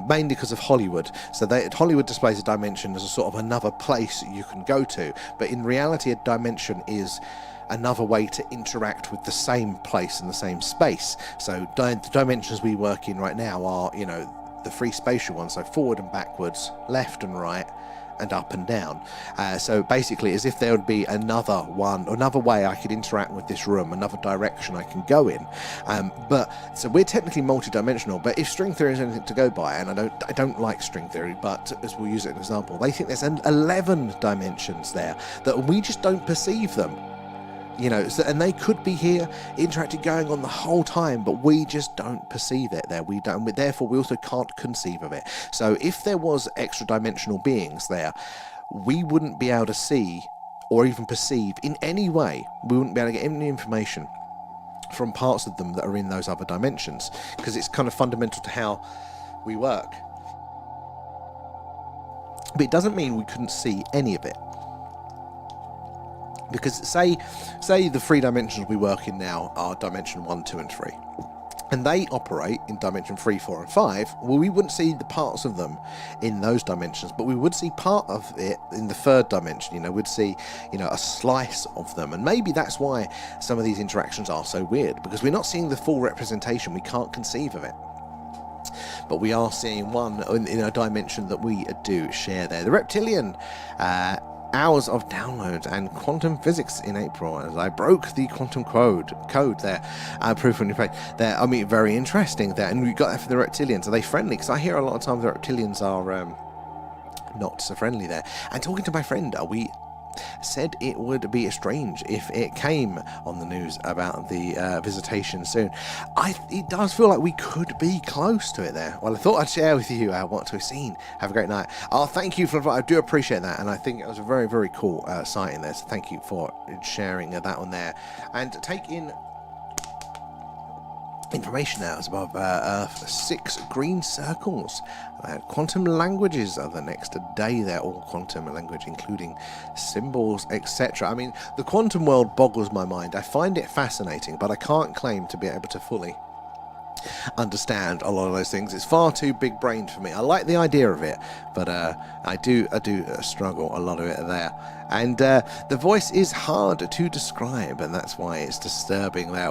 mainly because of Hollywood. So Hollywood displays a dimension as a sort of another place you can go to, but in reality a dimension is another way to interact with the same place in the same space. So the dimensions we work in right now are, you know, the free spatial ones, so forward and backwards, left and right, and up and down. So basically, as if there would be another way I could interact with this room, another direction I can go in. But so we're technically multi-dimensional. But if string theory is anything to go by, and I don't like string theory, but as we'll use it as an example, they think there's 11 dimensions there that we just don't perceive them. You know, so, and they could be here interacting going on the whole time, but we just don't perceive it there. We don't, therefore we also can't conceive of it. So if there was extra dimensional beings there, we wouldn't be able to see or even perceive in any way. We wouldn't be able to get any information from parts of them that are in those other dimensions, because it's kind of fundamental to how we work. But it doesn't mean we couldn't see any of it. Because say the three dimensions we work in now are dimension 1, 2 and 3, and they operate in dimension 3, 4 and 5, well, we wouldn't see the parts of them in those dimensions, but we would see part of it in the third dimension. You know, we'd see, you know, a slice of them. And maybe that's why some of these interactions are so weird, because we're not seeing the full representation. We can't conceive of it, but we are seeing one in a dimension that we do share there. The reptilian hours of downloads and quantum physics in April, as I broke the quantum code there, proof on your page there. I mean, very interesting there. And we got that for the reptilians. Are they friendly? Because I hear a lot of times the reptilians are not so friendly there. And talking to my friend, we said it would be strange if it came on the news about the visitation soon. It does feel like we could be close to it there. Well, I thought I'd share with you what we've seen. Have a great night. Oh, thank you for, I do appreciate that, and I think it was a very, very cool sighting there, so thank you for sharing that one there. And take in information now is above Earth, 6 green circles. Quantum languages are the next day there, all quantum language, including symbols, etc. I mean, the quantum world boggles my mind. I find it fascinating, but I can't claim to be able to fully understand a lot of those things. It's far too big brained for me. I like the idea of it, but I do struggle a lot of it there. And the voice is hard to describe, and that's why it's disturbing there.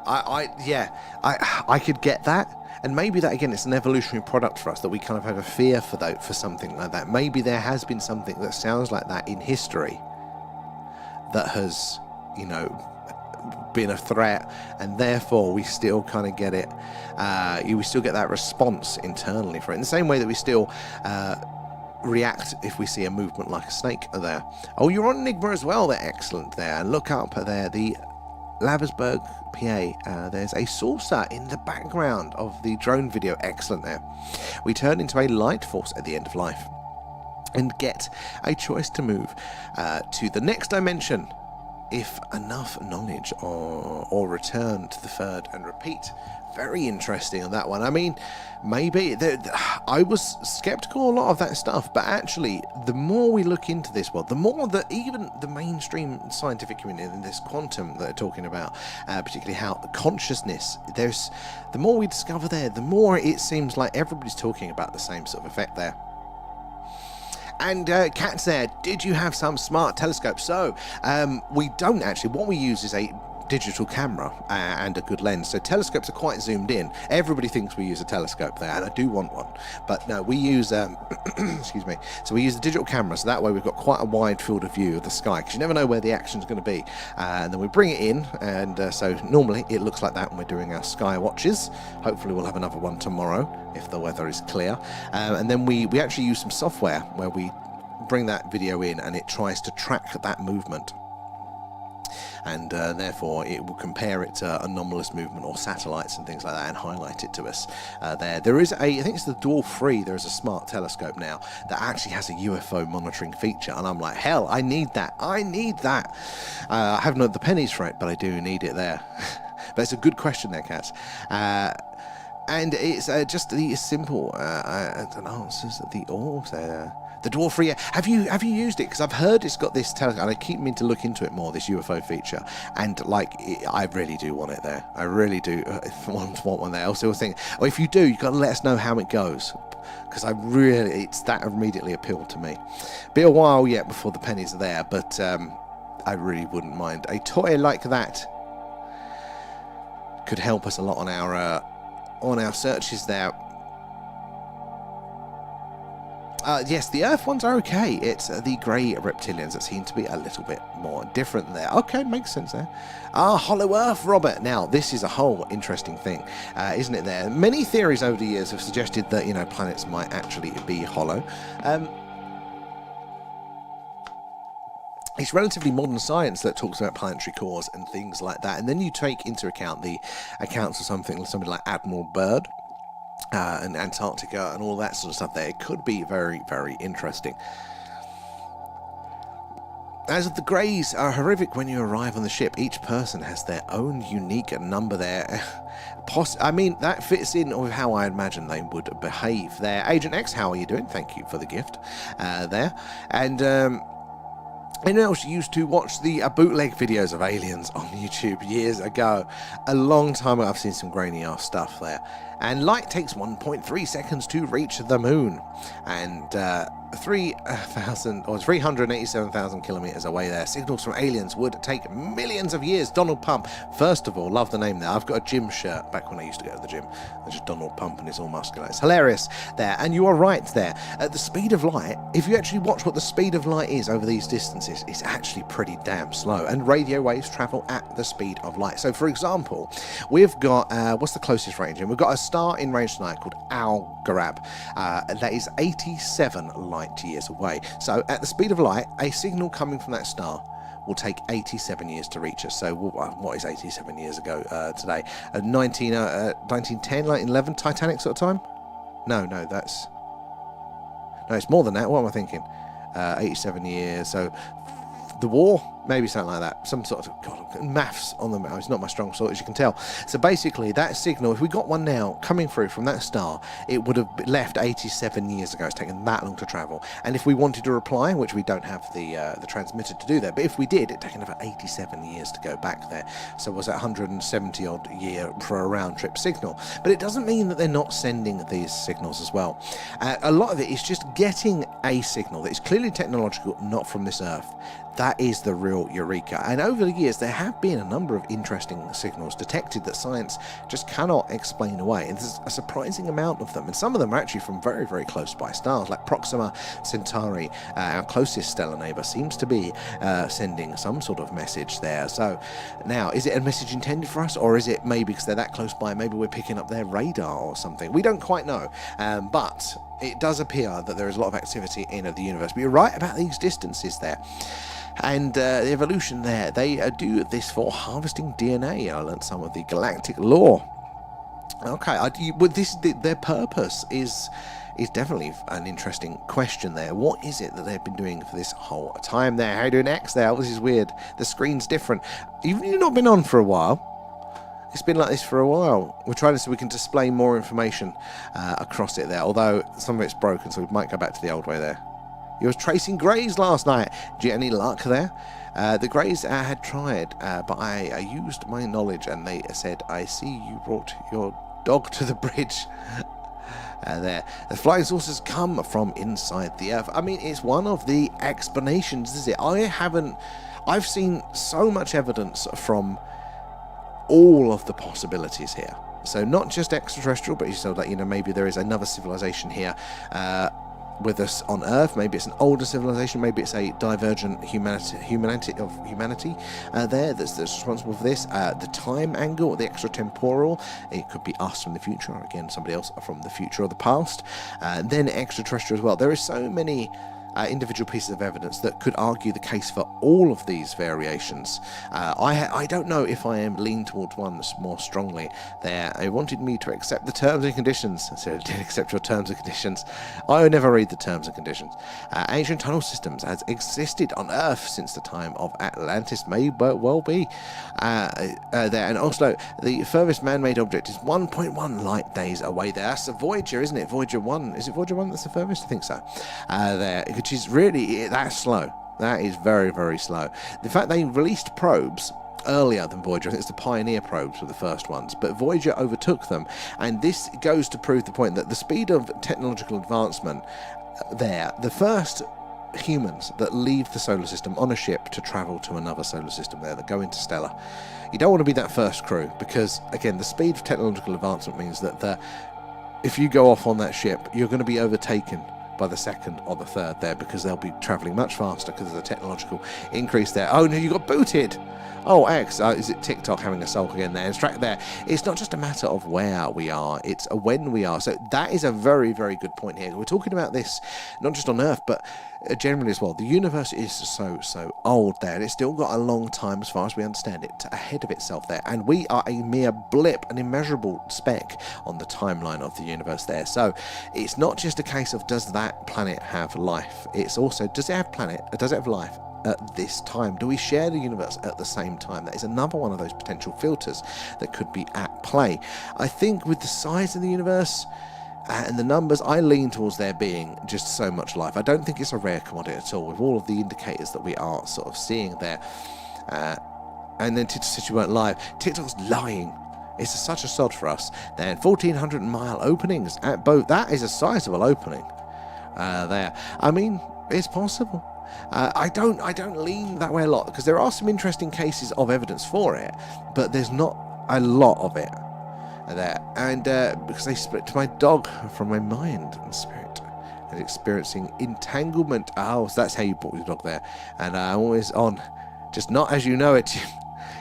I could get that, and maybe that again, it's an evolutionary product for us, that we kind of have a fear for something like that. Maybe there has been something that sounds like that in history that has, you know, been a threat, and therefore we still kind of get it. We still get that response internally for it, in the same way that we still react if we see a movement like a snake there. Oh, you're on Enigma as well. They're excellent there. And look up there, the Laversburg, PA. There's a saucer in the background of the drone video. Excellent there. We turn into a light force at the end of life and get a choice to move to the next dimension if enough knowledge or return to the third and repeat. Very interesting on that one. I mean, maybe I was skeptical a lot of that stuff, but actually, the more we look into this world, the more that even the mainstream scientific community and this quantum that they're talking about, particularly how the consciousness, the more we discover there, the more it seems like everybody's talking about the same sort of effect there. And Kat's there, did you have some smart telescope? So, we don't actually. What we use is a digital camera and a good lens. So telescopes are quite zoomed in. Everybody thinks we use a telescope there, and I do want one. But no, we use, excuse me, so we use the digital camera, so that way we've got quite a wide field of view of the sky, because you never know where the action's going to be. And then we bring it in, and so normally it looks like that when we're doing our Skywatches. Hopefully we'll have another one tomorrow, if the weather is clear. And then we actually use some software where we bring that video in, and it tries to track that movement. And therefore it will compare it to anomalous movement or satellites and things like that and highlight it to us there is I think it's the Dwarf 3, there is a smart telescope now that actually has a UFO monitoring feature, and I'm like, hell, I need that. I haven't had the pennies for it, but I do need it there. But it's a good question there, Kat. And it's just the simple answers of the orbs there. The Dwarf 3, have you used it? Because I've heard it's got this telescope, and I keep meaning to look into it more, this UFO feature, and like, I really do want it there. I really do want one there. I also think, oh, if you do, you've got to let us know how it goes, because it's that immediately appealed to me. Be a while yet before the pennies are there, but I really wouldn't mind. A toy like that could help us a lot on our searches there. Yes, the Earth ones are okay. It's the grey reptilians that seem to be a little bit more different there. Okay, makes sense there. Hollow Earth, Robert. Now, this is a whole interesting thing, isn't it there? Many theories over the years have suggested that, planets might actually be hollow. It's relatively modern science that talks about planetary cores and things like that. And then you take into account the accounts of something like Admiral Byrd, and Antarctica and all that sort of stuff there. It could be very, very interesting. As of the greys are horrific when you arrive on the ship. Each person has their own unique number there. I mean, that fits in with how I imagine they would behave there. Agent X, how are you doing? Thank you for the gift there. And anyone else used to watch the bootleg videos of aliens on YouTube years ago? A long time ago. I've seen some grainy ass stuff there. And light takes 1.3 seconds to reach the moon, and 387,000 kilometers away there. Signals from aliens would take millions of years. Donald Pump, first of all, love the name there. I've got a gym shirt back when I used to go to the gym. There's just Donald Pump and it's all muscular. It's hilarious there, and you are right there. At the speed of light, if you actually watch what the speed of light is over these distances, it's actually pretty damn slow, and radio waves travel at the speed of light. So, for example, we've got, what's the closest range? And we've got a star in range tonight called Algorab. That is 87 light years away. So at the speed of light, a signal coming from that star will take 87 years to reach us. So what is 87 years ago today? 1910, 1911, Titanic sort of time? No, it's more than that. What am I thinking? 87 years. So the war, maybe something like that. Some sort of maths on the it's not my strong suit, as you can tell. So basically, that signal, if we got one now coming through from that star, it would have left 87 years ago. It's taken that long to travel. And if we wanted to reply, which we don't have the transmitter to do that, but if we did, it'd take another 87 years to go back there. So was that 170 odd year for a round trip signal? But it doesn't mean that they're not sending these signals as well. A lot of it is just getting a signal that is clearly technological, not from this Earth. That is the real eureka. And over the years, there have been a number of interesting signals detected that science just cannot explain away. And there's a surprising amount of them. And some of them are actually from very, very close by stars, like Proxima Centauri, our closest stellar neighbor, seems to be sending some sort of message there. So now, is it a message intended for us? Or is it maybe because they're that close by, maybe we're picking up their radar or something? We don't quite know. But it does appear that there is a lot of activity in the universe. But you're right about these distances there. And the evolution there, they do this for harvesting DNA. I learned some of the galactic lore. Okay, their purpose is is definitely an interesting question there. What is it that they've been doing for this whole time there? How you doing, X there? This is weird. The screen's different. You've not been on for a while. It's been like this for a while. We're trying to see if we can display more information across it there, although some of it's broken, so we might go back to the old way there. You was tracing greys last night. Did you get any luck there? The greys had tried, but I used my knowledge, and they said, I see you brought your dog to the bridge. There. The flying saucers come from inside the Earth. I mean, it's one of the explanations, is it? I've seen so much evidence from all of the possibilities here. So not just extraterrestrial, but so that, maybe there is another civilization here with us on Earth. Maybe it's an older civilization. Maybe it's a divergent humanity there that's responsible for this. The time angle, the extratemporal, it could be us from the future, or again somebody else from the future or the past. Then extraterrestrial as well. There are so many individual pieces of evidence that could argue the case for all of these variations. I don't know if I am leaning towards one more strongly there. They wanted me to accept the terms and conditions. So I did accept your terms and conditions. I would never read the terms and conditions. Ancient tunnel systems has existed on Earth since the time of Atlantis, may well be there. And also, the furthest man-made object is 1.1 light days away there. That's the Voyager, isn't it? Voyager 1. Is it Voyager 1 that's the furthest? I think so. There, which is really that slow. That is very, very slow. In fact, they released probes earlier than Voyager. I think it's the Pioneer probes were the first ones, but Voyager overtook them, and this goes to prove the point that the speed of technological advancement there, the first humans that leave the solar system on a ship to travel to another solar system there, that go interstellar, you don't want to be that first crew, because again, the speed of technological advancement means that if you go off on that ship, you're going to be overtaken by the second or the third there, because they'll be travelling much faster because of the technological increase there. Oh no, you got booted! Oh, X, is it TikTok having a sulk again there? Distract there. It's not just a matter of where we are, it's when we are. So that is a very, very good point here. We're talking about this not just on Earth, but generally as well. The universe is so old there, and it's still got a long time, as far as we understand it, ahead of itself there. And we are a mere blip, an immeasurable speck on the timeline of the universe there. So it's not just a case of does that planet have life? It's also, does it have life at this time? Do we share the universe at the same time? That is another one of those potential filters that could be at play. I think with the size of the universe and the numbers, I lean towards there being just so much life. I don't think it's a rare commodity at all, with all of the indicators that we are sort of seeing there. And then TikTok said you weren't live. TikTok's lying. It's such a sod for us. Then 1,400-mile openings at both. That is a sizable opening there. I mean, it's possible. I don't lean that way a lot, because there are some interesting cases of evidence for it, but there's not a lot of it there. And because they split my dog from my mind and spirit, and experiencing entanglement. Oh, so that's how you brought your dog there. And I'm always on, just not as you know it.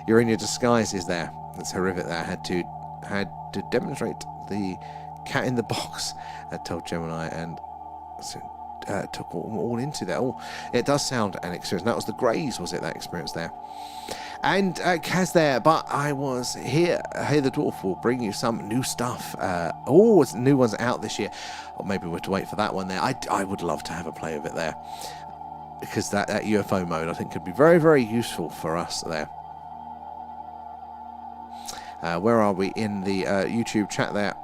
You're in your disguises there. That's horrific there. I had to demonstrate the cat in the box, I told Gemini, and so took all into that. Oh, it does sound an experience. That was the Greys, was it, that experience there? And Kaz there, but I was here. Hey, the Dwarf will bring you some new stuff. New ones out this year. Or maybe we're to wait for that one there. I would love to have a play of it there, because that UFO mode, I think, could be very, very useful for us there. Where are we in the YouTube chat there?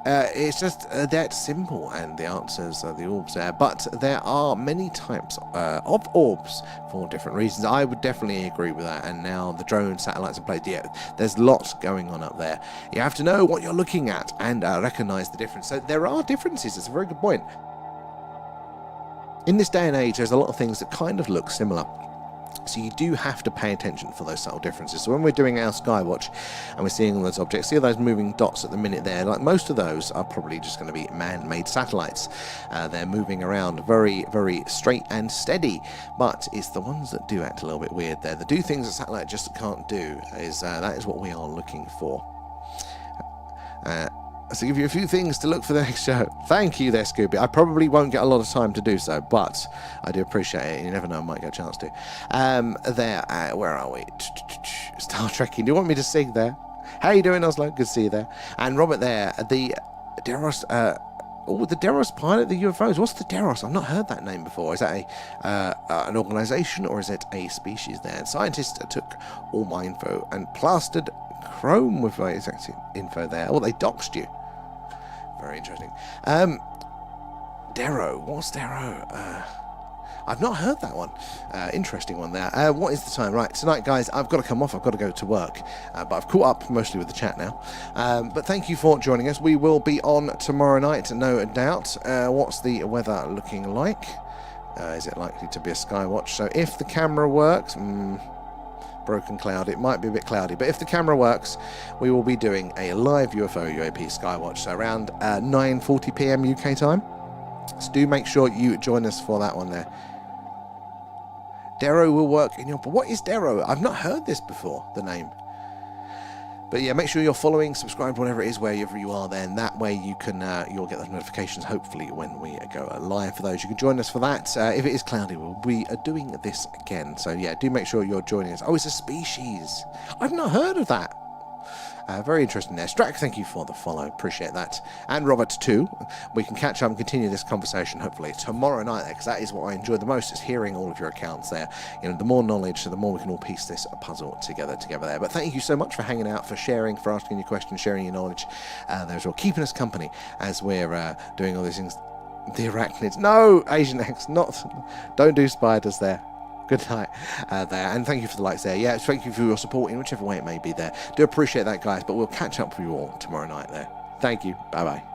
It's just that simple, and the answers are the orbs there. But there are many types of orbs for different reasons. I would definitely agree with that. And now the drone satellites are played. Yeah, there's lots going on up there. You have to know what you're looking at and recognize the difference. So there are differences. It's a very good point. In this day and age, there's a lot of things that kind of look similar. So you do have to pay attention for those subtle differences. So when we're doing our Skywatch and we're seeing all those objects, see those moving dots at the minute there, like most of those are probably just going to be man-made satellites. They're moving around very, very straight and steady, but it's the ones that do act a little bit weird there. That do things a satellite just can't do, that is what we are looking for. So give you a few things to look for the next show. Thank you there, Scooby. I probably won't get a lot of time to do so, but I do appreciate it. You never know, I might get a chance to. Where are we? Star Trekking. Do you want me to sing there? How you doing, Oslo? Good to see you there. And Robert there. Oh, the Deros pilot the UFOs. What's the Deros? I've not heard that name before. Is that an organisation or is it a species there? Scientists took all my info and plastered Chrome with my exact info there. Oh, they doxed you. Very interesting. Dero. What's Dero? I've not heard that one. Interesting one there. What is the time? Right, tonight, guys, I've got to come off. I've got to go to work. But I've caught up mostly with the chat now. But thank you for joining us. We will be on tomorrow night, no doubt. What's the weather looking like? Is it likely to be a Skywatch? So if the camera works... broken cloud. It might be a bit cloudy, but if the camera works, we will be doing a live UFO UAP Skywatch, so around 9:40 p.m. UK time. So do make sure you join us for that one there. Dero will work in your... What is Dero? I've not heard this before, the name. But yeah, make sure you're following, subscribed, whatever it is, wherever you are then. That way you can, you'll get those notifications, hopefully, when we go live for those. You can join us for that. If it is cloudy, we'll be doing this again. So yeah, do make sure you're joining us. Oh, it's a species. I've not heard of that. Very interesting there. Strack, thank you for the follow. Appreciate that. And Robert, too. We can catch up and continue this conversation, hopefully, tomorrow night there, because that is what I enjoy the most, is hearing all of your accounts there. You know, the more knowledge, so the more we can all piece this puzzle together there. But thank you so much for hanging out, for sharing, for asking your questions, sharing your knowledge there as well, keeping us company as we're doing all these things. The arachnids. No, Asian X, don't do spiders there. Good night there, and thank you for the likes there. Yeah, thank you for your support in whichever way it may be there. Do appreciate that, guys, but we'll catch up with you all tomorrow night there. Thank you. Bye-bye.